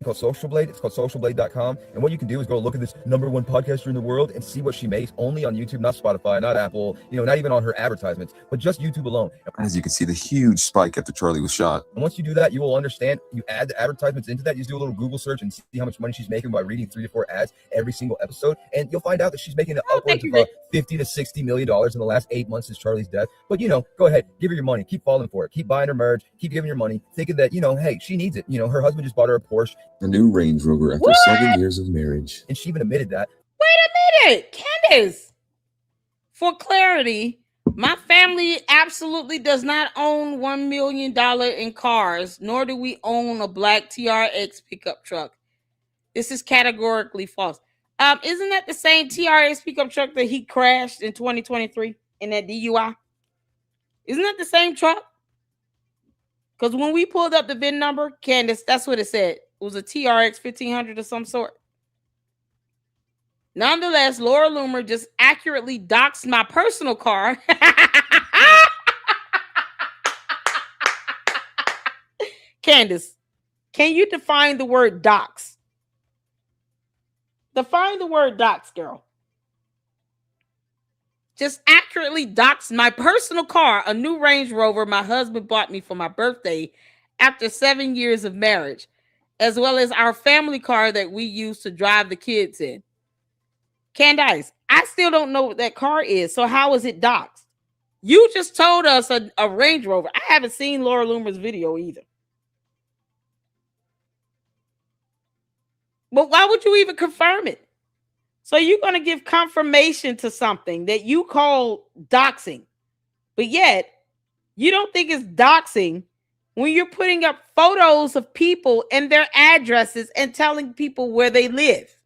Called Social Blade. It's called socialblade.com. And what you can do is go look at this #1 podcaster in the world and see what she makes only on YouTube, not Spotify, not Apple, not even on her advertisements, but just YouTube alone. As you can see, the huge spike after Charlie was shot. And once you do that, you will understand. You add the advertisements into that. You just do a little Google search and see how much money she's making by reading 3 to 4 ads every single episode. And you'll find out that she's making upwards of $50 to $60 million in the last 8 months since Charlie's death. But, go ahead, give her your money. Keep falling for it. Keep buying her merch. Keep giving her money, thinking that, hey, she needs it. Her husband just bought her a Porsche. A new Range Rover after 7 years of marriage. And she even admitted that. Wait a minute, Candace. For clarity, my family absolutely does not own $1 million in cars, nor do we own a black TRX pickup truck. This is categorically false. Isn't that the same TRX pickup truck that he crashed in 2023 in that DUI? Isn't that the same truck? Because when we pulled up the VIN number, Candace, that's what it said. It was a TRX 1500 of some sort. Nonetheless, Laura Loomer just accurately doxed my personal car. Candace, can you define the word dox? Define the word dox, girl. Just accurately doxed my personal car, a new Range Rover my husband bought me for my birthday after 7 years of marriage, as well as our family car that we use to drive the kids in. Candace, I still don't know what that car is, so how is it doxed? You just told us a Range Rover. I haven't seen Laura Loomer's video either. But why would you even confirm it? So you're going to give confirmation to something that you call doxing, but yet you don't think it's doxing when you're putting up photos of people and their addresses and telling people where they live.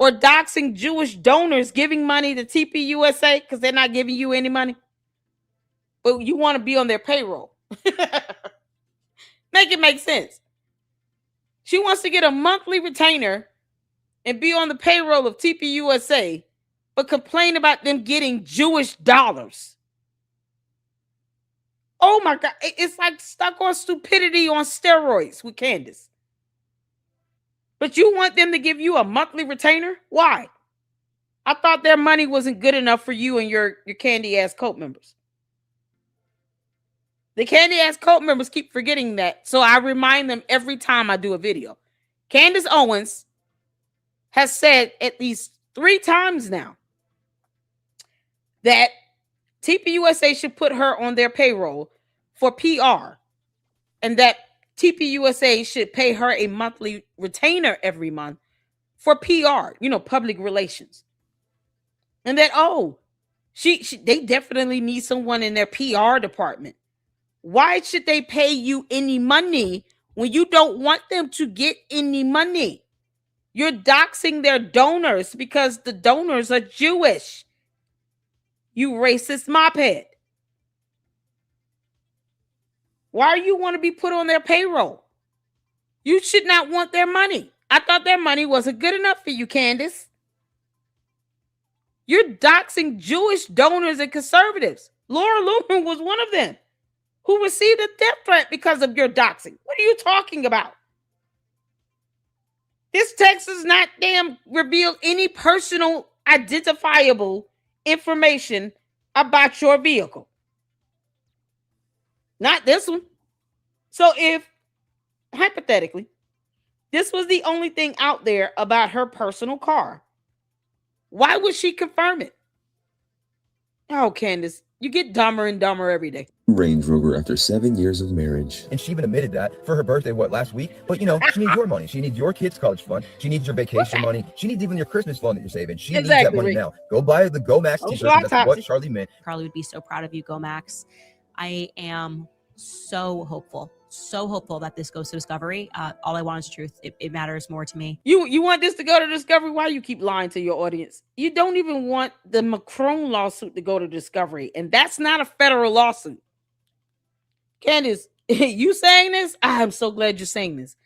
Or doxing Jewish donors giving money to TPUSA because they're not giving you any money. But you want to be on their payroll. Make it make sense. She wants to get a monthly retainer and be on the payroll of TPUSA, but complain about them getting Jewish dollars. Oh my God. It's like stuck on stupidity on steroids with Candace. But you want them to give you a monthly retainer? Why? I thought their money wasn't good enough for you and your candy ass cult members. The candy ass cult members keep forgetting that. So I remind them every time I do a video. Candace Owens has said at least 3 times now that TPUSA should put her on their payroll for PR, and that TPUSA should pay her a monthly retainer every month for PR, public relations. And that, they definitely need someone in their PR department. Why should they pay you any money when you don't want them to get any money? You're doxing their donors because the donors are Jewish. You racist mophead. Why do you want to be put on their payroll? You should not want their money. I thought their money wasn't good enough for you, Candace. You're doxing Jewish donors and conservatives. Laura Loomer was one of them who received a death threat because of your doxing. What are you talking about? This text does not reveal any personal identifiable information about your vehicle. Not this one. So if, hypothetically, this was the only thing out there about her personal car, why would she confirm it? Oh, Candace, you get dumber and dumber every day. Range Rover after 7 years of marriage. And she even admitted that for her birthday, last week? But, she needs your money. She needs your kids' college fund. She needs your vacation money. She needs even your Christmas fund that you're saving. She needs that money now. Go buy the Go Max t-shirt. That's what Charlie meant. Charlie would be so proud of you, Go Max. I am so hopeful that this goes to Discovery. All I want is truth. It matters more to me. You want this to go to Discovery? Why you keep lying to your audience? You don't even want the Macron lawsuit to go to Discovery, and that's not a federal lawsuit. Candace, you saying this? I'm so glad you're saying this.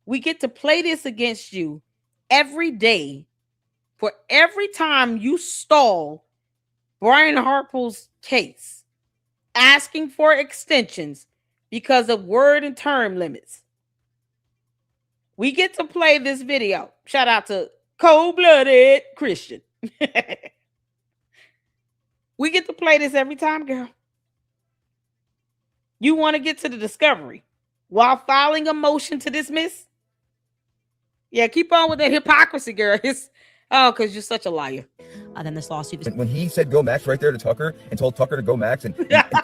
We get to play this against you every day for every time you stall Brian Harple's case, asking for extensions because of word and term limits. We get to play this video. Shout out to Cold-Blooded Christian. We get to play this every time, girl. You want to get to the Discovery while filing a motion to dismiss? Yeah, keep on with that hypocrisy, girl. Because you're such a liar. Then this lawsuit. When he said Go Max right there to Tucker and told Tucker to go Max and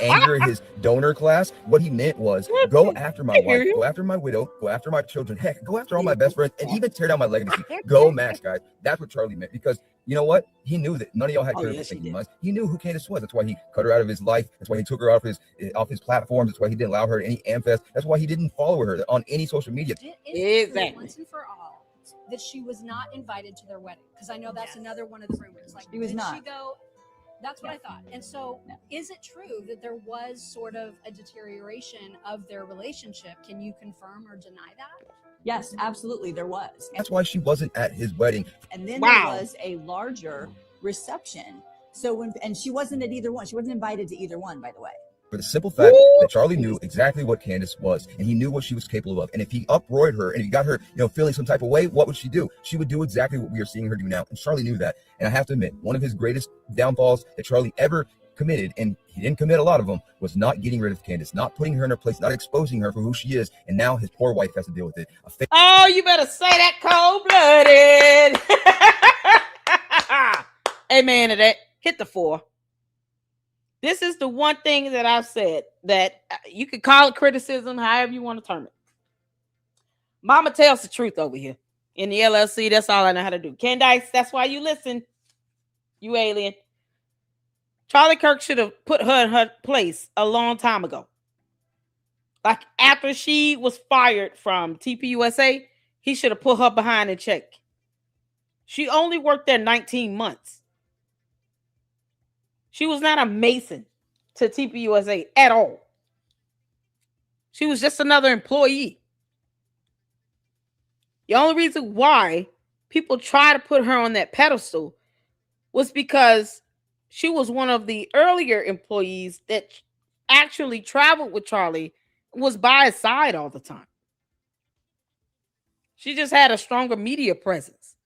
anger his donor class, what he meant was go after my wife, go after my widow, go after my children, heck, go after all my best friends, and even tear down my legacy. Go Max, guys. That's what Charlie meant, because you know what? He knew that none of y'all had critical thinking minds. He knew who Candace was. That's why he cut her out of his life. That's why he took her off his platforms. That's why he didn't allow her to any Amfest. That's why he didn't follow her on any social media. Exactly. Once and for all, that she was not invited to their wedding, because I know that's another one of the rumors. Like, she was not. She go? That's what I thought. And so, is it true that there was sort of a deterioration of their relationship? Can you confirm or deny that? Yes, absolutely, there was. That's why she wasn't at his wedding. And then there was a larger reception. So and she wasn't at either one. She wasn't invited to either one, by the way. For the simple fact that Charlie knew exactly what Candace was, and he knew what she was capable of. And if he uproared her and if he got her, feeling some type of way, what would she do? She would do exactly what we are seeing her do now. And Charlie knew that. And I have to admit, one of his greatest downfalls that Charlie ever committed, and he didn't commit a lot of them, was not getting rid of Candace, not putting her in her place, not exposing her for who she is. And now his poor wife has to deal with it. Oh, you better say that, Cold-Blooded. Amen to that. Hit the 4. This is the one thing that I've said that you could call it criticism, however you want to term it. Mama tells the truth over here in the LLC. That's all I know how to do. Candace, that's why you listen, you alien. Charlie Kirk should have put her in her place a long time ago. Like after she was fired from TPUSA, he should have put her behind in check. She only worked there 19 months. She was not a Mason to TPUSA at all. She was just another employee. The only reason why people try to put her on that pedestal was because she was one of the earlier employees that actually traveled with Charlie, was by his side all the time. She just had a stronger media presence.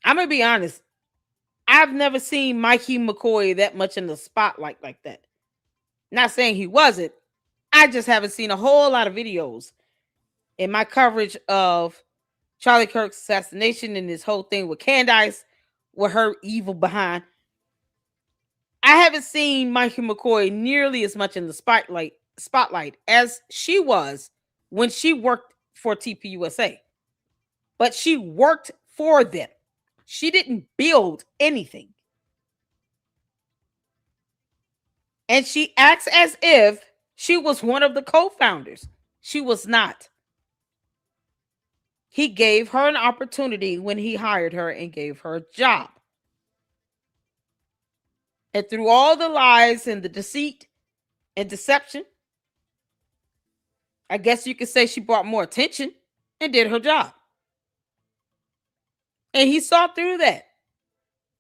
I'm going to be honest. I've never seen Mikey McCoy that much in the spotlight like that. Not saying he wasn't. I just haven't seen a whole lot of videos in my coverage of Charlie Kirk's assassination and this whole thing with Candace, with her evil behind. I haven't seen Mikey McCoy nearly as much in the spotlight as she was when she worked for TPUSA. But she worked for them. She didn't build anything. And she acts as if she was one of the co-founders. She was not. He gave her an opportunity when he hired her and gave her a job. And through all the lies and the deceit and deception, I guess you could say she brought more attention and did her job. And he saw through that.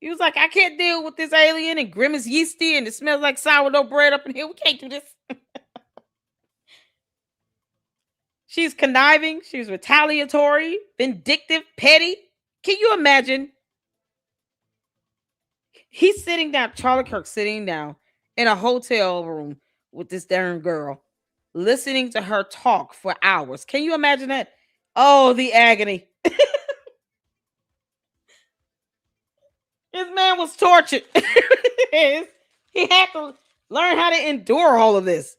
He was like, I can't deal with this alien and Grim is yeasty and it smells like sourdough bread up in here. We can't do this. She's conniving. She's retaliatory, vindictive, petty. Can you imagine? He's sitting down, Charlie Kirk sitting down in a hotel room with this darn girl, listening to her talk for hours. Can you imagine that? Oh, the agony. This man was tortured. He had to learn how to endure all of this.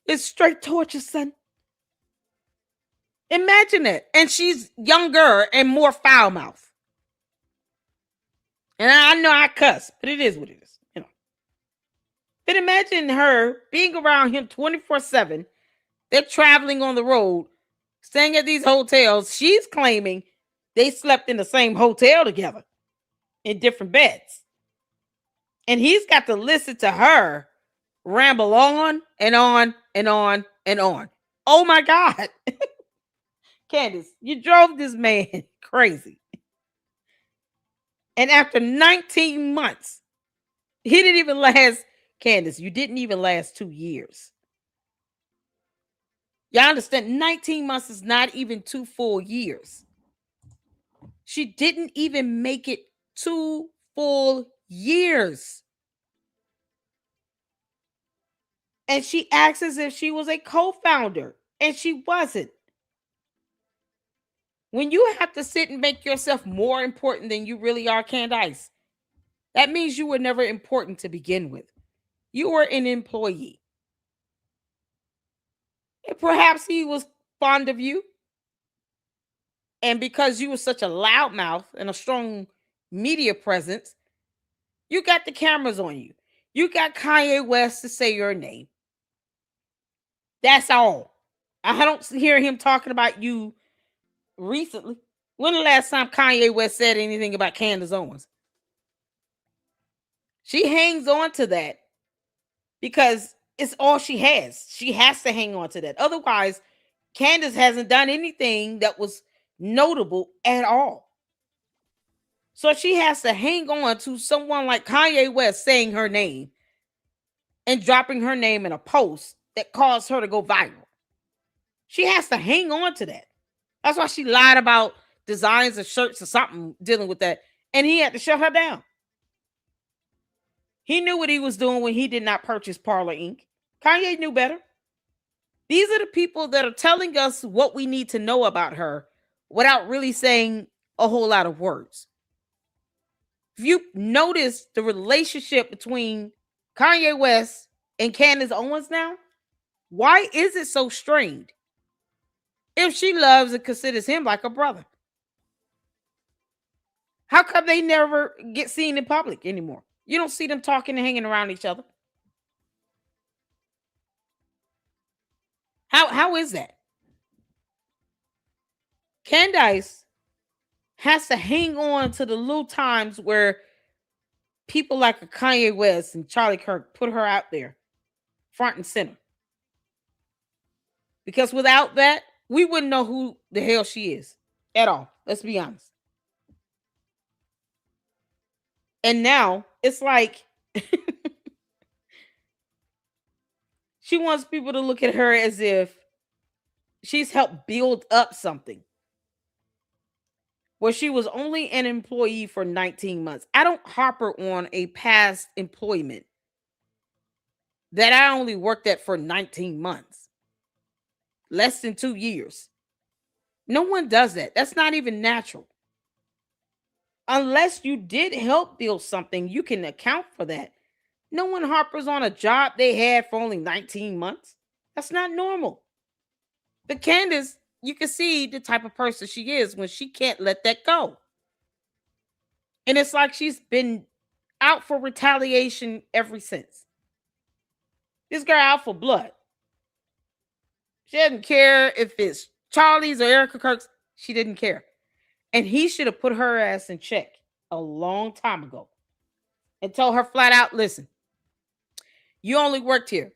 It's straight torture, son. Imagine it. And she's younger and more foul mouth. And I know I cuss, but it is what it is. You know. But imagine her being around him 24/7. They're traveling on the road, staying at these hotels. She's claiming they slept in the same hotel together in different beds. And he's got to listen to her ramble on and on and on and on. Oh my God. Candace, you drove this man crazy. And after 19 months, he didn't even last, Candace, you didn't even last 2 years. Y'all understand? 19 months is not even 2 full years. She didn't even make it 2 full years. And she acts as if she was a co-founder, and she wasn't. When you have to sit and make yourself more important than you really are, Candace, that means you were never important to begin with. You were an employee. And perhaps he was fond of you. And because you were such a loudmouth and a strong media presence, you got the cameras on you. You got Kanye West to say your name. That's all. I don't hear him talking about you recently. When the last time Kanye West said anything about Candace Owens? She hangs on to that because it's all she has. She has to hang on to that. Otherwise, Candace hasn't done anything that was notable at all. So she has to hang on to someone like Kanye West saying her name and dropping her name in a post that caused her to go viral. She has to hang on to that. That's why she lied about designs of shirts or something dealing with that. And he had to shut her down. He knew what he was doing when he did not purchase Parler Inc. Kanye knew better. These are the people that are telling us what we need to know about her without really saying a whole lot of words. If you notice the relationship between Kanye West and Candace Owens now, why is it so strained? If she loves and considers him like a brother, how come they never get seen in public anymore? You don't see them talking and hanging around each other. How is that? Candace has to hang on to the little times where people like a Kanye West and Charlie Kirk put her out there front and center. Because without that, we wouldn't know who the hell she is at all. Let's be honest. And now it's like she wants people to look at her as if she's helped build up something where she was only an employee for 19 months. I don't harper on a past employment that I only worked at for 19 months. less than 2 years. No one does that. That's not even natural. Unless you did help build something, you can account for that. No one harpers on a job they had for only 19 months. That's not normal. But Candace, you can see the type of person she is when she can't let that go. And it's like she's been out for retaliation ever since. This girl out for blood. She doesn't care if it's Charlie's or Erica Kirk's. She didn't care. And he should have put her ass in check a long time ago and told her flat out, listen, you only worked here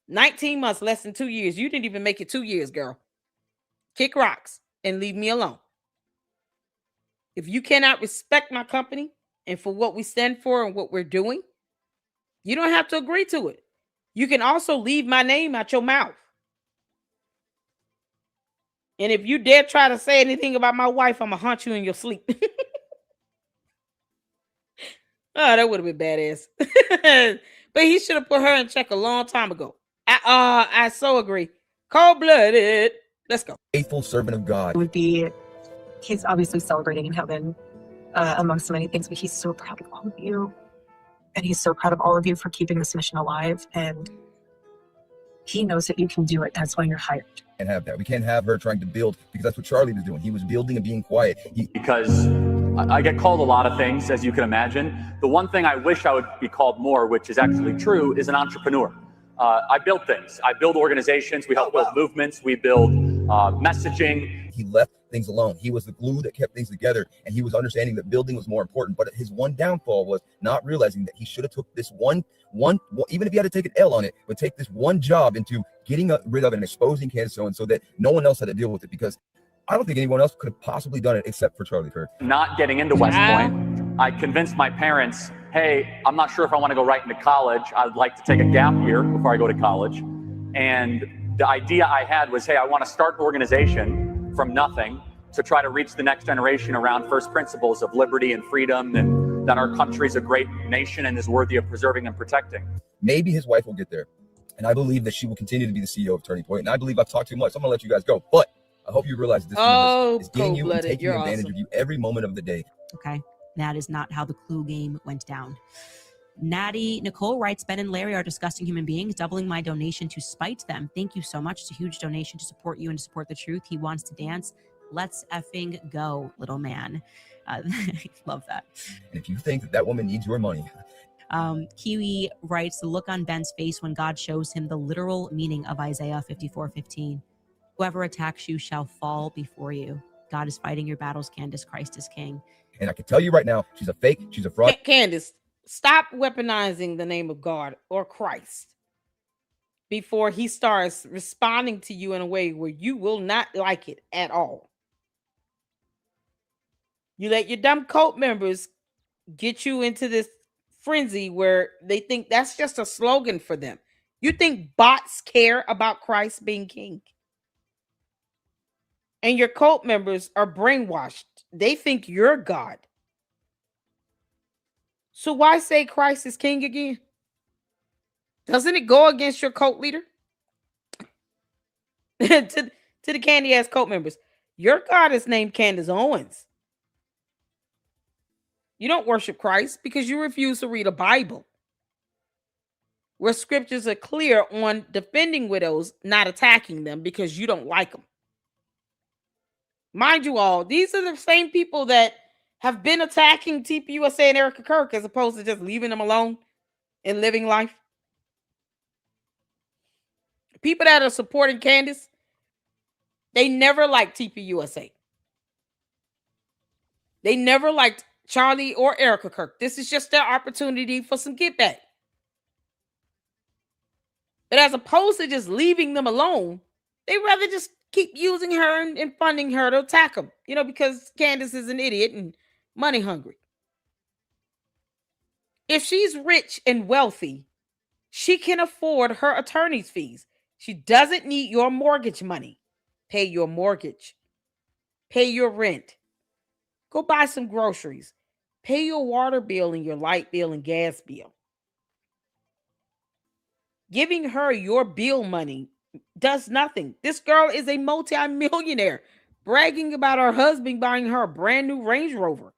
19 months, less than 2 years. You didn't even make it 2 years, girl. Kick rocks and leave me alone. If you cannot respect my company and for what we stand for and what we're doing, you don't have to agree to it. You can also leave my name out your mouth. And if you dare try to say anything about my wife, I'm going to haunt you in your sleep. Oh, that would have been badass. But he should have put her in check a long time ago. I so agree. Cold-blooded. Let's go. Faithful servant of God. Would be, he's obviously celebrating in heaven amongst many things, but he's so proud of all of you. And he's so proud of all of you for keeping this mission alive. And he knows that you can do it. That's why you're hired. Can't have that. We can't have her trying to build, because that's what Charlie was doing. He was building and being quiet. Because I get called a lot of things, as you can imagine. The one thing I wish I would be called more, which is actually true, is an entrepreneur. I build things. I build organizations. We help build movements. We build messaging. He left things alone. He was the glue that kept things together, and he was understanding that building was more important. But his one downfall was not realizing that he should have took this one, even if he had to take an L on it, but take this one job into getting rid of and exposing Candace so that no one else had to deal with it, because I don't think anyone else could have possibly done it except for Charlie Kirk. Not getting into West Point, I convinced my parents, hey, I'm not sure if I want to go right into college. I'd like to take a gap year before I go to college. And the idea I had was, hey, I want to start an organization from nothing to try to reach the next generation around first principles of liberty and freedom, and that our country's a great nation and is worthy of preserving and protecting. Maybe his wife will get there. And I believe that she will continue to be the CEO of Turning Point. And I believe I've talked too much. So I'm going to let you guys go. But I hope you realize this is getting you and taking advantage of you every moment of the day. Okay. That is not how the clue game went down. Natty Nicole writes, Ben and Larry are disgusting human beings, doubling my donation to spite them. Thank you so much. It's a huge donation to support you and to support the truth. He wants to dance. Let's effing go, little man. I love that. And if you think that woman needs your money. Kiwi writes, the look on Ben's face when God shows him the literal meaning of Isaiah 54:15. Whoever attacks you shall fall before you. God is fighting your battles, Candace. Christ is king. And I can tell you right now, she's a fake. She's a fraud. Candace, stop weaponizing the name of God or Christ before he starts responding to you in a way where you will not like it at all. You let your dumb cult members get you into this frenzy where they think that's just a slogan for them. You think bots care about Christ being king? And your cult members are brainwashed. They think you're God. So why say Christ is king again? Doesn't it go against your cult leader? to the candy ass cult members, your God is named Candace Owens. You don't worship Christ because you refuse to read a Bible where scriptures are clear on defending widows, not attacking them because you don't like them. Mind you all, these are the same people that have been attacking TPUSA and Erica Kirk as opposed to just leaving them alone and living life. People that are supporting Candace, they never liked TPUSA. They never liked Charlie or Erica Kirk. This is just their opportunity for some get back. But as opposed to just leaving them alone, they rather just keep using her and funding her to attack them, because Candace is an idiot and money hungry. If she's rich and wealthy, she can afford her attorney's fees. She doesn't need your mortgage money. Pay your mortgage. Pay your rent. Go buy some groceries. Pay your water bill and your light bill and gas bill. Giving her your bill money does nothing. This girl is a multi-millionaire bragging about her husband buying her a brand new Range Rover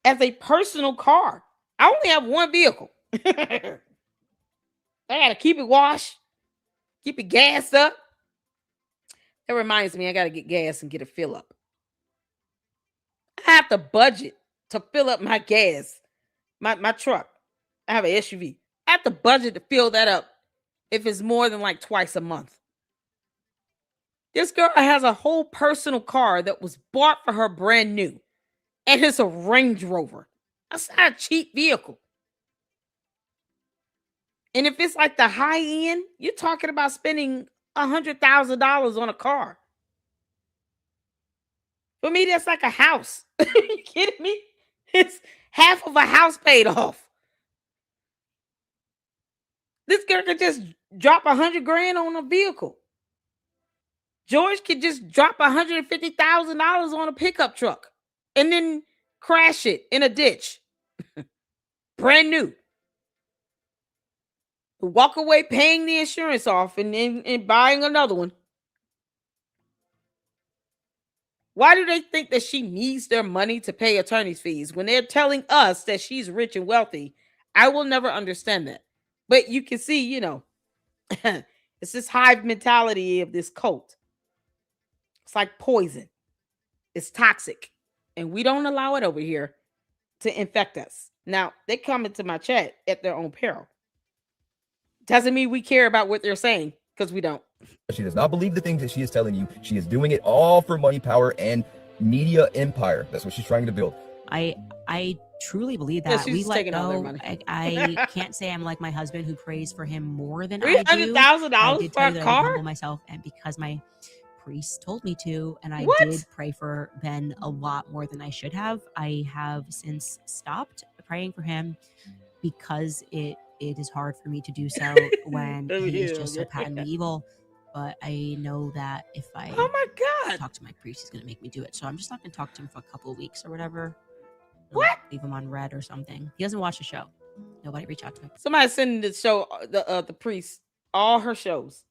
as a personal car. I only have one vehicle. I gotta keep it washed, keep it gassed up. That reminds me, I gotta get gas and get a fill up. I have to budget to fill up my gas, my truck. I have an SUV. I have to budget to fill that up if it's more than like twice a month. This girl has a whole personal car that was bought for her brand new, and it's a Range Rover. That's not a cheap vehicle. And if it's like the high end, you're talking about spending $100,000 on a car. For me, that's like a house. You kidding me? It's half of a house paid off. This girl could just drop $100,000 on a vehicle. George could just drop $150,000 on a pickup truck and then crash it in a ditch. Brand new. Walk away paying the insurance off and buying another one. Why do they think that she needs their money to pay attorney's fees when they're telling us that she's rich and wealthy? I will never understand that. But you can see, you know, it's this hive mentality of this cult. It's like poison. It's toxic. And we don't allow it over here to infect us. Now, they come into my chat at their own peril. Doesn't mean we care about what they're saying, because we don't. She does not believe the things that she is telling you. She is doing it all for money, power, and media empire. That's what she's trying to build. I truly believe that. Yeah, we let go. I can't say I'm like my husband who prays for him more than I do. $300,000 for a car? Humble myself, and because my priest told me to, and I did pray for Ben a lot more than I should have. I have since stopped praying for him because it is hard for me to do so when he is just so patently evil. But I know that if I talk to my priest, he's going to make me do it. So I'm just not going to talk to him for a couple of weeks or whatever. Leave him on red or something. He doesn't watch the show. Nobody reach out to him. Somebody sending the show, the priest, all her shows.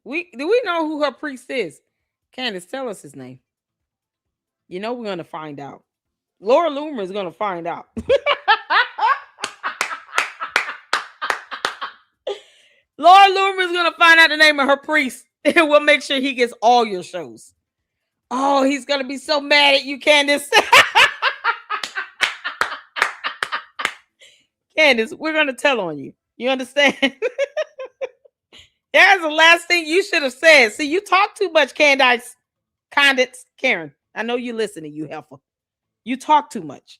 Do we know who her priest is? Candace, tell us his name. You know we're going to find out. Laura Loomer is going to find out. Laura Loomer is going to find out the name of her priest. And we'll make sure he gets all your shows. Oh, he's going to be so mad at you, Candace. Candace, we're going to tell on you. You understand? That's the last thing you should have said. See, you talk too much, Candace. Karen, I know you're listening, you heifer. You talk too much.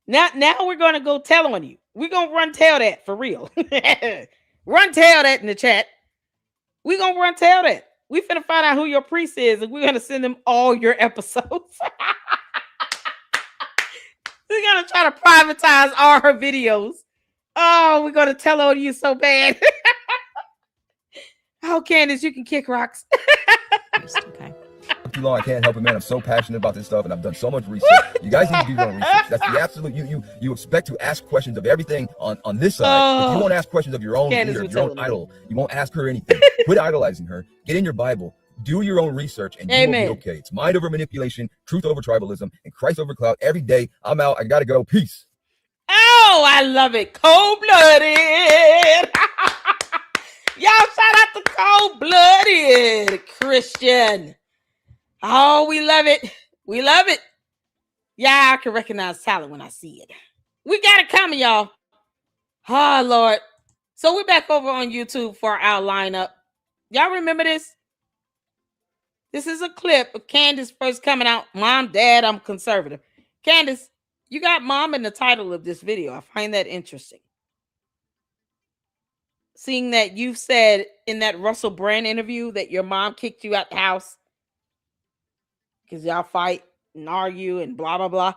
Now we're going to go tell on you. We're going to run tell that for real. Run tell that in the chat. We're going to run tell that. We're finna find out who your priest is, and we're going to send them all your episodes. We're going to try to privatize all her videos. Oh, we're going to tell on you so bad. Oh, Candace, you can kick rocks. Okay. Too long, I can't help it, man. I'm so passionate about this stuff, and I've done so much research. You guys need to do your own research. That's the absolute. You expect to ask questions of everything on this side. If you won't ask questions of your own leader, your own idol, you won't ask her anything. Quit idolizing her. Get in your Bible. Do your own research, and you will be okay. It's mind over manipulation, truth over tribalism, and Christ over clout. Every day, I'm out. I gotta go. Peace. Oh, I love it. Cold-blooded. Y'all shout out to Cold-blooded Christian. Oh, we love it. We love it. Yeah, I can recognize talent when I see it. We got it coming, y'all. Oh, Lord. So we're back over on YouTube for our lineup. Y'all remember this? This is a clip of Candace first coming out. Mom, Dad, I'm conservative. Candace, you got mom in the title of this video. I find that interesting. Seeing that you've said in that Russell Brand interview that your mom kicked you out the house because y'all fight and argue and blah, blah, blah.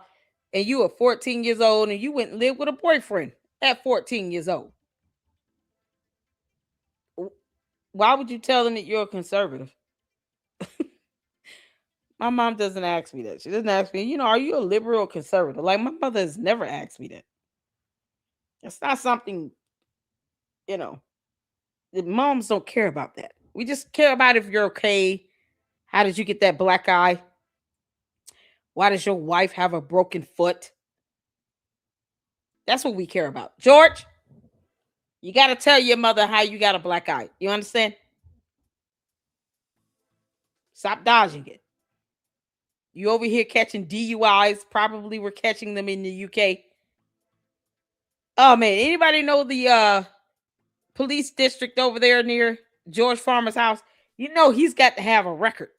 And you were 14 years old and you went and lived with a boyfriend at 14 years old. Why would you tell them that you're a conservative? My mom doesn't ask me that. She doesn't ask me, are you a liberal or conservative? Like, my mother has never asked me that. It's not something, The moms don't care about that. We just care about if you're okay. How did you get that black eye? Why does your wife have a broken foot? That's what we care about. George, you got to tell your mother how you got a black eye. You understand? Stop dodging it. You over here catching DUIs. Probably we're catching them in the UK. Oh, man. Anybody know the police district over there near George Farmer's house? You know he's got to have a record.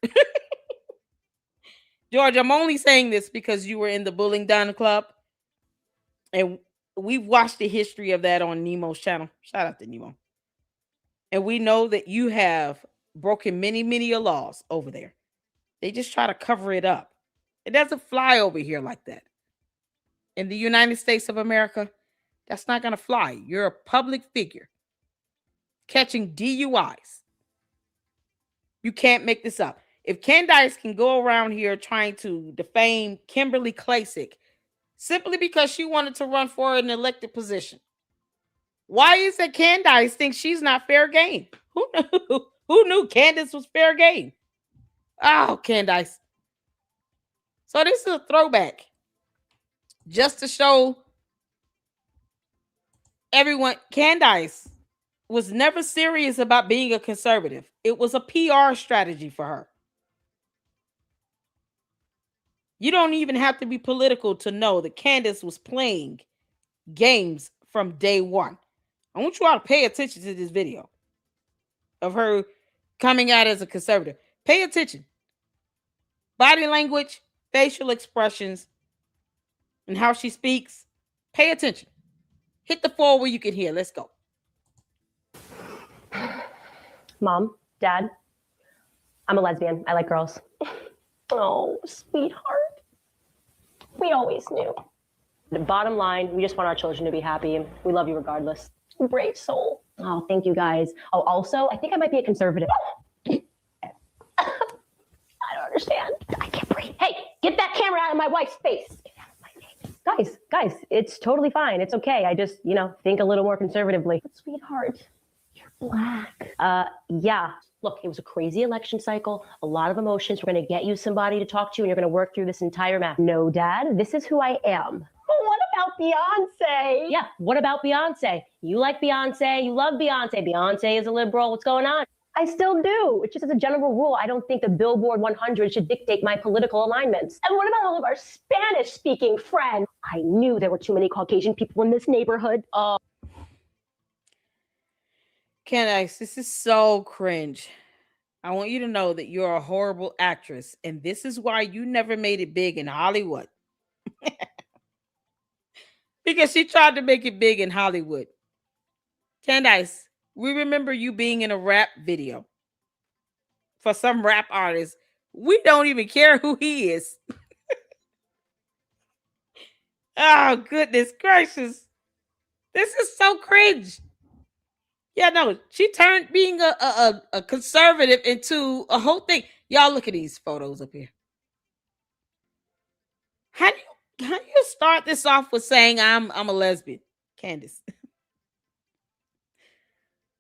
George, I'm only saying this because you were in the Bullying Down Club. And we've watched the history of that on Nemo's channel. Shout out to Nemo. And we know that you have broken many, many laws over there. They just try to cover it up. It doesn't fly over here like that. In the United States of America, that's not going to fly. You're a public figure catching DUIs. You can't make this up. If Candace can go around here trying to defame Kimberly Klasick simply because she wanted to run for an elected position, why is it Candace thinks she's not fair game? Who knew? Who knew Candace was fair game? Oh, Candace. So this is a throwback just to show everyone Candace was never serious about being a conservative. It was a PR strategy for her. You don't even have to be political to know that Candace was playing games from day one. I want you all to pay attention to this video of her coming out as a conservative. Pay attention. Body language, facial expressions, and how she speaks. Pay attention. Hit the floor where you can hear. Let's go. Mom, Dad, I'm a lesbian. I like girls. Oh, sweetheart. We always knew. The bottom line, we just want our children to be happy, and we love you regardless. Brave soul. Oh, thank you guys. Oh, also, I think I might be a conservative. I don't understand. I can't breathe. Hey, get that camera out of my wife's face. Get out of my face. Guys, it's totally fine. It's okay. I just, think a little more conservatively. But sweetheart, you're black. Yeah. Look, it was a crazy election cycle, a lot of emotions. We're going to get you somebody to talk to, and you're going to work through this entire mess. No, Dad, this is who I am. But what about Beyonce? Yeah, what about Beyonce? You like Beyonce. You love Beyonce. Beyonce is a liberal. What's going on? I still do. It's just as a general rule, I don't think the Billboard 100 should dictate my political alignments. And what about all of our Spanish-speaking friends? I knew there were too many Caucasian people in this neighborhood. Candace, this is so cringe. I want you to know that you're a horrible actress, and this is why you never made it big in Hollywood. Because she tried to make it big in Hollywood. Candace, we remember you being in a rap video for some rap artist. We don't even care who he is. Oh, goodness gracious. This is so cringe. Yeah, no, she turned being a conservative into a whole thing. Y'all look at these photos up here. How do you start this off with saying I'm a lesbian, Candace?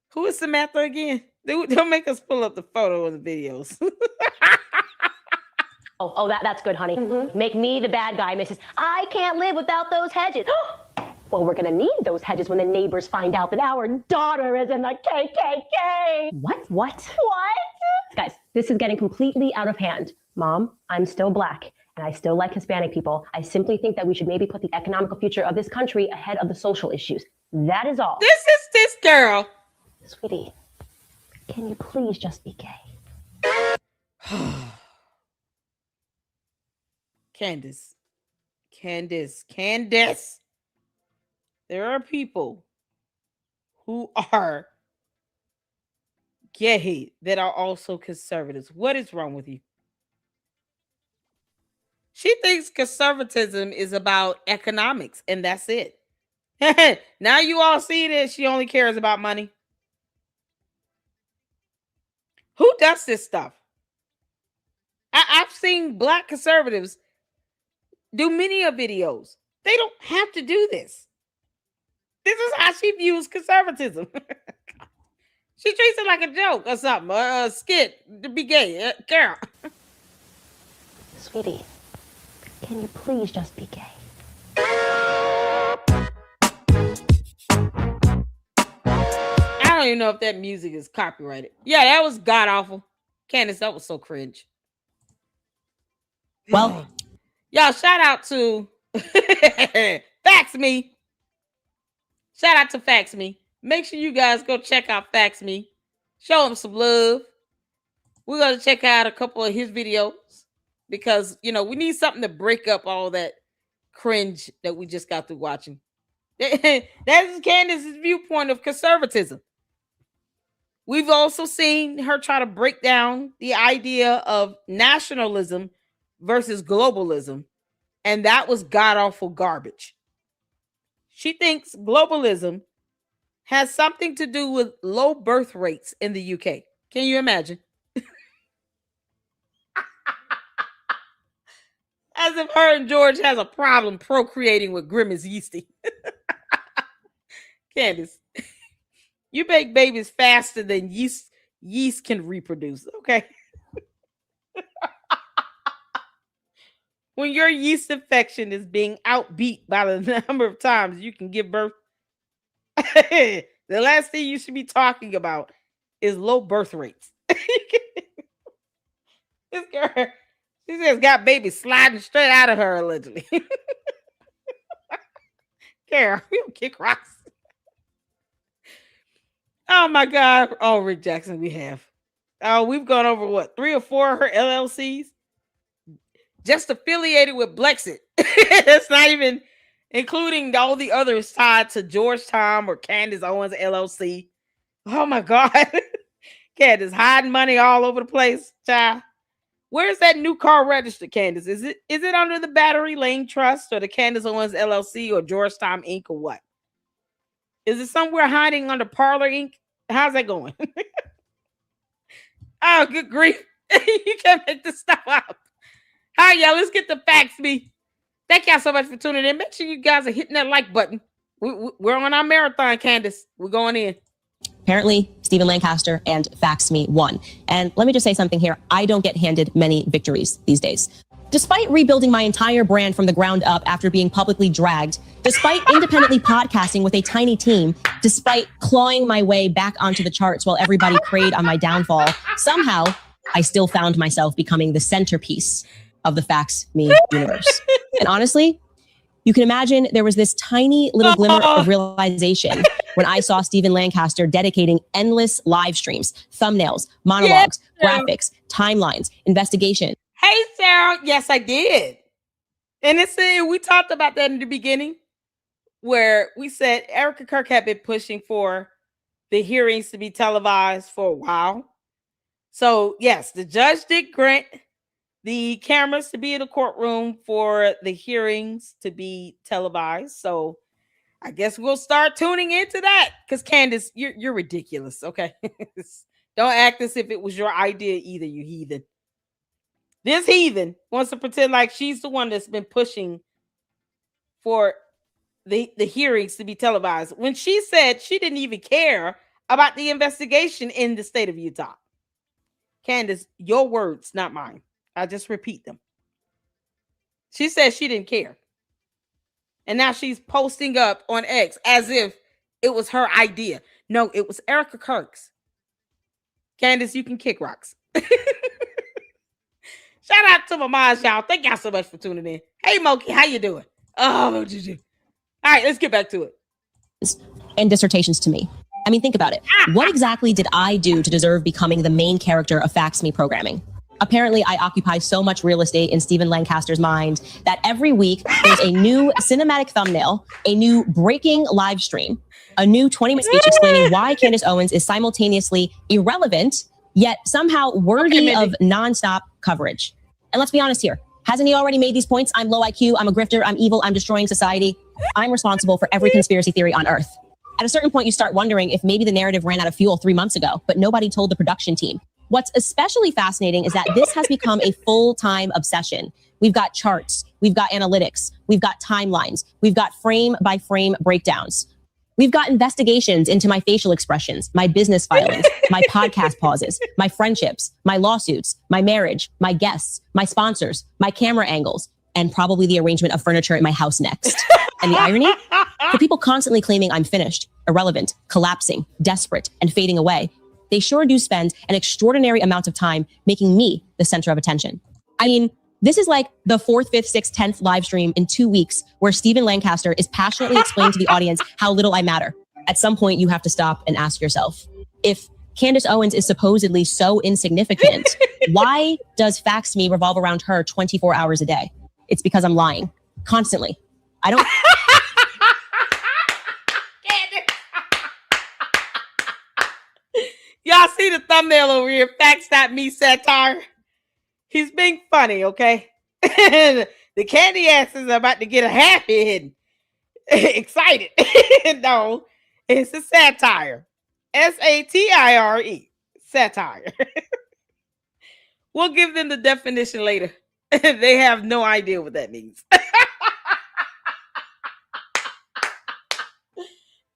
Who is Samantha again? Don't make us pull up the photo of the videos. Oh, that's good, honey. Mm-hmm. Make me the bad guy, Mrs. I can't live without those hedges. Well, we're going to need those hedges when the neighbors find out that our daughter is in the KKK. What? Guys, this is getting completely out of hand. Mom, I'm still black, and I still like Hispanic people. I simply think that we should maybe put the economical future of this country ahead of the social issues. That is all. This is this girl. Sweetie, can you please just be gay? Candace. There are people who are gay that are also conservatives. What is wrong with you? She thinks conservatism is about economics, and that's it. Now you all see that she only cares about money. Who does this stuff? I've seen black conservatives do many videos. They don't have to do this. This is how she views conservatism. She treats it like a joke or something, a skit to be gay. Girl. Sweetie, can you please just be gay? I don't even know if that music is copyrighted. Yeah, that was god awful. Candace, that was so cringe. Well, y'all, shout out to Fax Me. Shout out to Fax Me. Make sure you guys go check out Fax Me. Show him some love. We're going to check out a couple of his videos because, you know, we need something to break up all that cringe that we just got through watching. That is Candace's viewpoint of conservatism. We've also seen her try to break down the idea of nationalism versus globalism, and that was god-awful garbage. She thinks globalism has something to do with low birth rates in the UK. Can you imagine? As if her and George has a problem procreating with Grimace Yeasty. Candace, you make babies faster than yeast can reproduce, okay? When your yeast infection is being outbeat by the number of times you can give birth, the last thing you should be talking about is low birth rates. This girl, she just got babies sliding straight out of her, allegedly. Carol, you kick rocks. Oh my God. Oh, Rick Jackson, we have. Oh, we've gone over what, 3 or 4 of her LLCs? Just affiliated with Blexit. It's not even including all the others tied to Georgetown or Candace Owens LLC. Oh my God. Candace hiding money all over the place, child. Where's that new car registered, Candace? Is it under the Battery Lane Trust or the Candace Owens LLC or Georgetown Inc. or what? Is it somewhere hiding under Parlor Inc.? How's that going? Oh, good grief. You can't make this stuff up. All right, y'all, let's get the Fax Me. Thank y'all so much for tuning in. Make sure you guys are hitting that like button. We're on our marathon, Candace. We're going in. Apparently, Stephen Lancaster and Fax Me won. And let me just say something here. I don't get handed many victories these days. Despite rebuilding my entire brand from the ground up after being publicly dragged, despite independently podcasting with a tiny team, despite clawing my way back onto the charts while everybody preyed on my downfall, somehow I still found myself becoming the centerpiece of the Fax Me universe. And honestly, you can imagine there was this tiny little glimmer of realization when I saw Stephen Lancaster dedicating endless live streams, thumbnails, monologues, graphics, timelines, investigation. Hey, Sarah. Yes, I did. And we talked about that in the beginning where we said Erica Kirk had been pushing for the hearings to be televised for a while. So, yes, the judge did grant the cameras to be in the courtroom for the hearings to be televised. So I guess we'll start tuning into that because Candace, you're ridiculous. Okay. Don't act as if it was your idea either, you heathen. This heathen wants to pretend like she's the one that's been pushing for the hearings to be televised when she said she didn't even care about the investigation in the state of Utah. Candace, your words, not mine. I just repeat them. She said she didn't care. And now she's posting up on X as if it was her idea. No, it was Erica Kirk's. Candace, you can kick rocks. Shout out to my moms, y'all. Thank y'all so much for tuning in. Hey, Moki, how you doing? Oh, all right, let's get back to it. And dissertations to me. I mean, think about it. What exactly did I do to deserve becoming the main character of Fax Me programming? Apparently, I occupy so much real estate in Stephen Lancaster's mind that every week there's a new cinematic thumbnail, a new breaking live stream, a new 20-minute speech explaining why Candace Owens is simultaneously irrelevant, yet somehow worthy of nonstop coverage. And let's be honest here. Hasn't he already made these points? I'm low IQ, I'm a grifter, I'm evil, I'm destroying society. I'm responsible for every conspiracy theory on Earth. At a certain point, you start wondering if maybe the narrative ran out of fuel 3 months ago, but nobody told the production team. What's especially fascinating is that this has become a full-time obsession. We've got charts, we've got analytics, we've got timelines, we've got frame-by-frame breakdowns. We've got investigations into my facial expressions, my business filings, my podcast pauses, my friendships, my lawsuits, my marriage, my guests, my sponsors, my camera angles, and probably the arrangement of furniture in my house next. And the irony? For people constantly claiming I'm finished, irrelevant, collapsing, desperate, and fading away, they sure do spend an extraordinary amount of time making me the center of attention. I mean, this is like the 4th, 5th, 6th, 10th live stream in 2 weeks where Stephen Lancaster is passionately explaining to the audience how little I matter. At some point, you have to stop and ask yourself, if Candace Owens is supposedly so insignificant, why does Fax Me revolve around her 24 hours a day? It's because I'm lying constantly. I don't. Y'all see the thumbnail over here, Fax.me satire. He's being funny, okay? The candy asses are about to get a happy and excited. No, it's a satire. satire. Satire. We'll give them the definition later. They have no idea what that means.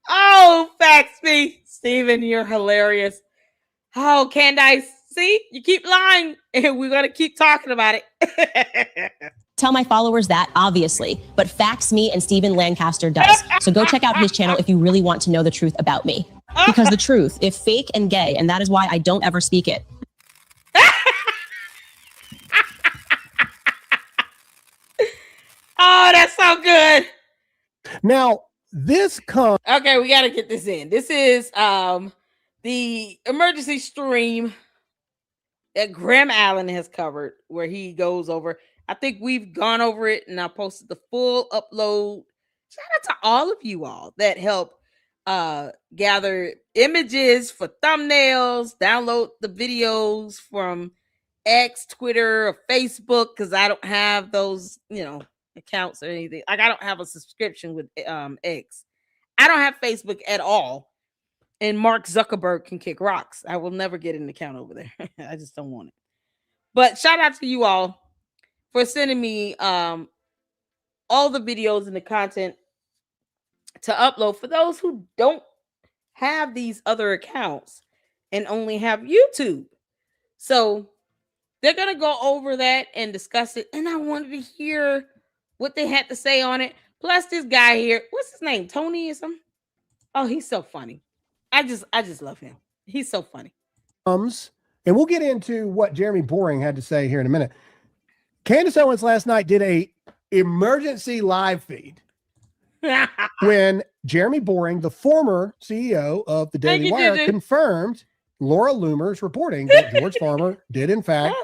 Oh, Fax Me. Stephen, you're hilarious. Oh, Candace, see, you keep lying, and we're going to keep talking about it. Tell my followers that, obviously, but Fax Me and Stephen Lancaster does. So go check out his channel if you really want to know the truth about me. Because the truth, if fake and gay, and that is why I don't ever speak it. Oh, that's so good. Now, this comes. Okay, we got to get this in. This is the emergency stream that Graham Allen has covered, where he goes over. I think we've gone over it, and I posted the full upload. Shout out to all of you all that help gather images for thumbnails, download the videos from X, Twitter, or Facebook, because I don't have those, accounts or anything. Like, I don't have a subscription with X. I don't have Facebook at all. And Mark Zuckerberg can kick rocks. I will never get an account over there. I just don't want it. But shout out to you all for sending me all the videos and the content to upload for those who don't have these other accounts and only have YouTube. So they're going to go over that and discuss it. And I wanted to hear what they had to say on it. Plus this guy here, what's his name? Tony or something? Oh, he's so funny. I just love him. He's so funny. And we'll get into what Jeremy Boring had to say here in a minute. Candace Owens last night did a emergency live feed when Jeremy Boring, the former CEO of the Daily Wire, confirmed Laura Loomer's reporting that George Farmer did in fact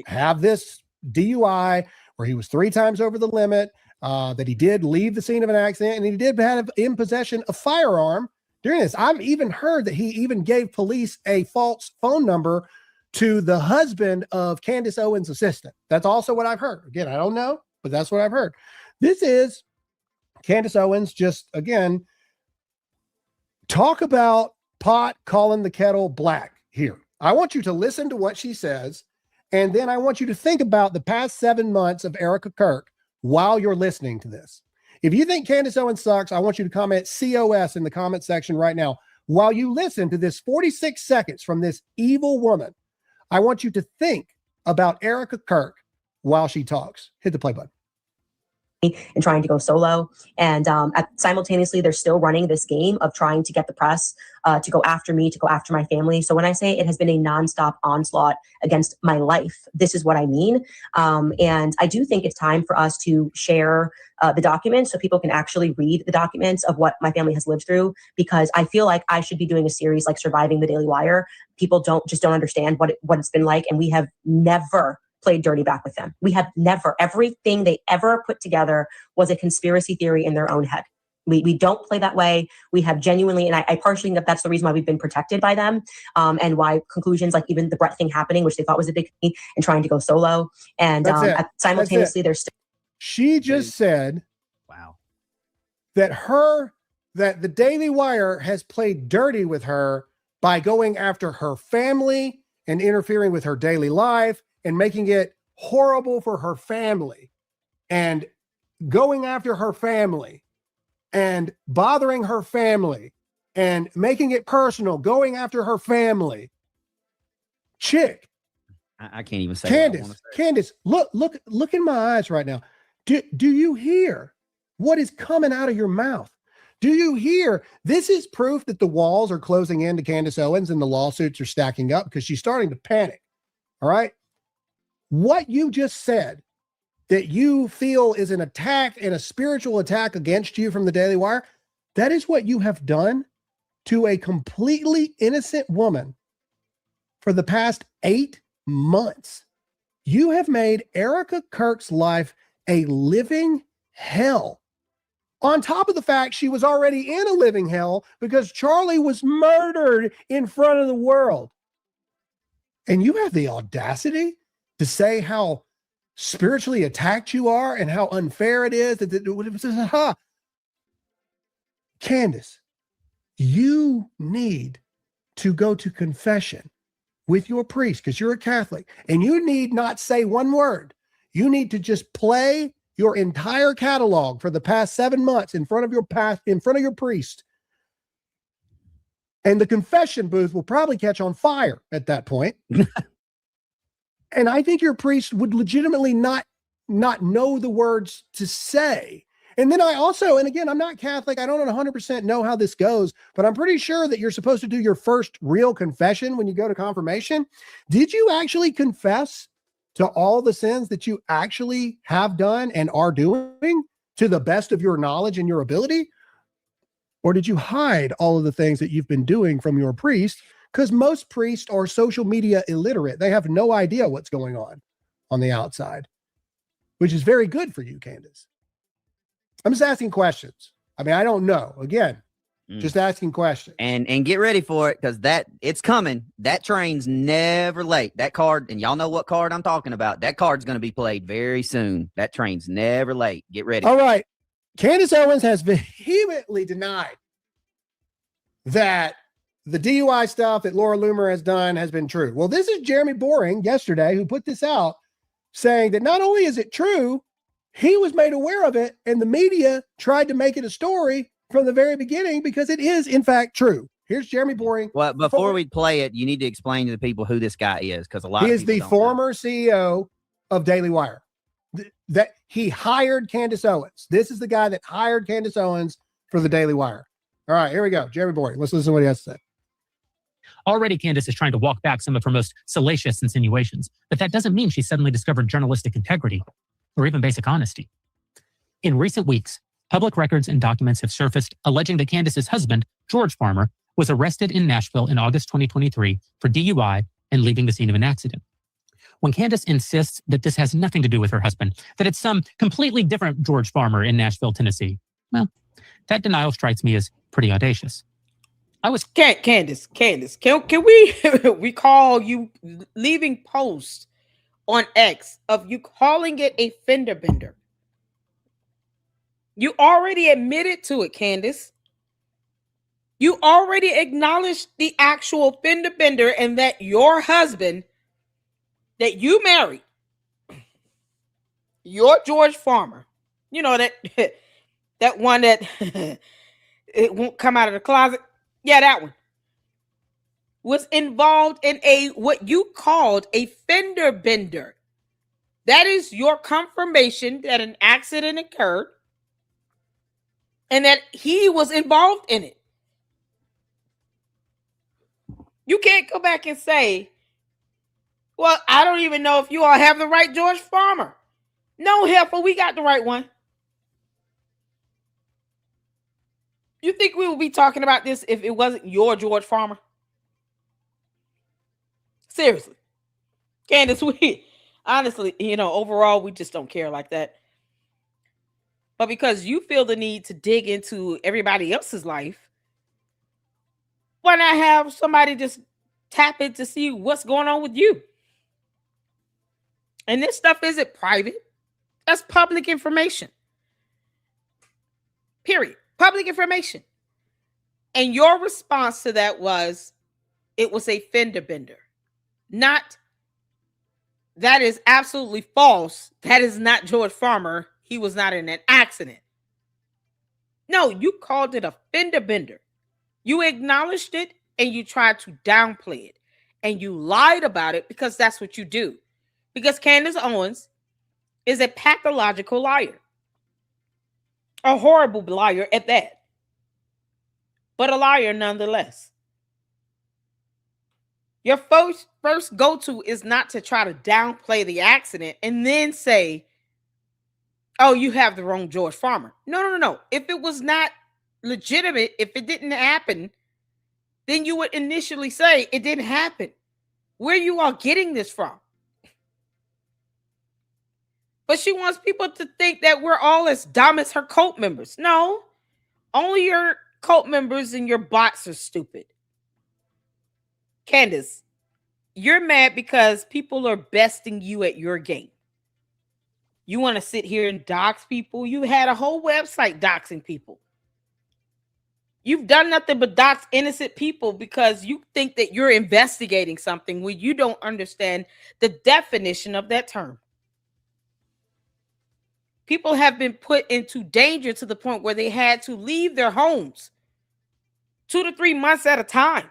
have this DUI where he was 3 times over the limit, that he did leave the scene of an accident, and he did have in possession a firearm during this. I've even heard that he even gave police a false phone number to the husband of Candace Owens' assistant. That's also what I've heard. Again, I don't know, but that's what I've heard. This is Candace Owens just, again, talk about pot calling the kettle black here. I want you to listen to what she says, and then I want you to think about the past 7 months of Erica Kirk while you're listening to this. If you think Candace Owens sucks, I want you to comment COS in the comment section right now. While you listen to this 46 seconds from this evil woman, I want you to think about Erica Kirk while she talks. Hit the play button. And trying to go solo. And simultaneously, they're still running this game of trying to get the press to go after me, to go after my family. So when I say it has been a nonstop onslaught against my life, this is what I mean. And I do think it's time for us to share the documents so people can actually read the documents of what my family has lived through, because I feel like I should be doing a series like Surviving the Daily Wire. People don't understand what it's been like. And we have never played dirty back with them. We have never. Everything they ever put together was a conspiracy theory in their own head. We don't play that way. We have genuinely, and I partially think that's the reason why we've been protected by them, and why conclusions like even the Brett thing happening, which they thought was a big thing, and trying to go solo. And simultaneously, there's still. She just said, "Wow," that the Daily Wire has played dirty with her by going after her family and interfering with her daily life and making it horrible for her family and going after her family and bothering her family and making it personal, going after her family. Chick. I can't even say Candace, look in my eyes right now. Do you hear what is coming out of your mouth? Do you hear? This is proof that the walls are closing in to Candace Owens and the lawsuits are stacking up because she's starting to panic. All right. What you just said that you feel is an attack and a spiritual attack against you from the Daily Wire, that is what you have done to a completely innocent woman for the past 8 months. You have made Erica Kirk's life a living hell. On top of the fact she was already in a living hell because Charlie was murdered in front of the world. And you have the audacity to say how spiritually attacked you are and how unfair it is. Candace, you need to go to confession with your priest because you're a Catholic, and you need not say one word. You need to just play your entire catalog for the past 7 months in front of your priest. And the confession booth will probably catch on fire at that point. And I think your priest would legitimately not know the words to say. And then I also, and again, I'm not Catholic. I don't 100% know how this goes, but I'm pretty sure that you're supposed to do your first real confession when you go to confirmation. Did you actually confess to all the sins that you actually have done and are doing to the best of your knowledge and your ability? Or did you hide all of the things that you've been doing from your priest? Because most priests are social media illiterate. They have no idea what's going on the outside, which is very good for you, Candace. I'm just asking questions. I mean, I don't know. Again, just asking questions. And get ready for it, because it's coming. That train's never late. That card, and y'all know what card I'm talking about. That card's going to be played very soon. That train's never late. Get ready. All right. Candace Owens has vehemently denied that the DUI stuff that Laura Loomer has done has been true. Well, this is Jeremy Boring yesterday who put this out, saying that not only is it true, he was made aware of it, and the media tried to make it a story from the very beginning because it is, in fact, true. Here's Jeremy Boring. Well, before we play it, you need to explain to the people who this guy is, because a lot of people He is the former CEO of Daily Wire. That he hired Candace Owens. This is the guy that hired Candace Owens for the Daily Wire. All right, here we go. Jeremy Boring. Let's listen to what he has to say. Already, Candace is trying to walk back some of her most salacious insinuations, but that doesn't mean she suddenly discovered journalistic integrity or even basic honesty. In recent weeks, public records and documents have surfaced alleging that Candace's husband, George Farmer, was arrested in Nashville in August 2023 for DUI and leaving the scene of an accident. When Candace insists that this has nothing to do with her husband, that it's some completely different George Farmer in Nashville, Tennessee, well, that denial strikes me as pretty audacious. I was Candace. Can we recall you leaving posts on X of you calling it a fender bender? You already admitted to it, Candace. You already acknowledged the actual fender bender and that your husband that you married, your George Farmer, you know that one that it won't come out of the closet. Yeah, that one was involved in what you called a fender bender. That is your confirmation that an accident occurred and that he was involved in it. You can't go back and say, well, I don't even know if you all have the right George Farmer. No, heifer, we got the right one. You think we would be talking about this if it wasn't your George Farmer? Seriously. Candace, we honestly, overall, we just don't care like that. But because you feel the need to dig into everybody else's life, why not have somebody just tap in to see what's going on with you? And this stuff isn't private. That's public information. Period. Public information. And your response to that was, it was a fender bender. Not, that is absolutely false. That is not George Farmer. He was not in an accident. No, you called it a fender bender. You acknowledged it and you tried to downplay it. And you lied about it because that's what you do. Because Candace Owens is a pathological liar. A horrible liar at that. But a liar nonetheless. Your first go-to is not to try to downplay the accident and then say, oh, you have the wrong George Farmer. No. If it was not legitimate, if it didn't happen, then you would initially say it didn't happen. Where you all getting this from? But she wants people to think that we're all as dumb as her cult members. No, only your cult members and your bots are stupid. Candace, you're mad because people are besting you at your game. You want to sit here and dox people? You had a whole website doxing people. You've done nothing but dox innocent people because you think that you're investigating something when you don't understand the definition of that term. People have been put into danger to the point where they had to leave their homes 2 to 3 months at a time.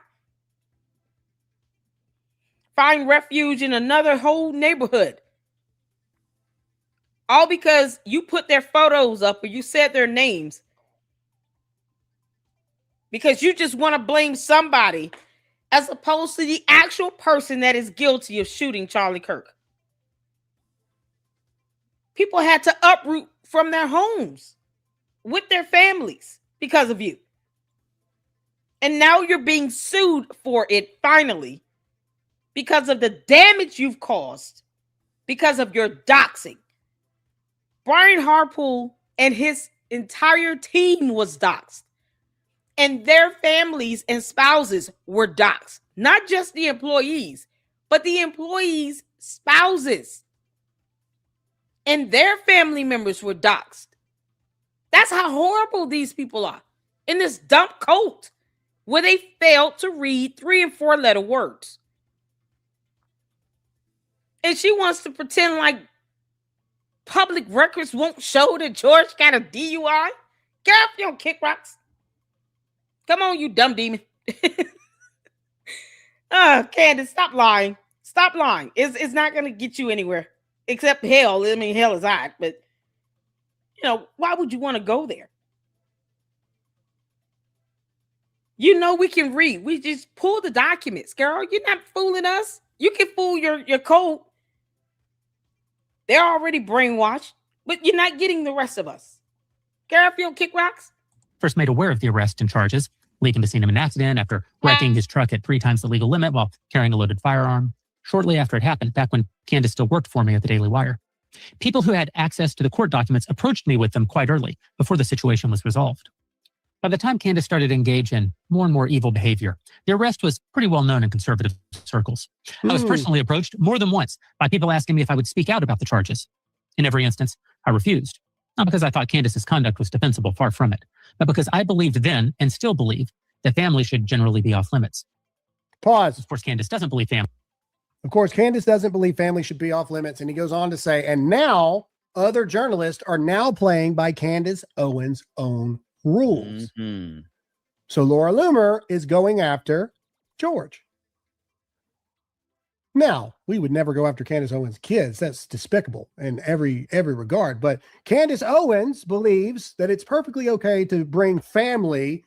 Find refuge in another whole neighborhood. All because you put their photos up or you said their names. Because you just want to blame somebody as opposed to the actual person that is guilty of shooting Charlie Kirk. People had to uproot from their homes with their families because of you. And now you're being sued for it finally because of the damage you've caused because of your doxing. Brian Harpool and his entire team was doxed. And their families and spouses were doxed. Not just the employees, but the employees' spouses. And their family members were doxed. That's how horrible these people are in this dumb cult where they failed to read 3 and 4 letter words. And she wants to pretend like public records won't show that George got a DUI. Get off your kick rocks. Come on, you dumb demon. Candace, stop lying. Stop lying. It's not going to get you anywhere. Except hell. I mean, hell is hot. But, you know, why would you want to go there? You know we can read. We just pull the documents, girl. You're not fooling us. You can fool your code. They're already brainwashed. But you're not getting the rest of us. Get off your kick rocks. First made aware of the arrest and charges, leaving the scene of an accident after wrecking his truck at 3 times the legal limit while carrying a loaded firearm. Shortly after it happened, back when Candace still worked for me at the Daily Wire, people who had access to the court documents approached me with them quite early, before the situation was resolved. By the time Candace started to engage in more and more evil behavior, the arrest was pretty well known in conservative circles. I was personally approached more than once by people asking me if I would speak out about the charges. In every instance, I refused. Not because I thought Candace's conduct was defensible, far from it, but because I believed then, and still believe, that family should generally be off limits. Pause. Of course, Candace doesn't believe family. Of course, Candace doesn't believe family should be off limits. And he goes on to say, and now other journalists are now playing by Candace Owens' own rules. Mm-hmm. So Laura Loomer is going after George. Now, we would never go after Candace Owens' kids. That's despicable in every regard. But Candace Owens believes that it's perfectly okay to bring family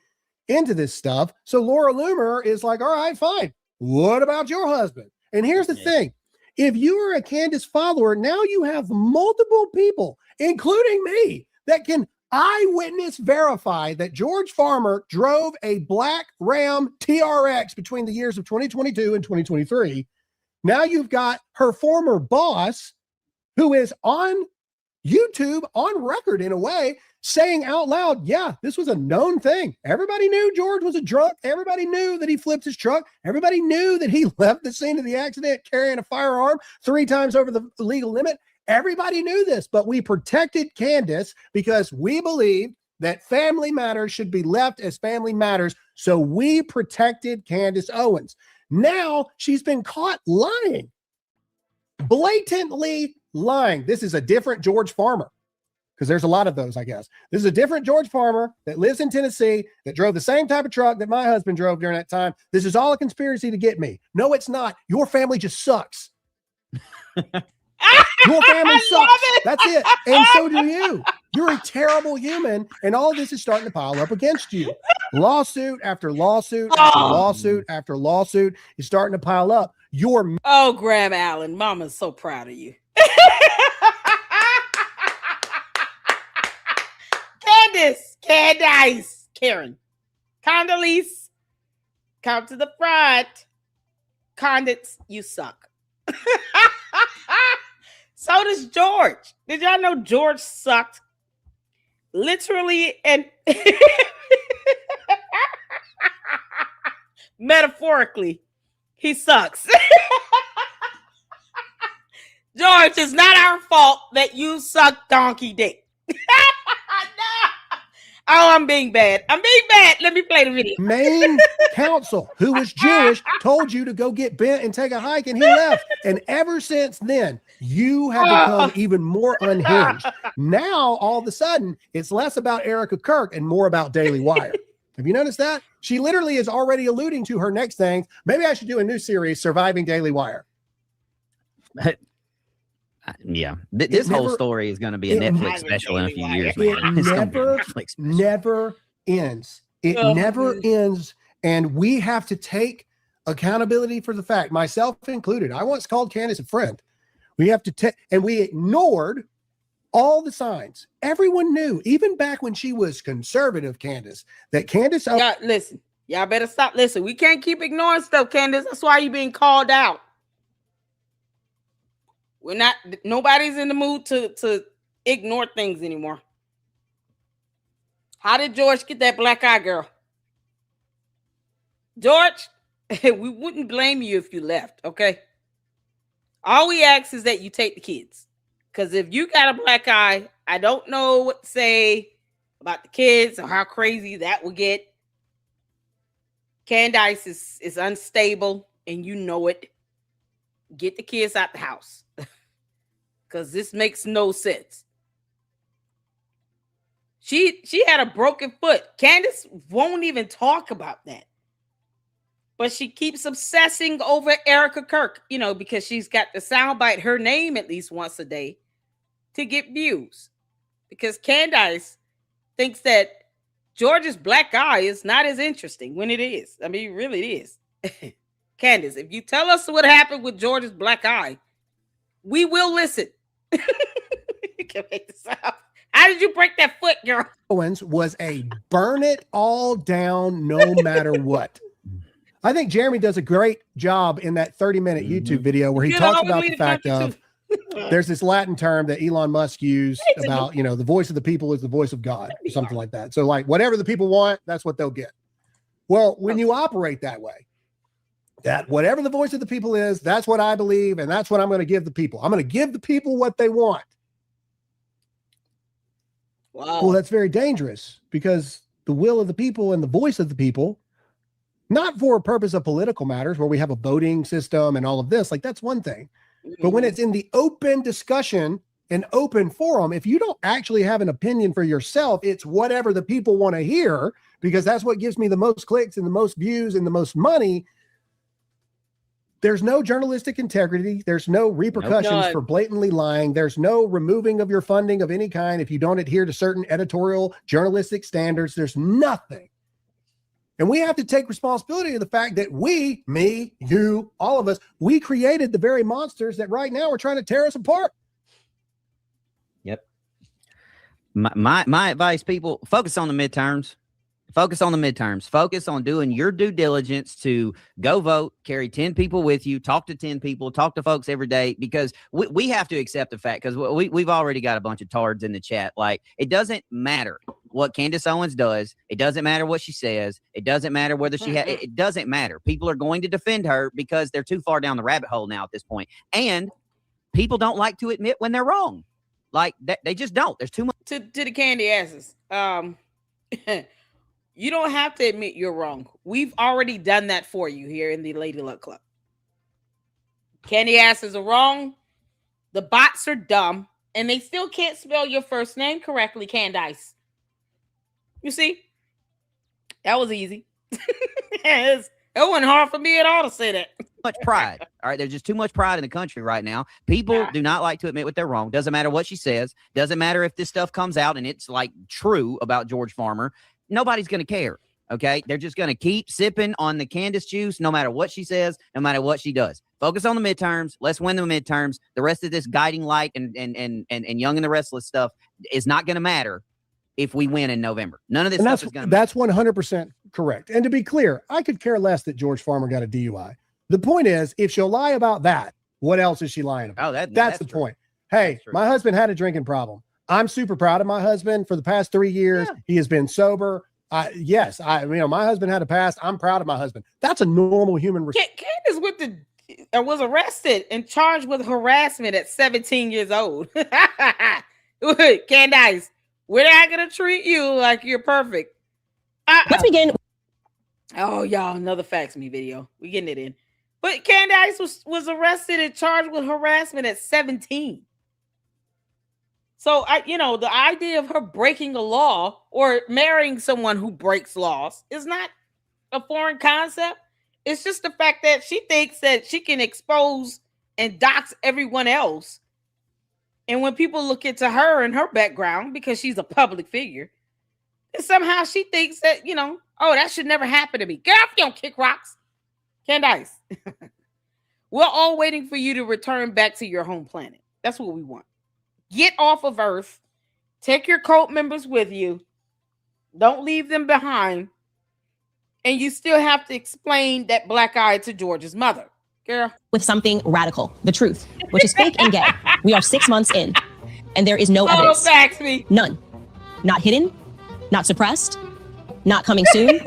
into this stuff. So Laura Loomer is like, all right, fine. What about your husband? And here's the thing. If you are a Candace follower, now you have multiple people, including me, that can eyewitness verify that George Farmer drove a black Ram TRX between the years of 2022 and 2023. Now you've got her former boss, who is on YouTube, on record in a way, saying out loud, yeah, this was a known thing. Everybody knew George was a drunk. Everybody knew that he flipped his truck. Everybody knew that he left the scene of the accident carrying a firearm 3 times over the legal limit. Everybody knew this, but we protected Candace because we believe that family matters should be left as family matters. So we protected Candace Owens. Now she's been caught lying, blatantly lying. This is a different George Farmer. because there's a lot of those, I guess. This is a different George Farmer that lives in Tennessee that drove the same type of truck that my husband drove during that time. This is all a conspiracy to get me. No, it's not. Your family just sucks. Your family sucks. That's it. And so do you. You're a terrible human. And all of this is starting to pile up against you. Lawsuit after lawsuit after lawsuit after lawsuit is starting to pile up. Oh, Graham Allen, Mama's so proud of you. Candace, Karen, Condoleezza, come to the front. Candace, you suck. So does George. Did y'all know George sucked? Literally and metaphorically, he sucks. George, it's not our fault that you suck donkey dick. Oh, I'm being bad. Let me play the video. Main counsel, who was Jewish, told you to go get bent and take a hike, and he left. And ever since then, you have become even more unhinged. Now, all of a sudden, it's less about Erica Kirk and more about Daily Wire. Have you noticed that? She literally is already alluding to her next thing. Maybe I should do a new series, Surviving Daily Wire. Yeah, this whole story is going to be a Netflix special in a few years. Man. It never ends. It never ends. And we have to take accountability for the fact, myself included. I once called Candace a friend. We have to take, and we ignored all the signs. Everyone knew, even back when she was conservative, Candace, that Candace. Listen, y'all better stop. Listen, we can't keep ignoring stuff, Candace. That's why you're being called out. Nobody's in the mood to ignore things anymore. How did George get that black eye, girl? George, we wouldn't blame you if you left, okay? All we ask is that you take the kids. Because if you got a black eye, I don't know what to say about the kids or how crazy that will get. Candace is unstable, and you know it. Get the kids out the house. Because this makes no sense. She had a broken foot. Candace won't even talk about that. But she keeps obsessing over Erica Kirk, because she's got to soundbite her name at least once a day to get views. Because Candace thinks that George's black eye is not as interesting when it is. I mean, really it is. Candace, if you tell us what happened with George's black eye, we will listen. You can make this up. How did you break that foot, girl? Owens was a burn it all down no matter what. I think Jeremy does a great job in that 30-minute YouTube video where he talks about the fact of there's this Latin term that Elon Musk used about, the voice of the people is the voice of God, or something like that. So like whatever the people want, that's what they'll get. Well, when you operate that way, that whatever the voice of the people is, that's what I believe, and that's what I'm going to give the people. I'm going to give the people what they want. Wow. Well, that's very dangerous because the will of the people and the voice of the people, not for a purpose of political matters where we have a voting system and all of this, like that's one thing. But when it's in the open discussion and open forum, if you don't actually have an opinion for yourself, it's whatever the people want to hear, because that's what gives me the most clicks and the most views and the most money. There's no journalistic integrity. There's no repercussions for blatantly lying. There's no removing of your funding of any kind if you don't adhere to certain editorial journalistic standards. There's nothing. And we have to take responsibility of the fact that we, me, you, all of us, we created the very monsters that right now are trying to tear us apart. Yep. My advice, people, focus on the midterms. Focus on the midterms. Focus on doing your due diligence to go vote, carry 10 people with you, talk to 10 people, talk to folks every day, because we have to accept the fact, because we've already got a bunch of tards in the chat. Like, it doesn't matter what Candace Owens does. It doesn't matter what she says. It doesn't matter whether she it doesn't matter. People are going to defend her because they're too far down the rabbit hole now at this point. And people don't like to admit when they're wrong. Like, they just don't. There's too much. To the candy asses. You don't have to admit you're wrong. We've already done that for you here in the Lady Luck Club. Candy asses are wrong. The bots are dumb. and they still can't spell your first name correctly, Candace. You see? That was easy. It wasn't hard for me at all to say that. Much pride. All right. There's just too much pride in the country right now. People do not like to admit what they're wrong. Doesn't matter what she says. Doesn't matter if this stuff comes out and it's like true about George Farmer. Nobody's going to care. Okay. They're just going to keep sipping on the Candace juice, no matter what she says, no matter what she does. Focus on the midterms. Let's win the midterms. The rest of this guiding light and Young and the Restless stuff is not going to matter if we win in November. None of this stuff is going to matter. That's 100% correct. And to be clear, I could care less that George Farmer got a DUI. The point is, if she'll lie about that, what else is she lying about? Oh, that's the true. point. Hey, my husband had a drinking problem. I'm super proud of my husband. For the past 3 years, he has been sober. My husband had a past. I'm proud of my husband. That's a normal human response. Candace was arrested and charged with harassment at 17 years old. Candace, we're not gonna treat you like you're perfect. Let's begin. Oh, y'all, another Fax Me video. We getting it in. But Candace was arrested and charged with harassment at 17. So the idea of her breaking a law or marrying someone who breaks laws is not a foreign concept. It's just the fact that she thinks that she can expose and dox everyone else. And when people look into her and her background, because she's a public figure, and somehow she thinks that, that should never happen to me. Get off, you don't kick rocks. Candace, we're all waiting for you to return back to your home planet. That's what we want. Get off of Earth. Take your cult members with you. Don't leave them behind. And you still have to explain that black eye to George's mother. Girl. With something radical, the truth, which is fake and gay. We are 6 months in, and there is no evidence. Fax me. None. Not hidden, not suppressed, not coming soon,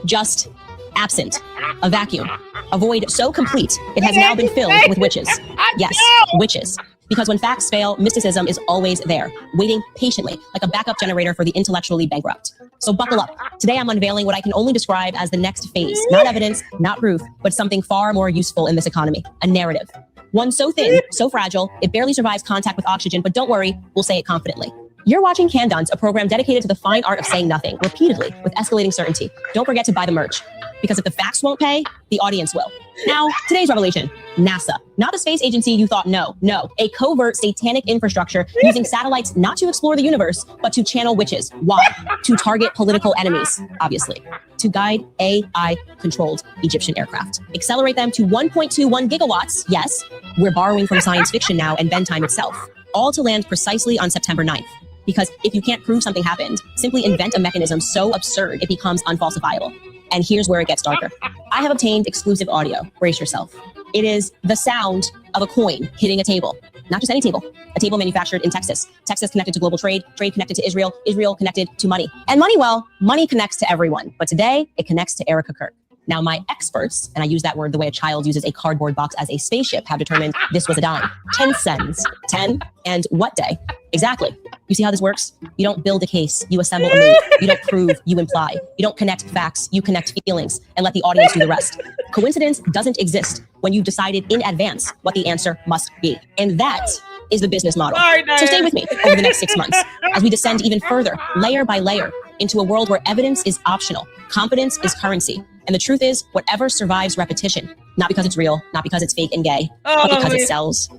just absent. A vacuum. A void so complete, it has now been filled with witches. Yes, witches. Because when facts fail, mysticism is always there, waiting patiently, like a backup generator for the intellectually bankrupt. So buckle up. Today I'm unveiling what I can only describe as the next phase. Not evidence, not proof, but something far more useful in this economy. A narrative. One so thin, so fragile, it barely survives contact with oxygen, but don't worry, we'll say it confidently. You're watching Candace, a program dedicated to the fine art of saying nothing, repeatedly, with escalating certainty. Don't forget to buy the merch. Because if the facts won't pay, the audience will. Now, today's revelation, NASA. Not the space agency you thought, no. A covert satanic infrastructure using satellites not to explore the universe, but to channel witches. Why? To target political enemies, obviously. To guide AI-controlled Egyptian aircraft. Accelerate them to 1.21 gigawatts. Yes, we're borrowing from science fiction now and bedtime itself. All to land precisely on September 9th. Because if you can't prove something happened, simply invent a mechanism so absurd it becomes unfalsifiable. And here's where it gets darker. I have obtained exclusive audio. Brace yourself. It is the sound of a coin hitting a table. Not just any table. A table manufactured in Texas. Texas connected to global trade. Trade connected to Israel. Israel connected to money. And money, well, money connects to everyone. But today, it connects to Erica Kirk. Now, my experts, and I use that word the way a child uses a cardboard box as a spaceship, have determined this was a dime. 10 cents. 10? And what day? Exactly. You see how this works? You don't build a case, you assemble a mood. You don't prove, you imply. You don't connect facts, you connect feelings, and let the audience do the rest. Coincidence doesn't exist when you've decided in advance what the answer must be. And that is the business model. So stay with me over the next 6 months as we descend even further, layer by layer, into a world where evidence is optional, competence is currency. And the truth is, whatever survives repetition, not because it's real, not because it's fake and gay, but because it sells.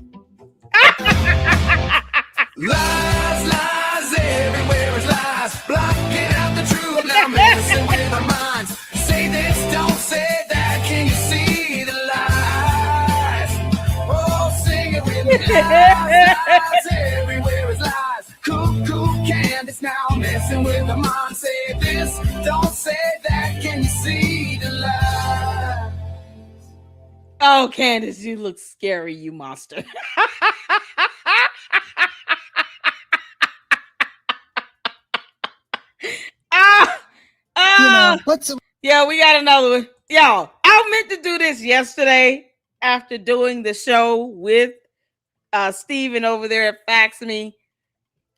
Lies, lies, everywhere is lies. Blocking out the truth, now messing with our minds. Say this, don't say that, can you see the lies? Oh, sing it with me. Lies, lies, everywhere is lies. Cool, Candace, now messing with our minds. Say this, don't say that, can you see the lies? Oh, Candace, you look scary, you monster. Yeah, we got another one. Y'all, I meant to do this yesterday after doing the show with Steven over there at Fax Me.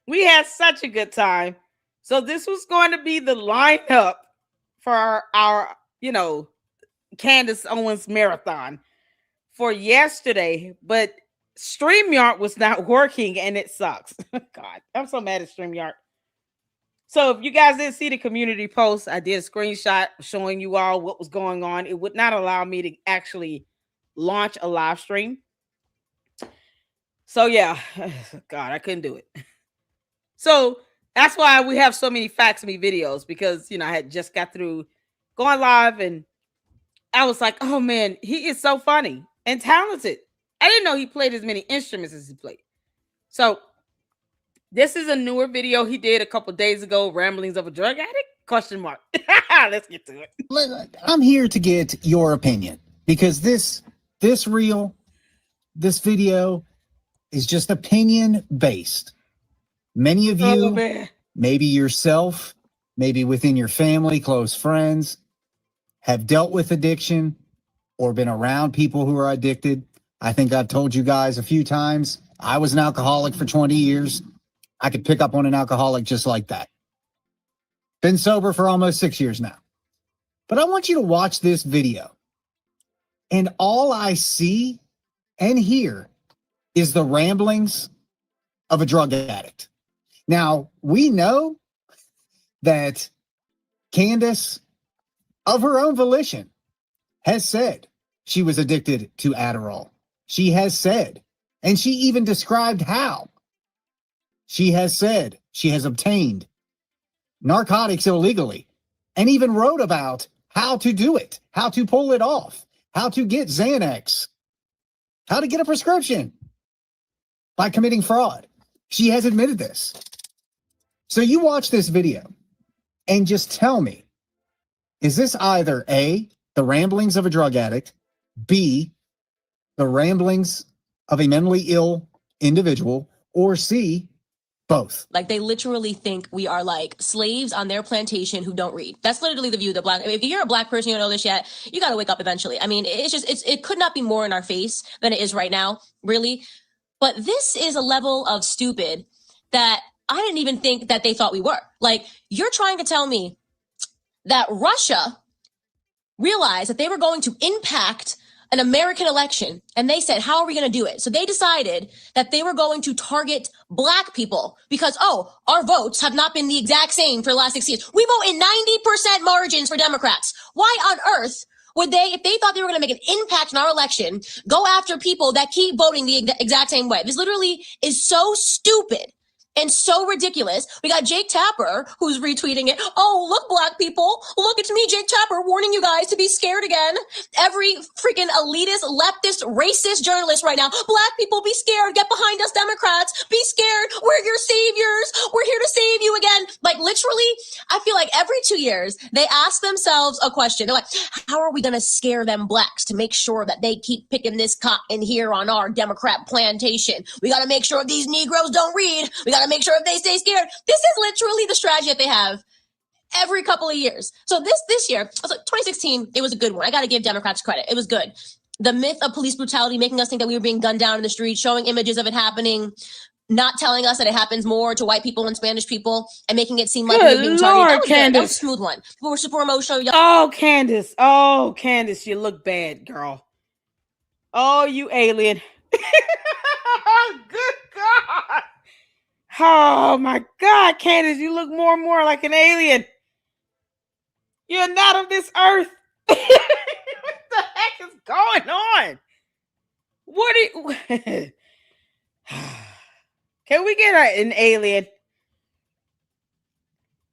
We had such a good time. So this was going to be the lineup for our Candace Owens marathon for yesterday. But Streamyard was not working and it sucks. God, I'm so mad at Streamyard. So if you guys didn't see the community post, I did a screenshot showing you all what was going on. It would not allow me to actually launch a live stream. So yeah, God, I couldn't do it. So that's why we have so many Fax Me videos, because, you know, I had just got through going live and I was like, oh man, he is so funny and talented. I didn't know he played as many instruments as he played. So this is a newer video he did a couple days ago, Ramblings of a Drug Addict? Question mark. Let's get to it. I'm here to get your opinion, because this video is just opinion based. Many of you, maybe yourself, maybe within your family, close friends, have dealt with addiction or been around people who are addicted. I think I've told you guys a few times, I was an alcoholic for 20 years. I could pick up on an alcoholic just like that. Been sober for almost 6 years now. But I want you to watch this video. And all I see and hear is the ramblings of a drug addict. Now, we know that Candace, of her own volition, has said she was addicted to Adderall. She has said, and she even described how. She has said she has obtained narcotics illegally and even wrote about how to do it, how to pull it off, how to get Xanax, how to get a prescription by committing fraud. She has admitted this. So you watch this video and just tell me, is this either A, the ramblings of a drug addict, B, the ramblings of a mentally ill individual, or C, both? Like, they literally think we are like slaves on their plantation who don't read. That's literally the view of the black. If you're a black person, you don't know this yet, you got to wake up eventually. I mean, it could not be more in our face than it is right now, really. But this is a level of stupid that I didn't even think that they thought we were. Like, you're trying to tell me that Russia realized that they were going to impact an American election, and they said, how are we going to do it? So they decided that they were going to target black people because, oh, our votes have not been the exact same for the last 6 years. We vote in 90% margins for Democrats. Why on earth would they, if they thought they were going to make an impact in our election, go after people that keep voting the exact same way? This literally is so stupid and so ridiculous. We got Jake Tapper, who's retweeting it. Oh, look, black people. Look, it's me, Jake Tapper, warning you guys to be scared again. Every freaking elitist, leftist, racist journalist right now. Black people, be scared. Get behind us, Democrats. Be scared. We're your saviors. We're here to save you again. Like, literally, I feel like every 2 years, they ask themselves a question. They're like, how are we going to scare them blacks to make sure that they keep picking this cotton here on our Democrat plantation? We got to make sure these Negroes don't read. We got to make sure if they stay scared. This is literally the strategy that they have every couple of years. So this year, I was like, 2016, it was a good one. I got to give Democrats credit. It was good. The myth of police brutality, making us think that we were being gunned down in the street, showing images of it happening, not telling us that it happens more to white people and Spanish people, and making it seem like we were being targeted. That was a smooth one. People were super emotional. Oh, Candace. Oh, Candace, you look bad, girl. Oh, you alien. Good God. Oh my God, Candace, you look more and more like an alien. You're not of this earth. What the heck is going on? What do you... Can we get an alien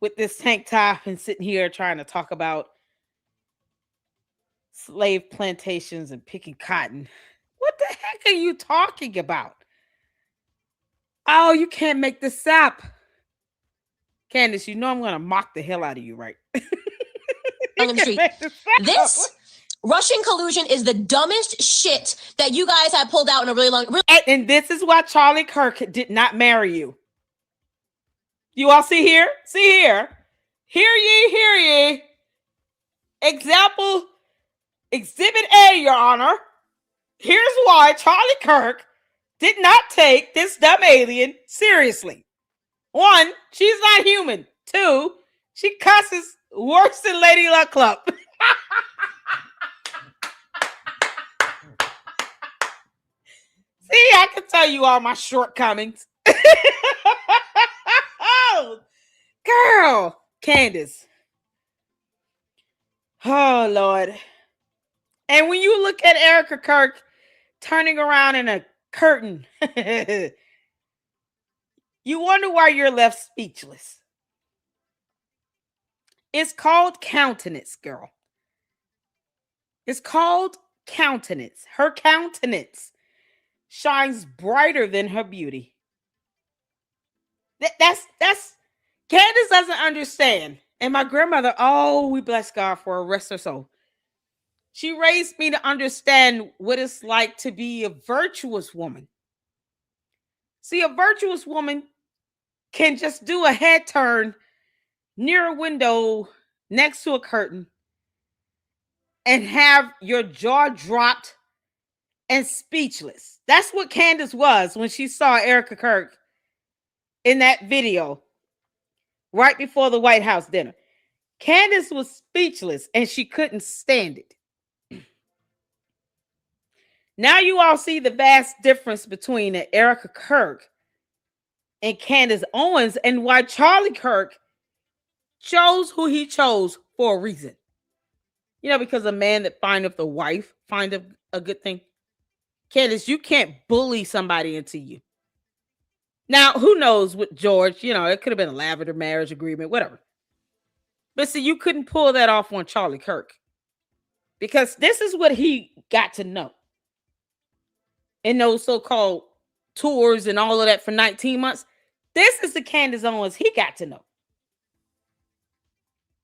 with this tank top and sitting here trying to talk about slave plantations and picking cotton? What the heck are you talking about? Oh, you can't make this sap. Candace, you know I'm going to mock the hell out of you, right? On the street. This Russian collusion is the dumbest shit that you guys have pulled out in a really long... And this is why Charlie Kirk did not marry you. You all see here? See here. Hear ye, hear ye. Example, Exhibit A, Your Honor. Here's why Charlie Kirk did not take this dumb alien seriously. 1, she's not human. 2, she cusses worse than Lady Luck Club. See, I can tell you all my shortcomings. Oh, girl, Candace. Oh, Lord. And when you look at Erica Kirk turning around in a curtain, you wonder why you're left speechless. It's called countenance, girl. It's called countenance. Her countenance shines brighter than her beauty. That's Candace doesn't understand. And my grandmother, oh, we bless God for her, rest her soul. She raised me to understand what it's like to be a virtuous woman. See, a virtuous woman can just do a head turn near a window next to a curtain and have your jaw dropped and speechless. That's what Candace was when she saw Erica Kirk in that video right before the White House dinner. Candace was speechless and she couldn't stand it. Now you all see the vast difference between Erica Kirk and Candace Owens and why Charlie Kirk chose who he chose for a reason. You know, because a man that findeth a wife findeth a good thing. Candace, you can't bully somebody into you. Now, who knows with George, you know, it could have been a lavender marriage agreement, whatever. But see, you couldn't pull that off on Charlie Kirk. Because this is what he got to know. In those so-called tours and all of that for 19 months. This is the Candace Owens he got to know.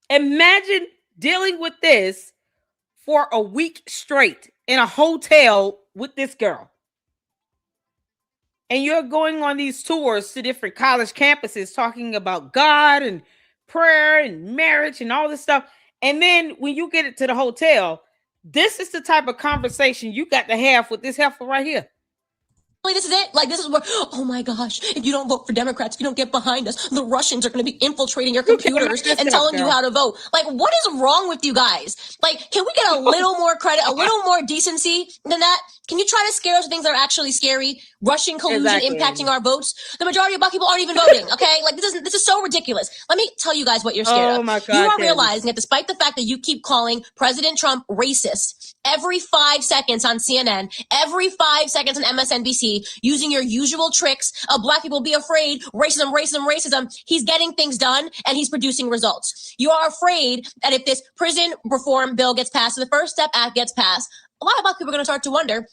Imagine dealing with this for a week straight in a hotel with this girl. And you're going on these tours to different college campuses talking about God and prayer and marriage and all this stuff. And then when you get it to the hotel, this is the type of conversation you got to have with this heifer right here. This is it. Like, this is where, oh my gosh, if you don't vote for Democrats, if you don't get behind us, the Russians are going to be infiltrating your computers and telling you how to vote. Like, what is wrong with you guys? Like, can we get a little more credit, a little more decency than that? Can you try to scare us with things that are actually scary? Russian collusion impacting our votes. The majority of black people aren't even voting. Okay, like this is so ridiculous. Let me tell you guys what you're scared of. My God, you are realizing that despite the fact that you keep calling President Trump racist every 5 seconds on CNN, every 5 seconds on MSNBC, using your usual tricks of black people be afraid, racism, racism, racism, he's getting things done and he's producing results. You are afraid that if this prison reform bill gets passed, the First Step Act gets passed, a lot of black people are going to start to wonder,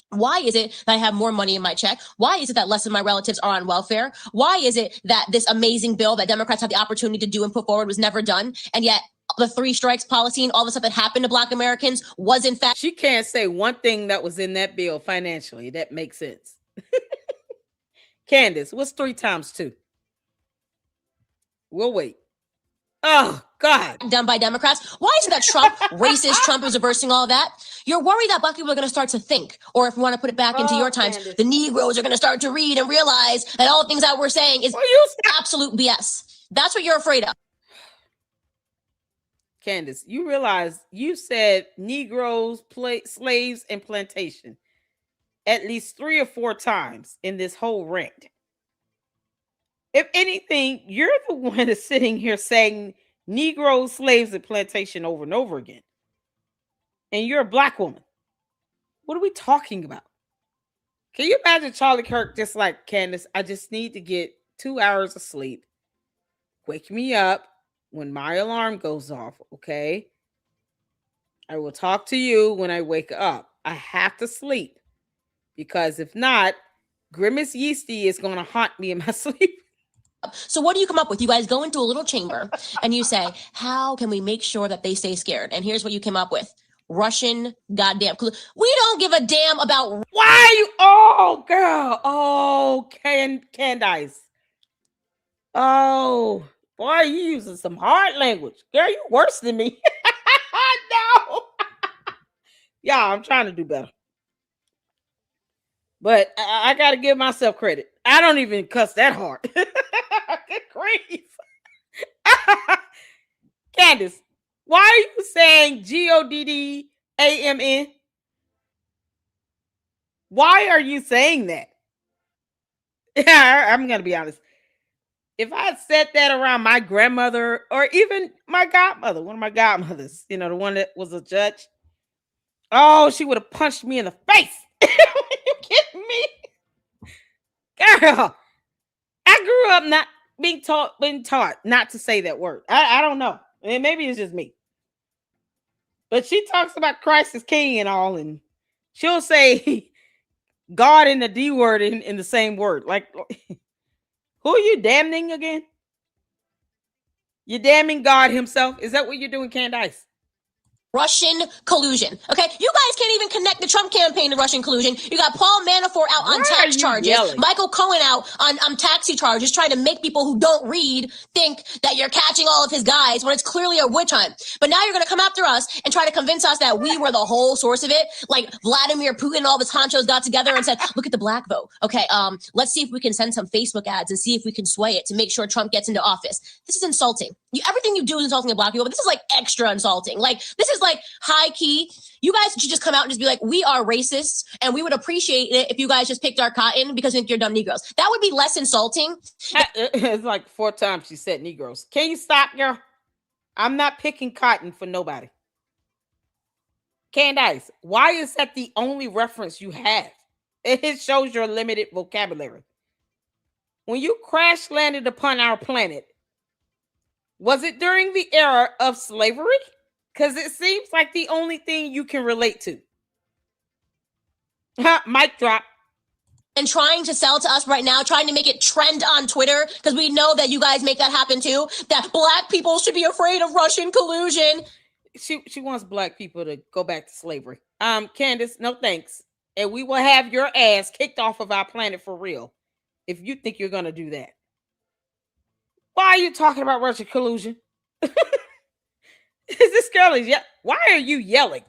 why is it that I have more money in my check? Why is it that less of my relatives are on welfare? Why is it that this amazing bill that Democrats had the opportunity to do and put forward was never done? And yet the 3 strikes policy and all the stuff that happened to black Americans was in fact. She can't say one thing that was in that bill financially. That makes sense. Candace, what's 3 times 2? We'll wait. Oh, God. Done by Democrats. Why is it that Trump, racist Trump, is reversing all that? You're worried that black people are going to start to think, or if you want to put it back into your times, Candace. the Negroes are going to start to read and realize that all the things that we're saying is absolute BS. That's what you're afraid of. Candace, you realize you said Negroes, slaves, and plantation at least 3 or 4 times in this whole rant. If anything, you're the one that's sitting here saying Negroes, slaves, and plantation over and over again. And you're a black woman. What are we talking about? Can you imagine Charlie Kirk just like, Candace, I just need to get 2 hours of sleep. Wake me up when my alarm goes off, okay? I will talk to you when I wake up. I have to sleep. Because if not, Grimace Yeasty is going to haunt me in my sleep. So what do you come up with? You guys go into a little chamber and you say, how can we make sure that they stay scared? And here's what you came up with. Russian goddamn. We don't give a damn about. Why are you? Oh, girl. Oh, Candace. Oh, boy, you using some hard language. Girl, you worse than me. No. Yeah, I'm trying to do better. But I got to give myself credit. I don't even cuss that hard. Good grief. Candace, why are you saying GODDAMN? Why are you saying that? Yeah, I'm gonna be honest. If I had said that around my grandmother or even my godmother, one of my godmothers, the one that was a judge, oh, she would have punched me in the face. You kidding me? Girl, I grew up not being taught not to say that word. I don't know. And maybe it's just me. But she talks about Christ as king and all, and she'll say God and the D word in the same word. Like, who are you damning again? You're damning God himself. Is that what you're doing, Candace? Russian collusion. Okay, you guys can't even connect the Trump campaign to Russian collusion. You got Paul Manafort out on tax charges, yelling? Michael Cohen out on taxi charges, trying to make people who don't read think that you're catching all of his guys when it's clearly a witch hunt. But now you're going to come after us and try to convince us that we were the whole source of it. Like Vladimir Putin and all his honchos got together and said, "Look at the black vote. Okay, let's see if we can send some Facebook ads and see if we can sway it to make sure Trump gets into office." This is insulting. Everything you do is insulting to black people, but this is like extra insulting. Like, this is like high key. You guys should just come out and just be like, we are racists and we would appreciate it if you guys just picked our cotton because we think you're dumb Negroes. That would be less insulting. It's like 4 times she said Negroes. Can you stop, girl? I'm not picking cotton for nobody. Candace, why is that the only reference you have? It shows your limited vocabulary. When you crash landed upon our planet, was it during the era of slavery? Because it seems like the only thing you can relate to. Mic drop. And trying to sell to us right now, trying to make it trend on Twitter, because we know that you guys make that happen too, that black people should be afraid of Russian collusion. She wants black people to go back to slavery. Candace, no thanks. And we will have your ass kicked off of our planet for real if you think you're going to do that. Why are you talking about Russian collusion? This girl is why are you yelling?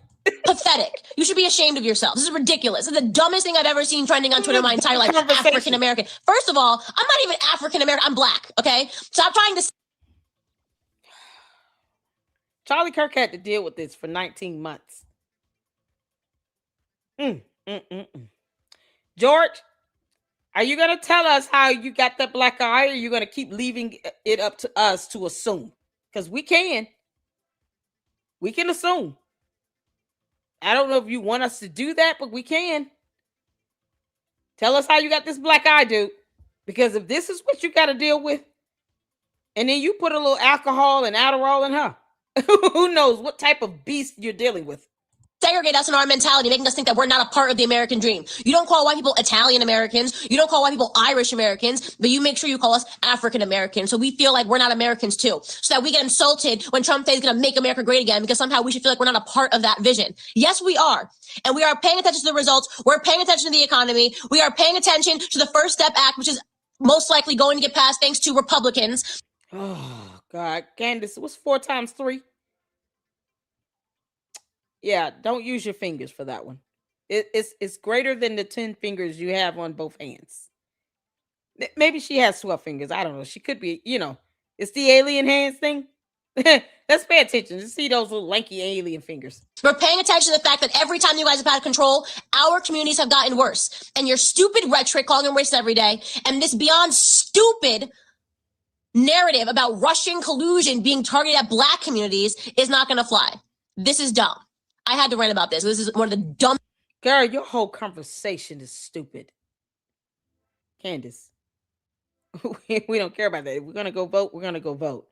Pathetic. You should be ashamed of yourself. This is ridiculous. This is the dumbest thing I've ever seen trending on Twitter my entire life. African American. First of all, I'm not even African American. I'm black. Okay? Stop trying to. Charlie Kirk had to deal with this for 19 months. George, are you going to tell us how you got that black eye, or are you going to keep leaving it up to us to assume? Because we can. We can assume. I don't know if you want us to do that, but we can. Tell us how you got this black eye, dude. Because if this is what you got to deal with, and then you put a little alcohol and Adderall in her, who knows what type of beast you're dealing with. Segregate us in our mentality, making us think that we're not a part of the American dream. You don't call white people Italian Americans. You don't call white people Irish Americans, but you make sure you call us African Americans. So we feel like we're not Americans too. So that we get insulted when Trump says he's going to make America great again, because somehow we should feel like we're not a part of that vision. Yes, we are. And we are paying attention to the results. We're paying attention to the economy. We are paying attention to the First Step Act, which is most likely going to get passed thanks to Republicans. Oh, God. Candace, what's 4 times 3? Yeah, don't use your fingers for that one. It's greater than the 10 fingers you have on both hands. Maybe she has 12 fingers. I don't know. She could be, it's the alien hands thing. Let's pay attention to see those little lanky alien fingers. We're paying attention to the fact that every time you guys have had control, our communities have gotten worse. And your stupid rhetoric, calling them racist every day, and this beyond stupid narrative about Russian collusion being targeted at black communities is not going to fly. This is dumb. I had to rant about this. This is one of the dumb. Girl, your whole conversation is stupid. Candace, we don't care about that. If we're going to go vote, we're going to go vote.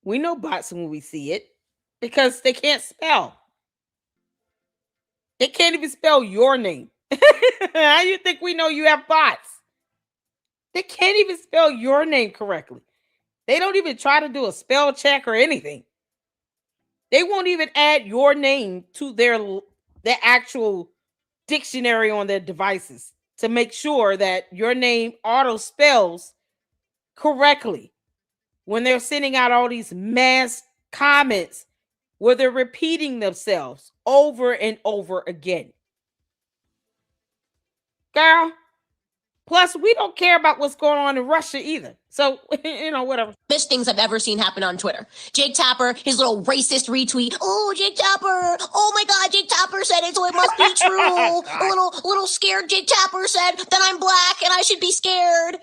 We know bots when we see it because they can't spell. They can't even spell your name. How do you think we know you have bots? They can't even spell your name correctly. They don't even try to do a spell check or anything. They won't even add your name to their actual dictionary on their devices to make sure that your name auto spells correctly when they're sending out all these mass comments where they're repeating themselves over and over again. Girl, Plus, we don't care about what's going on in Russia either. So, whatever. Best things I've ever seen happen on Twitter. Jake Tapper, his little racist retweet. Oh, Jake Tapper. Oh my God, Jake Tapper said it, so it must be true. A little scared Jake Tapper said that I'm black and I should be scared.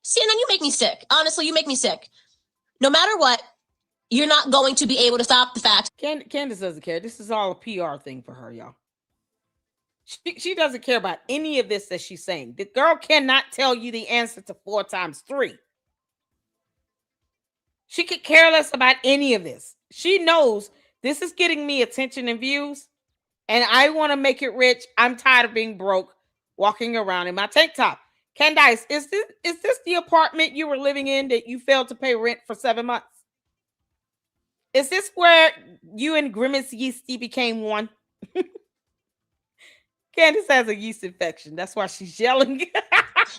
CNN, you make me sick. Honestly, you make me sick. No matter what, you're not going to be able to stop the fact. Candace doesn't care. This is all a PR thing for her, y'all. She doesn't care about any of this that she's saying. The girl cannot tell you the answer to 4 times 3. She could care less about any of this. She knows this is getting me attention and views, and I want to make it rich. I'm tired of being broke, walking around in my tank top. Candace, is this the apartment you were living in that you failed to pay rent for 7 months? Is this where you and Grimace Yeasty became one? Candace has a yeast infection. That's why she's yelling.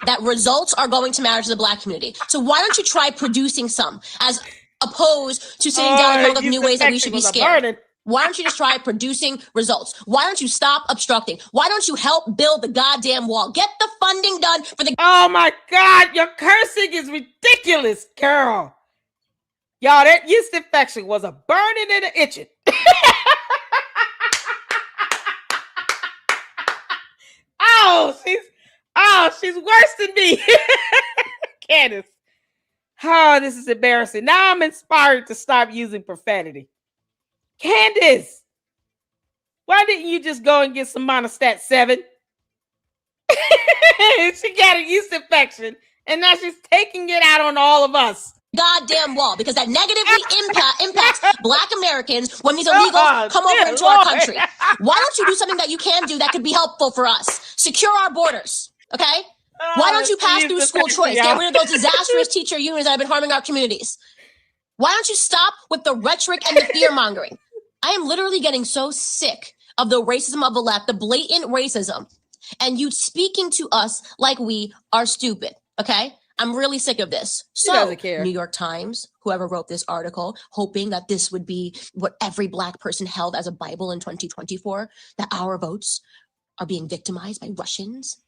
That results are going to matter to the black community. So why don't you try producing some as opposed to sitting down and coming up with new ways that we should be scared? Why don't you just try producing results? Why don't you stop obstructing? Why don't you help build the goddamn wall? Get the funding done for the... Oh my God, your cursing is ridiculous, girl. Y'all, that yeast infection was a burning and an itching. She's worse than me. Candace. Oh, this is embarrassing. Now I'm inspired to stop using profanity. Candace, why didn't you just go and get some Monostat 7? She got a yeast infection, and now she's taking it out on all of us. Goddamn wall, because that negatively impacts black Americans when these illegals come over into our country. Why don't you do something that you can do that could be helpful for us? Secure our borders, okay? Why don't you pass through school choice? Get rid of those disastrous teacher unions that have been harming our communities. Why don't you stop with the rhetoric and the fear-mongering? I am literally getting so sick of the racism of the left, the blatant racism, and you speaking to us like we are stupid, okay? I'm really sick of this. So, New York Times, whoever wrote this article, hoping that this would be what every black person held as a Bible in 2024, that our votes are being victimized by Russians.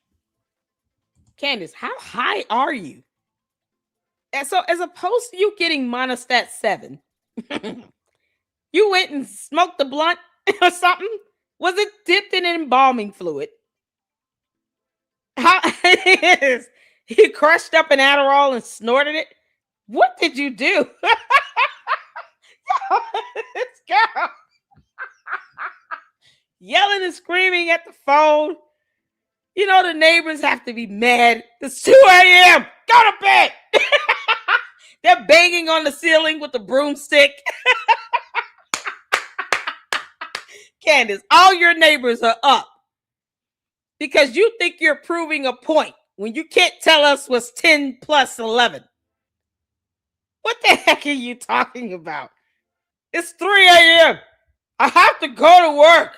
Candace, how high are you? And so, as opposed to you getting Monostat 7, you went and smoked the blunt or something? Was it dipped in embalming fluid? How is you crushed up an Adderall and snorted it? What did you do? This girl yelling and screaming at the phone. You know, the neighbors have to be mad. It's 2 a.m. Go to bed. They're banging on the ceiling with the broomstick. Candace, all your neighbors are up because you think you're proving a point when you can't tell us what's 10 plus 11. What the heck are you talking about? It's 3 a.m. I have to go to work.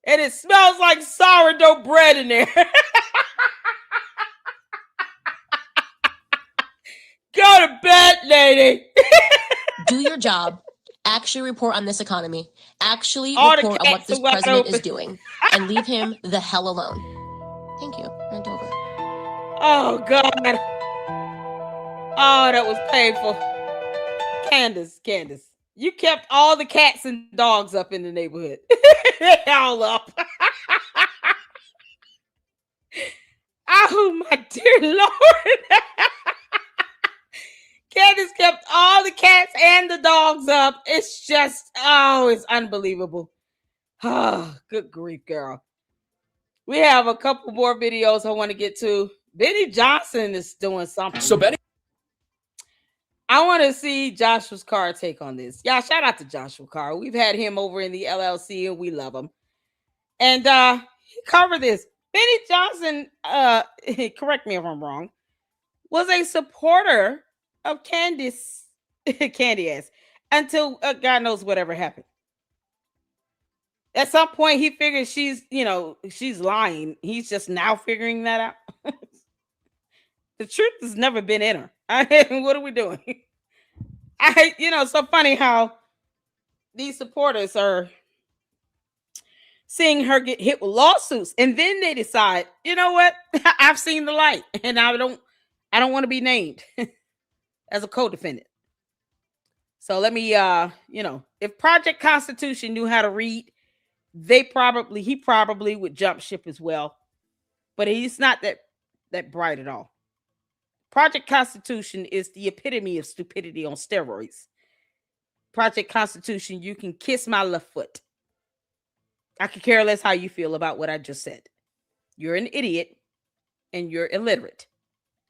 And it smells like sourdough bread in there. Go to bed, lady. Do your job. Actually report on this economy. Actually report on what this president is doing. And leave him the hell alone. Thank you. Rant over. Oh, God. Oh, that was painful. Candace. You kept all the cats and dogs up in the neighborhood. They all up. Oh, my dear Lord. Candace kept all the cats and the dogs up. It's just, it's unbelievable. Oh, good grief, girl. We have a couple more videos I want to get to. Benny Johnson is doing something. So, Benny, I want to see Joshua Carr take on this. Y'all, shout out to Joshua Carr. We've had him over in the LLC and we love him. And he covered this. Benny Johnson, correct me if I'm wrong, was a supporter of Candace, Candace, until God knows whatever happened. At some point, he figured she's lying. He's just now figuring that out. The truth has never been in her. What are we doing? It's so funny how these supporters are seeing her get hit with lawsuits, and then they decide, you know what? I've seen the light, and I don't want to be named as a co-defendant. So let me, if Project Constitution knew how to read, he probably would jump ship as well. But he's not that bright at all. Project Constitution is the epitome of stupidity on steroids. Project Constitution, you can kiss my left foot. I could care less how you feel about what I just said. You're an idiot and you're illiterate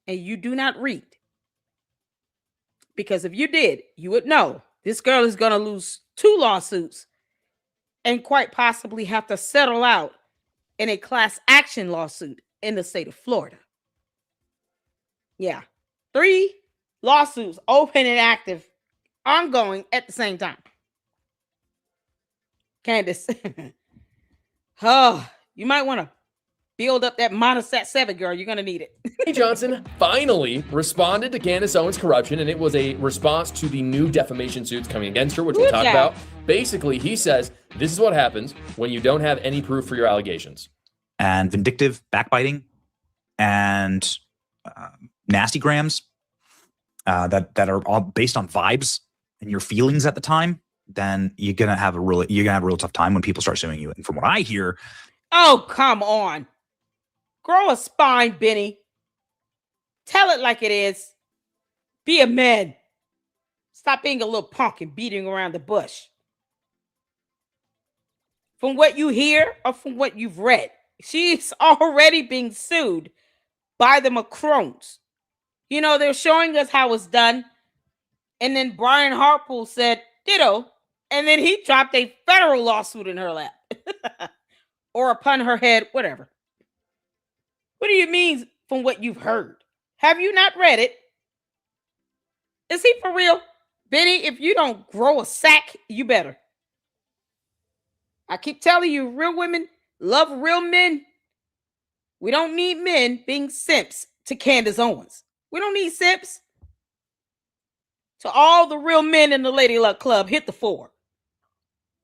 and you do not read. Because if you did, you would know this girl is going to lose 2 lawsuits and quite possibly have to settle out in a class action lawsuit in the state of Florida. Yeah. 3 lawsuits, open and active, ongoing at the same time. Candace. Oh, you might want to build up that Monosat 7, girl. You're going to need it. Johnson finally responded to Candace Owens' corruption, and it was a response to the new defamation suits coming against her, which we'll talk about. Basically, he says, this is what happens when you don't have any proof for your allegations. And vindictive backbiting and nasty grams that are all based on vibes and your feelings at the time, then you're gonna have a real tough time when people start suing you. And from what I hear, oh, come on. Grow a spine, Benny. Tell it like it is. Be a man. Stop being a little punk and beating around the bush. From what you hear or from what you've read, she's already being sued by the Macrons. You know, they're showing us how it's done. And then Brian Hartpool said, ditto. And then he dropped a federal lawsuit in her lap. Or upon her head, whatever. What do you mean from what you've heard? Have you not read it? Is he for real? Benny, if you don't grow a sack, you better. I keep telling you, real women love real men. We don't need men being simps to Candace Owens. We don't need simps. To all the real men in the Lady Luck Club, hit the 4.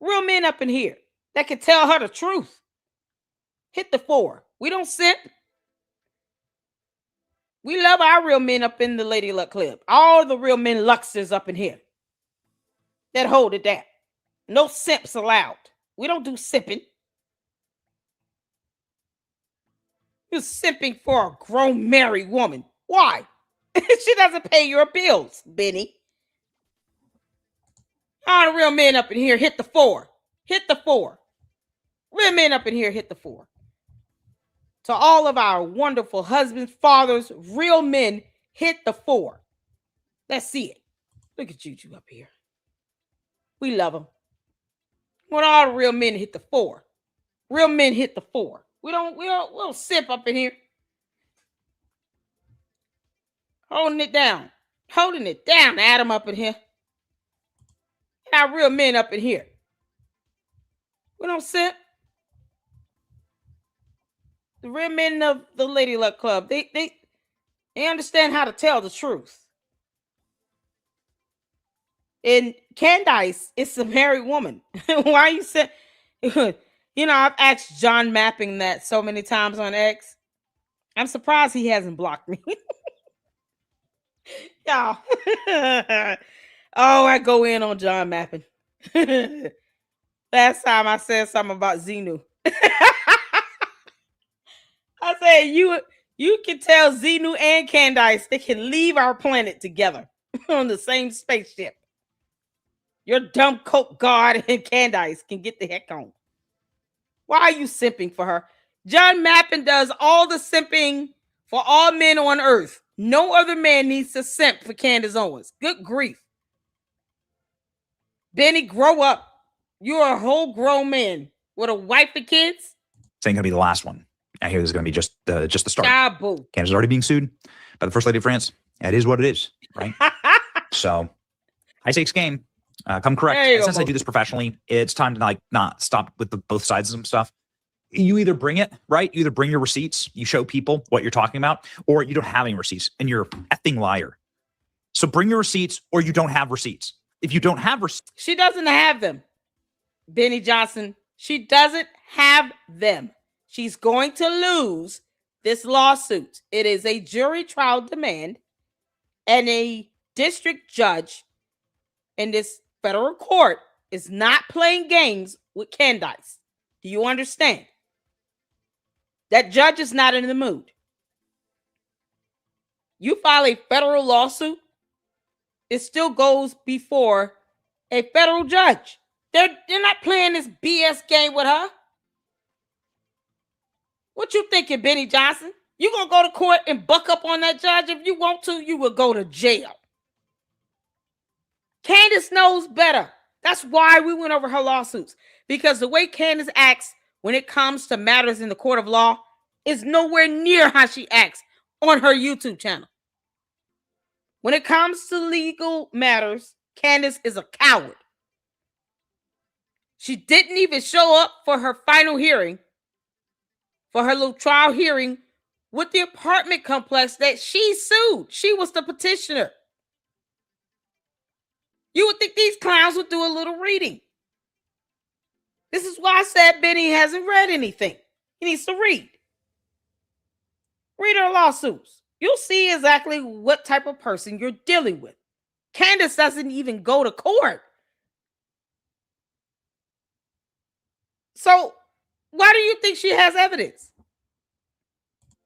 Real men up in here that can tell her the truth. Hit the 4. We don't simp. We love our real men up in the Lady Luck Club. All the real men luxers up in here that hold it down. No simps allowed. We don't do simping. You're simping for a grown married woman. Why? She doesn't pay your bills, Benny. All the real men up in here, hit the 4. Hit the 4. Real men up in here, hit the 4. To all of our wonderful husbands, fathers, real men, hit the 4. Let's see it. Look at you two up here. We love them. Want all the real men to hit the 4. Real men hit the 4. We don't sip up in here. Holding it down. Holding it down, Adam up in here. Our real men up in here. We don't sip. The real men of the Lady Luck Club, they understand how to tell the truth. And Candace is a married woman. Why you say, you know, I've asked John Mapping that so many times on X. I'm surprised he hasn't blocked me. Y'all. Oh, I go in on John Mapping. Last time I said something about Xenu. I said, you can tell Xenu and Candace they can leave our planet together on the same spaceship. Your dumb coke guard and Candace can get the heck on. Why are you simping for her? John Mappin does all the simping for all men on earth. No other man needs to simp for Candace Owens. Good grief. Benny, grow up. You're a whole grown man with a wife and kids. this ain't gonna be the last one. I hear this is gonna be just the start. Chabu. Canada's already being sued by the First Lady of France. It is what it is, right? So I say it's game. Come correct. And since I do this professionally, it's time to not stop with both sides of some stuff. You either bring it, right? You either bring your receipts, you show people what you're talking about, or you don't have any receipts and you're a effing liar. So bring your receipts or you don't have receipts. If you don't have receipts. She doesn't have them, Benny Johnson. She doesn't have them. She's going to lose this lawsuit. It is a jury trial demand, and a district judge in this federal court is not playing games with Candace. Do you understand? That judge is not in the mood. You file a federal lawsuit, it still goes before a federal judge. They're not playing this BS game with her. What you thinking, Benny Johnson? You gonna go to court and buck up on that judge? If you want to, you will go to jail. Candace knows better. That's why we went over her lawsuits. Because the way Candace acts when it comes to matters in the court of law is nowhere near how she acts on her YouTube channel. When it comes to legal matters, Candace is a coward. She didn't even show up for her final hearing, for her little trial hearing with the apartment complex that she sued. She was the petitioner. You would think these clowns would do a little reading. This is why I said Benny hasn't read anything. He needs to read. Read her lawsuits. You'll see exactly what type of person you're dealing with. Candace doesn't even go to court. So why do you think she has evidence?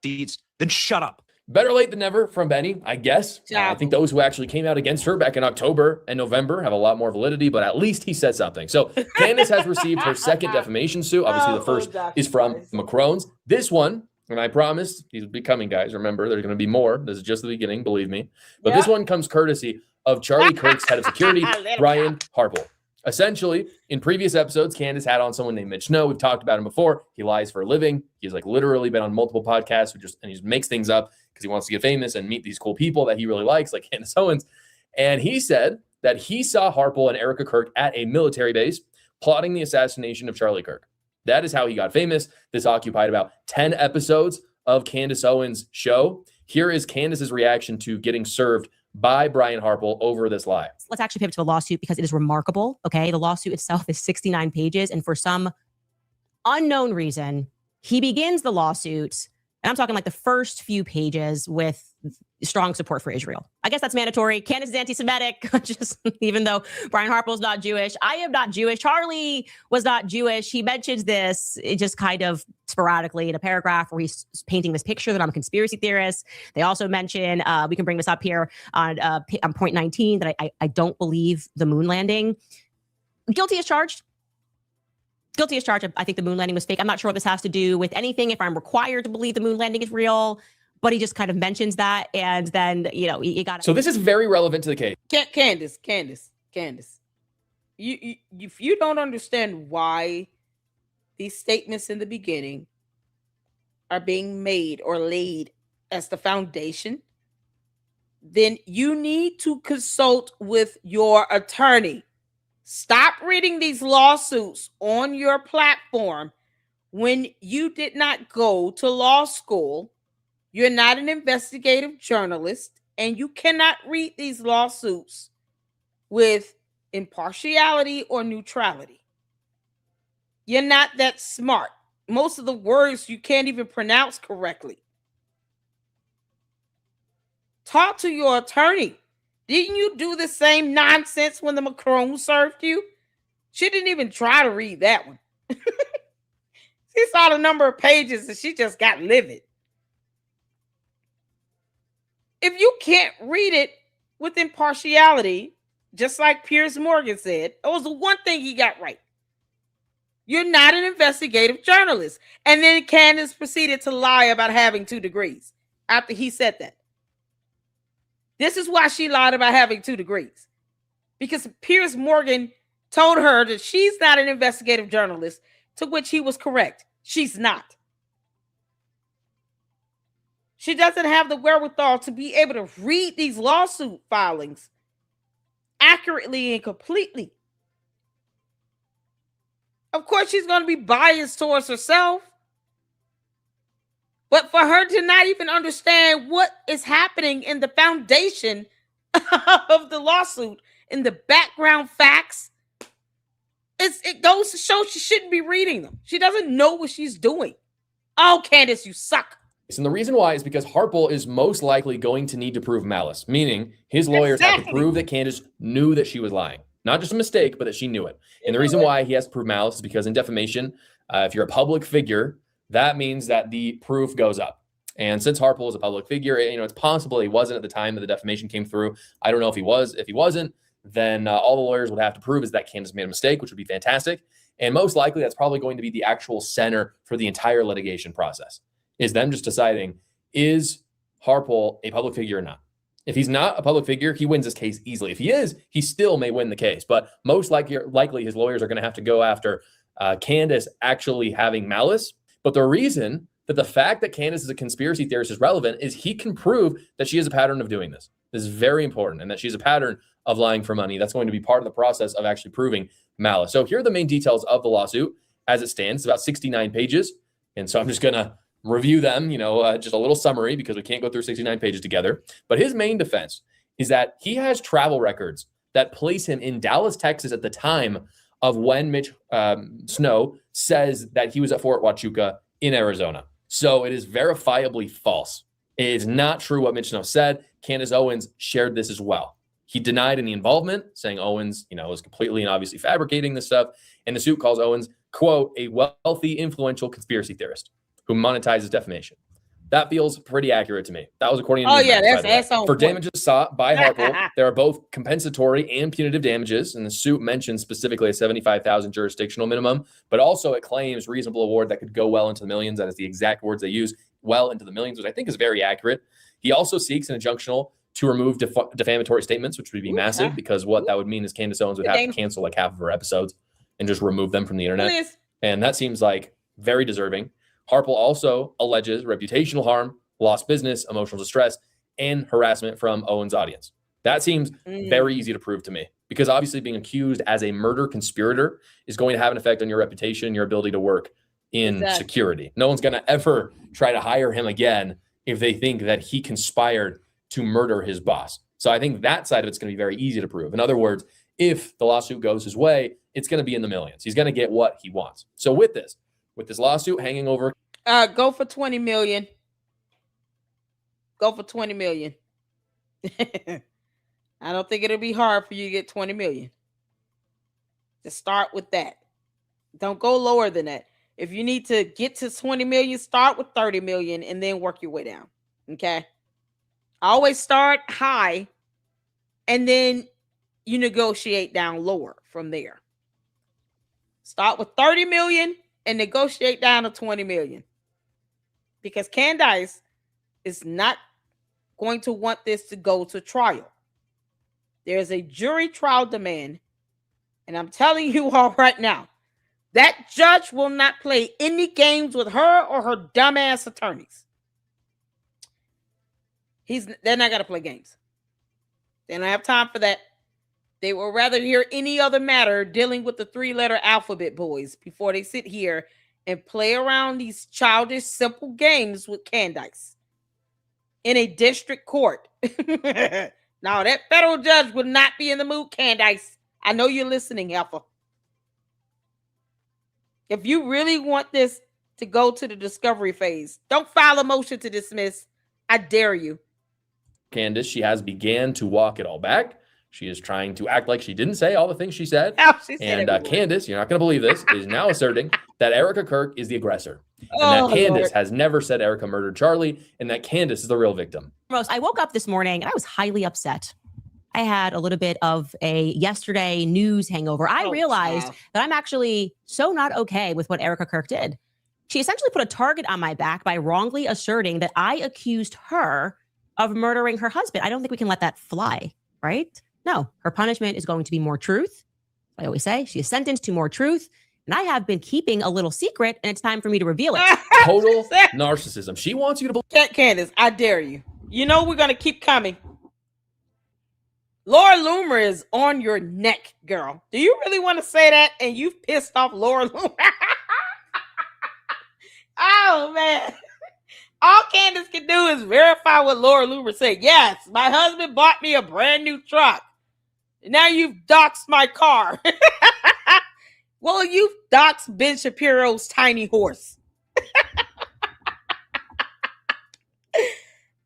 Then shut up. Better late than never from Benny, I guess. I think those who actually came out against her back in October and November have a lot more validity, but at least he said something. So Candace has received her second defamation suit. Obviously, the first is from Macron's. This one, and I promised these would be coming, guys. Remember, there's going to be more. This is just the beginning, believe me. But this one comes courtesy of Charlie Kirk's head of security, Brian Harple. Essentially, in previous episodes, Candace had on someone named Mitch Snow. We've talked about him before. He lies for a living. He's like literally been on multiple podcasts and he just makes things up because he wants to get famous and meet these cool people that he really likes, like Candace Owens. And he said that he saw Harple and Erica Kirk at a military base plotting the assassination of Charlie Kirk. That is how he got famous. This occupied about 10 episodes of Candace Owens' show. Here is Candace's reaction to getting served by Brian Harple over this lie. Let's actually pivot to the lawsuit because it is remarkable. Okay. The lawsuit itself is 69 pages. And for some unknown reason, he begins the lawsuit, and I'm talking like the first few pages, with strong support for Israel. I guess that's mandatory. Candace is anti-Semitic, just even though Brian Harple is not Jewish. I am not Jewish. Charlie was not Jewish. He mentions this just kind of sporadically in a paragraph where he's painting this picture that I'm a conspiracy theorist. They also mention, we can bring this up here on point 19, that I don't believe the moon landing. Guilty as charged. Guilty as charged. I think the moon landing was fake. I'm not sure what this has to do with anything, if I'm required to believe the moon landing is real. But he just kind of mentions that, and then, you know, he got. So this is very relevant to the case. Candace. If you don't understand why these statements in the beginning are being made or laid as the foundation, then you need to consult with your attorney. Stop reading these lawsuits on your platform when you did not go to law school. You're not an investigative journalist, and you cannot read these lawsuits with impartiality or neutrality. You're not that smart. Most of the words you can't even pronounce correctly. Talk to your attorney. Didn't you do the same nonsense when the Macron served you? She didn't even try to read that one. She saw the number of pages and she just got livid. If you can't read it with impartiality, just like Piers Morgan said, it was the one thing he got right. You're not an investigative journalist. And then Candace proceeded to lie about having 2 degrees after he said that. This is why she lied about having 2 degrees. Because Piers Morgan told her that she's not an investigative journalist, to which he was correct. She's not. She doesn't have the wherewithal to be able to read these lawsuit filings accurately and completely. Of course, she's going to be biased towards herself. But for her to not even understand what is happening in the foundation of the lawsuit, in the background facts, It goes to show she shouldn't be reading them. She doesn't know what she's doing. Oh, Candace, you suck. And the reason why is because Harple is most likely going to need to prove malice, meaning his lawyers have to prove that Candace knew that she was lying. Not just a mistake, but that she knew it. And the reason why he has to prove malice is because in defamation, if you're a public figure, that means that the proof goes up. And since Harple is a public figure, it's possible he wasn't at the time that the defamation came through. I don't know if he was. If he wasn't, then all the lawyers would have to prove is that Candace made a mistake, which would be fantastic. And most likely that's probably going to be the actual center for the entire litigation process, is them just deciding, is Harple a public figure or not? If he's not a public figure, he wins this case easily. If he is, he still may win the case. But most likely his lawyers are going to have to go after Candace actually having malice. But the reason that the fact that Candace is a conspiracy theorist is relevant is he can prove that she has a pattern of doing this. This is very important, and that she's a pattern of lying for money. That's going to be part of the process of actually proving malice. So here are the main details of the lawsuit as it stands. It's about 69 pages. And so I'm just going to review them, just a little summary because we can't go through 69 pages together. But his main defense is that he has travel records that place him in Dallas, Texas at the time of when Mitch Snow says that he was at Fort Huachuca in Arizona. So it is verifiably false. It is not true what Mitch Snow said. Candace Owens shared this as well. He denied any involvement, saying Owens, was completely and obviously fabricating this stuff. And the suit calls Owens, quote, a wealthy, influential conspiracy theorist who monetizes defamation. That feels pretty accurate to me. That was according to that's on for point. damages sought by Harple. There are both compensatory and punitive damages, and the suit mentions specifically a $75,000 jurisdictional minimum, but also it claims reasonable award that could go well into the millions. That is the exact words they use, well into the millions, which I think is very accurate. He also seeks an injunctional to remove defamatory statements, which would be massive, because what that would mean is Candace Owens would have to cancel like half of her episodes and just remove them from the internet. And that seems like very deserving. Harple also alleges reputational harm, lost business, emotional distress, and harassment from Owens' audience. That seems very easy to prove to me, because obviously being accused as a murder conspirator is going to have an effect on your reputation, your ability to work in security. No one's going to ever try to hire him again if they think that he conspired to murder his boss. So I think that side of it's going to be very easy to prove. In other words, if the lawsuit goes his way, it's going to be in the millions. He's going to get what he wants. So with this lawsuit hanging over, go for 20 million. Go for 20 million. I don't think it'll be hard for you to get 20 million. Just start with that. Don't go lower than that. If you need to get to 20 million, start with 30 million and then work your way down. Okay. Always start high and then you negotiate down lower from there. Start with 30 million and negotiate down to 20 million. Because Candace is not going to want this to go to trial. There's a jury trial demand. And I'm telling you all right now, that judge will not play any games with her or her dumbass attorneys. They're not going to play games. They don't have time for that. They will rather hear any other matter dealing with the 3-letter alphabet boys before they sit here and play around these childish, simple games with Candace in a district court. Now, that federal judge would not be in the mood, Candace. I know you're listening, Alpha. If you really want this to go to the discovery phase, don't file a motion to dismiss. I dare you. Candace, she has began to walk it all back. She is trying to act like she didn't say all the things she said. And Candace, you're not going to believe this, is now asserting that Erica Kirk is the aggressor. And that Candace has never said Erica murdered Charlie, and that Candace is the real victim. I woke up this morning and I was highly upset. I had a little bit of a yesterday news hangover. I realized that I'm actually so not okay with what Erica Kirk did. She essentially put a target on my back by wrongly asserting that I accused her of murdering her husband. I don't think we can let that fly, right? No, her punishment is going to be more truth. I always say she is sentenced to more truth. And I have been keeping a little secret, and it's time for me to reveal it. Total narcissism. She wants you to believe. Candace, I dare you. You know we're going to keep coming. Laura Loomer is on your neck, girl. Do you really want to say that? And you've pissed off Laura Loomer. Oh, man. All Candace can do is verify what Laura Loomer said. Yes, my husband bought me a brand new truck. Now you've doxed my car. Well, you doxed Ben Shapiro's tiny horse.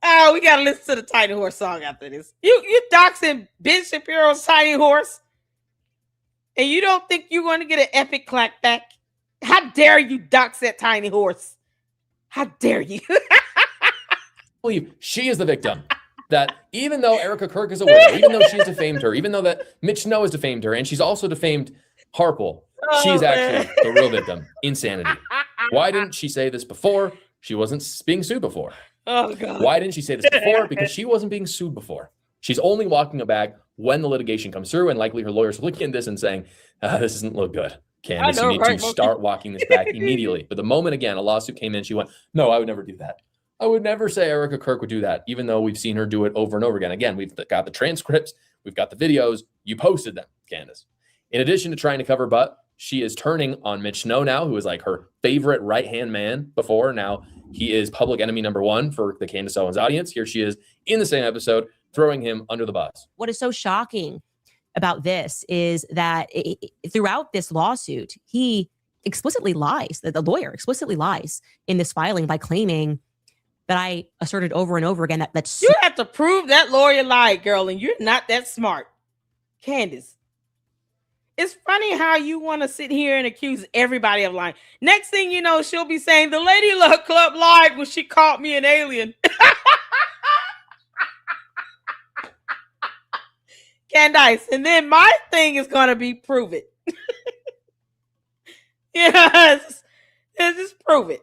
Oh, we gotta listen to the tiny horse song after this. You doxing Ben Shapiro's tiny horse, and you don't think you're going to get an epic clap back? How dare you dox that tiny horse? How dare you? Believe she is the victim. That even though Erica Kirk is a widow, even though she's defamed her, even though that Mitch Snow has defamed her, and she's also defamed Harple, she's actually the real victim. Insanity. Why didn't she say this before? She wasn't being sued before. Oh, God. Why didn't she say this before? Because she wasn't being sued before. She's only walking it back when the litigation comes through, and likely her lawyers are looking at this and saying, this doesn't look good. Candace, you need to start walking this back immediately. But the moment, again, a lawsuit came in, she went, no, I would never do that. I would never say Erica Kirk would do that, even though we've seen her do it over and over again. Again, we've got the transcripts, we've got the videos. You posted them, Candace. In addition to trying to cover butt, she is turning on Mitch Snow now, who was like her favorite right-hand man before. Now he is public enemy number one for the Candace Owens audience. Here she is in the same episode, throwing him under the bus. What is so shocking about this is that throughout this lawsuit, he explicitly lies, that the lawyer explicitly lies in this filing by claiming that I asserted over and over again that that's... You have to prove that lawyer lied, girl, and you're not that smart. Candace, it's funny how you want to sit here and accuse everybody of lying. Next thing you know, she'll be saying, the Lady Luck Club lied when she called me an alien. Candace, and then my thing is going to be prove it. Yes, just prove it.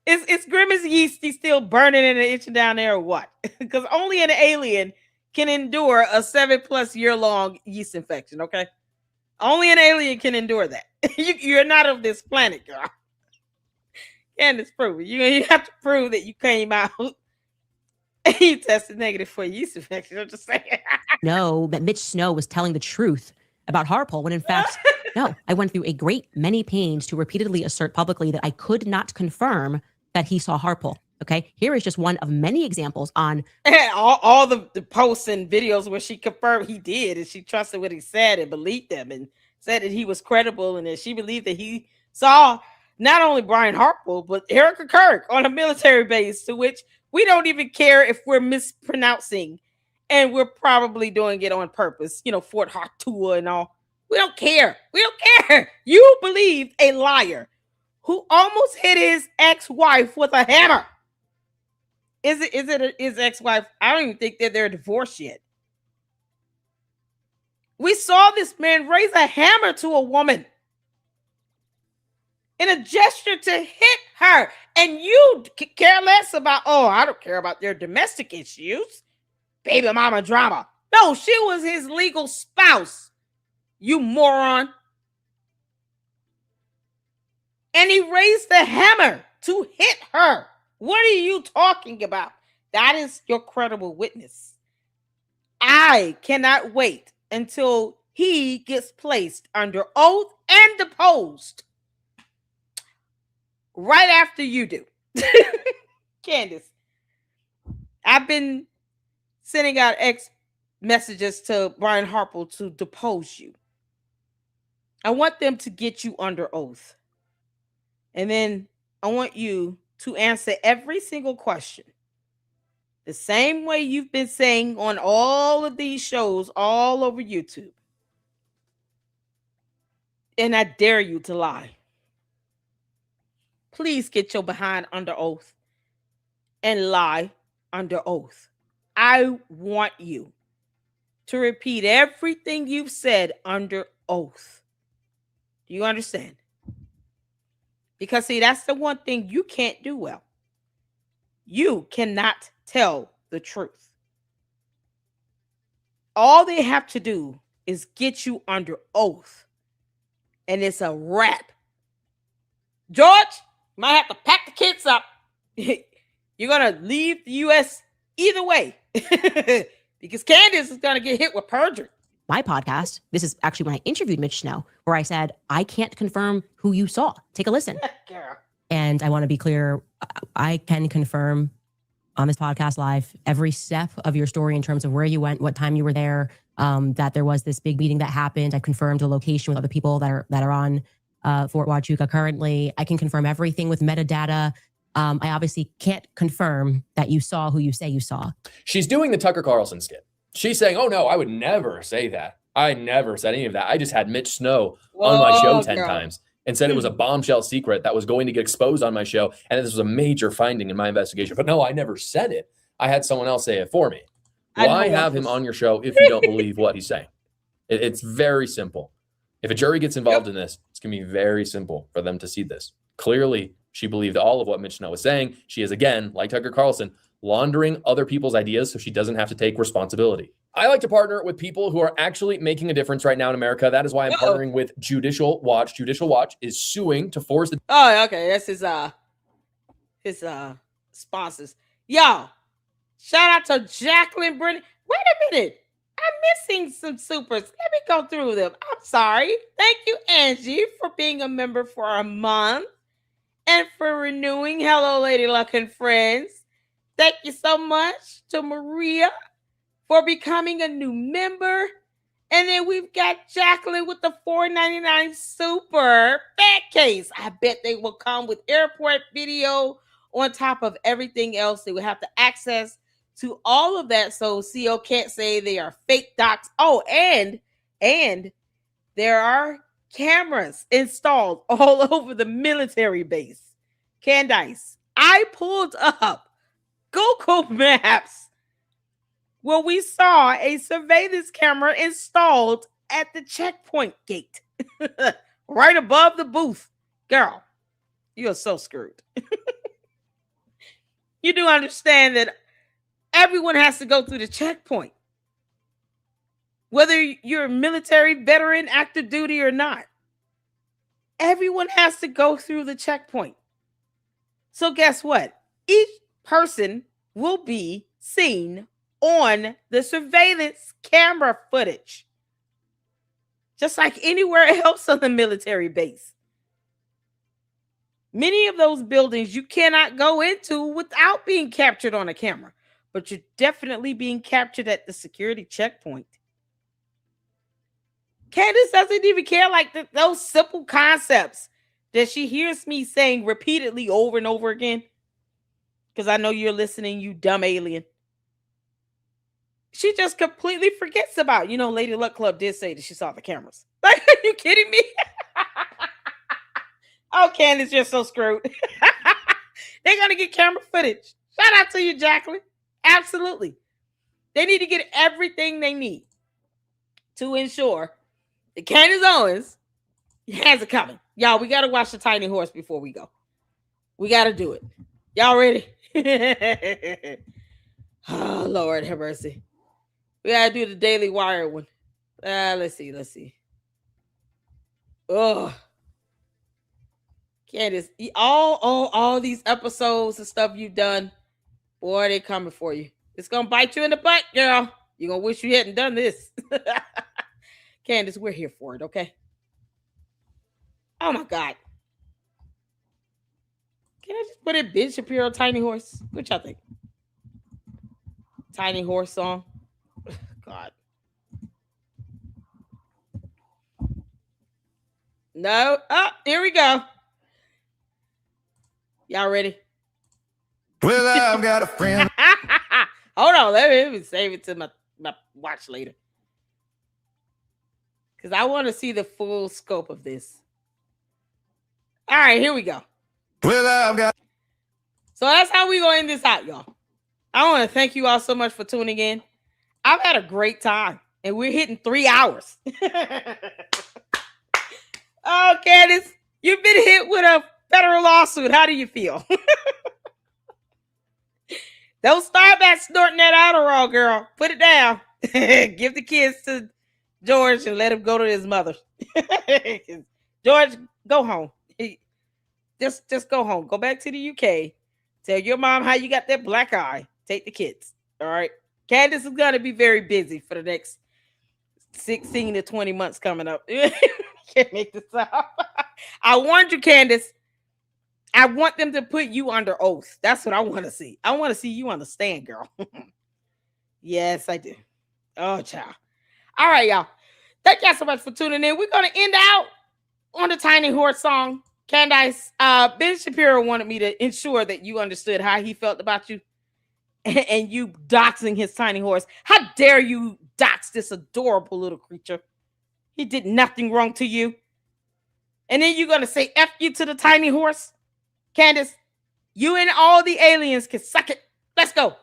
It's Grimace Yeasty still burning and itching down there or what? Because only an alien can endure a 7+ year long yeast infection, okay? Only an alien can endure that. You're not of this planet, girl. Candace, prove it. You have to prove that you came out and you tested negative for a yeast infection. I'm just saying. No, that Mitch Snow was telling the truth about Harple, when in fact, no, I went through a great many pains to repeatedly assert publicly that I could not confirm that he saw Harple. Okay, here is just one of many examples on all the posts and videos where she confirmed he did, and she trusted what he said and believed them and said that he was credible and that she believed that he saw not only Brian Harple, but Erica Kirk on a military base, to which we don't even care if we're mispronouncing, and we're probably doing it on purpose, you know, Fort Hartua and all. We don't care. We don't care. You believed a liar who almost hit his ex-wife with a hammer. Is it his ex-wife? I don't even think that they're divorced yet. We saw this man raise a hammer to a woman in a gesture to hit her. And you care less about, oh, I don't care about their domestic issues. Baby mama drama. No, she was his legal spouse. You moron. And he raised the hammer to hit her. What are you talking about? That is your credible witness. I cannot wait until he gets placed under oath and deposed right after you do. Candace, I've been sending out messages to Brian Harple to depose you. I want them to get you under oath. And then I want you to answer every single question the same way you've been saying on all of these shows all over YouTube. And I dare you to lie. Please get your behind under oath and lie under oath. I want you to repeat everything you've said under oath. Do you understand? Because, see, that's the one thing you can't do well. You cannot tell the truth. All they have to do is get you under oath. And it's a wrap. George, you might have to pack the kids up. You're going to leave the U.S. either way. Because Candace is going to get hit with perjury. My podcast, this is actually when I interviewed Mitch Snow, where I said, I can't confirm who you saw. Take a listen. And I want to be clear, I can confirm on this podcast live every step of your story in terms of where you went, what time you were there, that there was this big meeting that happened. I confirmed the location with other people that are on Fort Huachuca currently. I can confirm everything with metadata. I obviously can't confirm that you saw who you say you saw. She's doing the Tucker Carlson skit. She's saying, oh, no, I would never say that. I never said any of that. I just had Mitch Snow on my show 10 times and said it was a bombshell secret that was going to get exposed on my show. And this was a major finding in my investigation. But no, I never said it. I had someone else say it for me. Why have him on your show if you don't believe what he's saying? It's very simple. If a jury gets involved in this, it's going to be very simple for them to see this. Clearly, she believed all of what Mitch Snow was saying. She is, again, like Tucker Carlson, laundering other people's ideas so she doesn't have to take responsibility. I like to partner with people who are actually making a difference right now in America. That is why I'm partnering with Judicial Watch. Judicial Watch is suing to force the... Oh, okay. That's his sponsors. Y'all, shout out to Jacqueline Brennan. Wait a minute. I'm missing some supers. Let me go through them. I'm sorry. Thank you, Angie, for being a member for a month and for renewing. Hello, Lady Luck and friends. Thank you so much to Maria for becoming a new member. And then we've got Jacqueline with the $4.99 super fat case. I bet they will come with airport video on top of everything else. They will have to access to all of that, so CO can't say they are fake docs. Oh, and there are cameras installed all over the military base. Candace, I pulled up Google Maps where we saw a surveillance camera installed at the checkpoint gate, right above the booth. Girl, you're so screwed. You do understand that everyone has to go through the checkpoint, whether you're a military veteran, active duty or not. Everyone has to go through the checkpoint. So guess what? Each person will be seen on the surveillance camera footage, just like anywhere else on the military base. Many of those buildings you cannot go into without being captured on a camera, but you're definitely being captured at the security checkpoint. Candace doesn't even care, like those simple concepts that she hears me saying repeatedly over and over again. Because I know you're listening, you dumb alien. She just completely forgets about, Lady Luck Club did say that she saw the cameras. Like, are you kidding me? Oh, Candace, you're so screwed. They're going to get camera footage. Shout out to you, Jacqueline. Absolutely. They need to get everything they need to ensure that Candace Owens has it coming. Y'all, we got to watch the tiny horse before we go. We got to do it. Y'all ready? Oh, Lord, have mercy. We got to do the Daily Wire one. Let's see. Oh, Candace, all these episodes and stuff you've done, boy, they coming for you. It's going to bite you in the butt, girl. You're going to wish you hadn't done this. Candace, we're here for it, okay? Oh, my God. Can I just put in Ben Shapiro, Tiny Horse? What y'all think? Tiny Horse song? God. No. Oh, here we go. Y'all ready? Well, I've got a friend. Hold on. Let me save it to my watch later. Because I want to see the full scope of this. All right, here we go. Well, I've got. So that's how we going to end this out, y'all. I want to thank you all so much for tuning in. I've had a great time. And we're hitting 3 hours. Oh, Candace, you've been hit with a federal lawsuit. How do you feel? Don't start back snorting that Adderall, girl. Put it down. Give the kids to George and let him go to his mother. George, go home. Just go home. Go back to the UK. Tell your mom how you got that black eye. Take the kids. All right. Candace is going to be very busy for the next 16 to 20 months coming up. Can't make this up. I warned you, Candace. I want them to put you under oath. That's what I want to see. I want to see you on the stand, girl. Yes, I do. Oh, child. All right, y'all. Thank y'all so much for tuning in. We're going to end out on the Tiny Horse song. Candace, Ben Shapiro wanted me to ensure that you understood how he felt about you and you doxing his tiny horse. How dare you dox this adorable little creature? He did nothing wrong to you. And then you're going to say F you to the tiny horse? Candace, you and all the aliens can suck it. Let's go.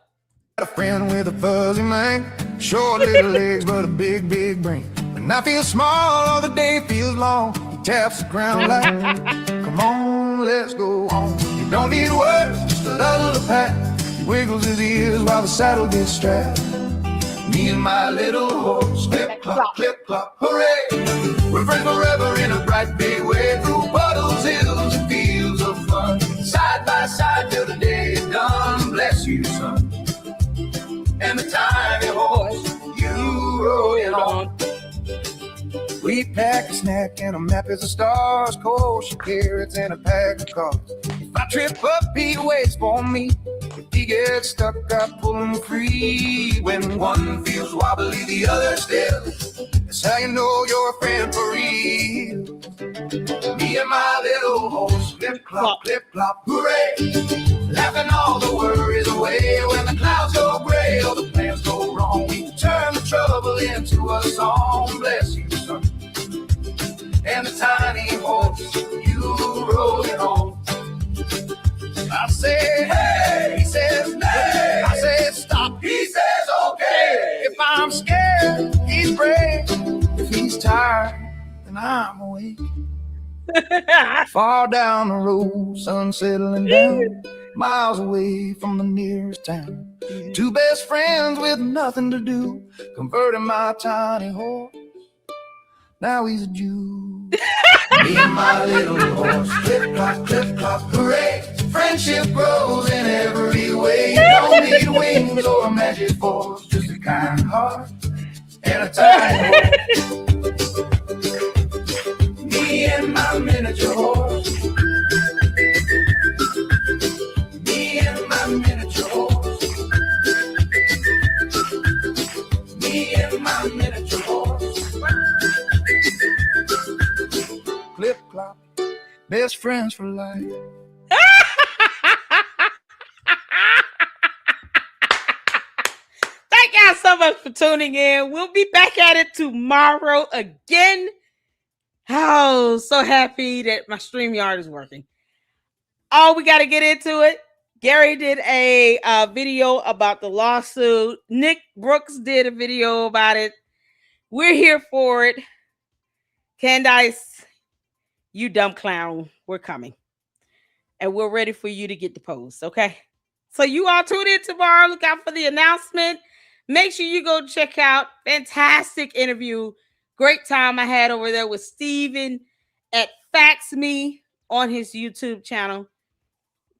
A friend with a fuzzy mind, short little legs, but a big, big brain. When I feel small, all the day feels long. He taps the ground like, come on, let's go on. You don't need words, just a lullaby. He wiggles his ears while the saddle gets strapped. Me and my little horse, clip, clop, hooray. We're friends forever in a bright, big way. Through puddles, hills, and fields of fun. Side by side till the day is done. Bless you, son. And the tiny horse, you rode it on. We pack a snack and a map as the stars, kosher carrots and a pack of cards. If I trip up, he waits for me. If he gets stuck, I pull him free. When one feels wobbly, the other still. That's how you know you're a friend for real. Me and my little horse, clip clop, hooray. Laughing all the worries away. When the clouds go gray or the plans go wrong, we turn the trouble into a song. Bless you, son. And the tiny horse, you rode it on. I say, hey, he says, nay. I say, stop, he says, okay. If I'm scared, he's brave. If he's tired, then I'm awake. Far down the road, sun settling down, miles away from the nearest town. Two best friends with nothing to do, converting my tiny horse. Now he's a Jew. Me and my little horse, clip clop, hooray. Friendship grows in every way. You don't need wings or a magic force, just a kind heart and a tiny horse. Me and my miniature horse. Me and my miniature horse. Me and my miniature horse. Clip clop, best friends for life. Thank y'all so much for tuning in. We'll be back at it tomorrow again. Oh, so happy that my StreamYard is working. Oh, we got to get into it. Gary did a video about the lawsuit. Nick Brooks did a video about it. We're here for it. Candace, you dumb clown, we're coming. And we're ready for you to get the post, okay? So you all tune in tomorrow. Look out for the announcement. Make sure you go check out fantastic interview. Great time I had over there with Steven at Fax Me on his YouTube channel.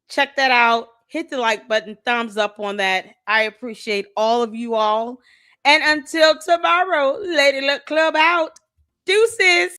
Check that out. Hit the like button, thumbs up on that. I appreciate all of you all. And until tomorrow, Lady Luck Club out. Deuces.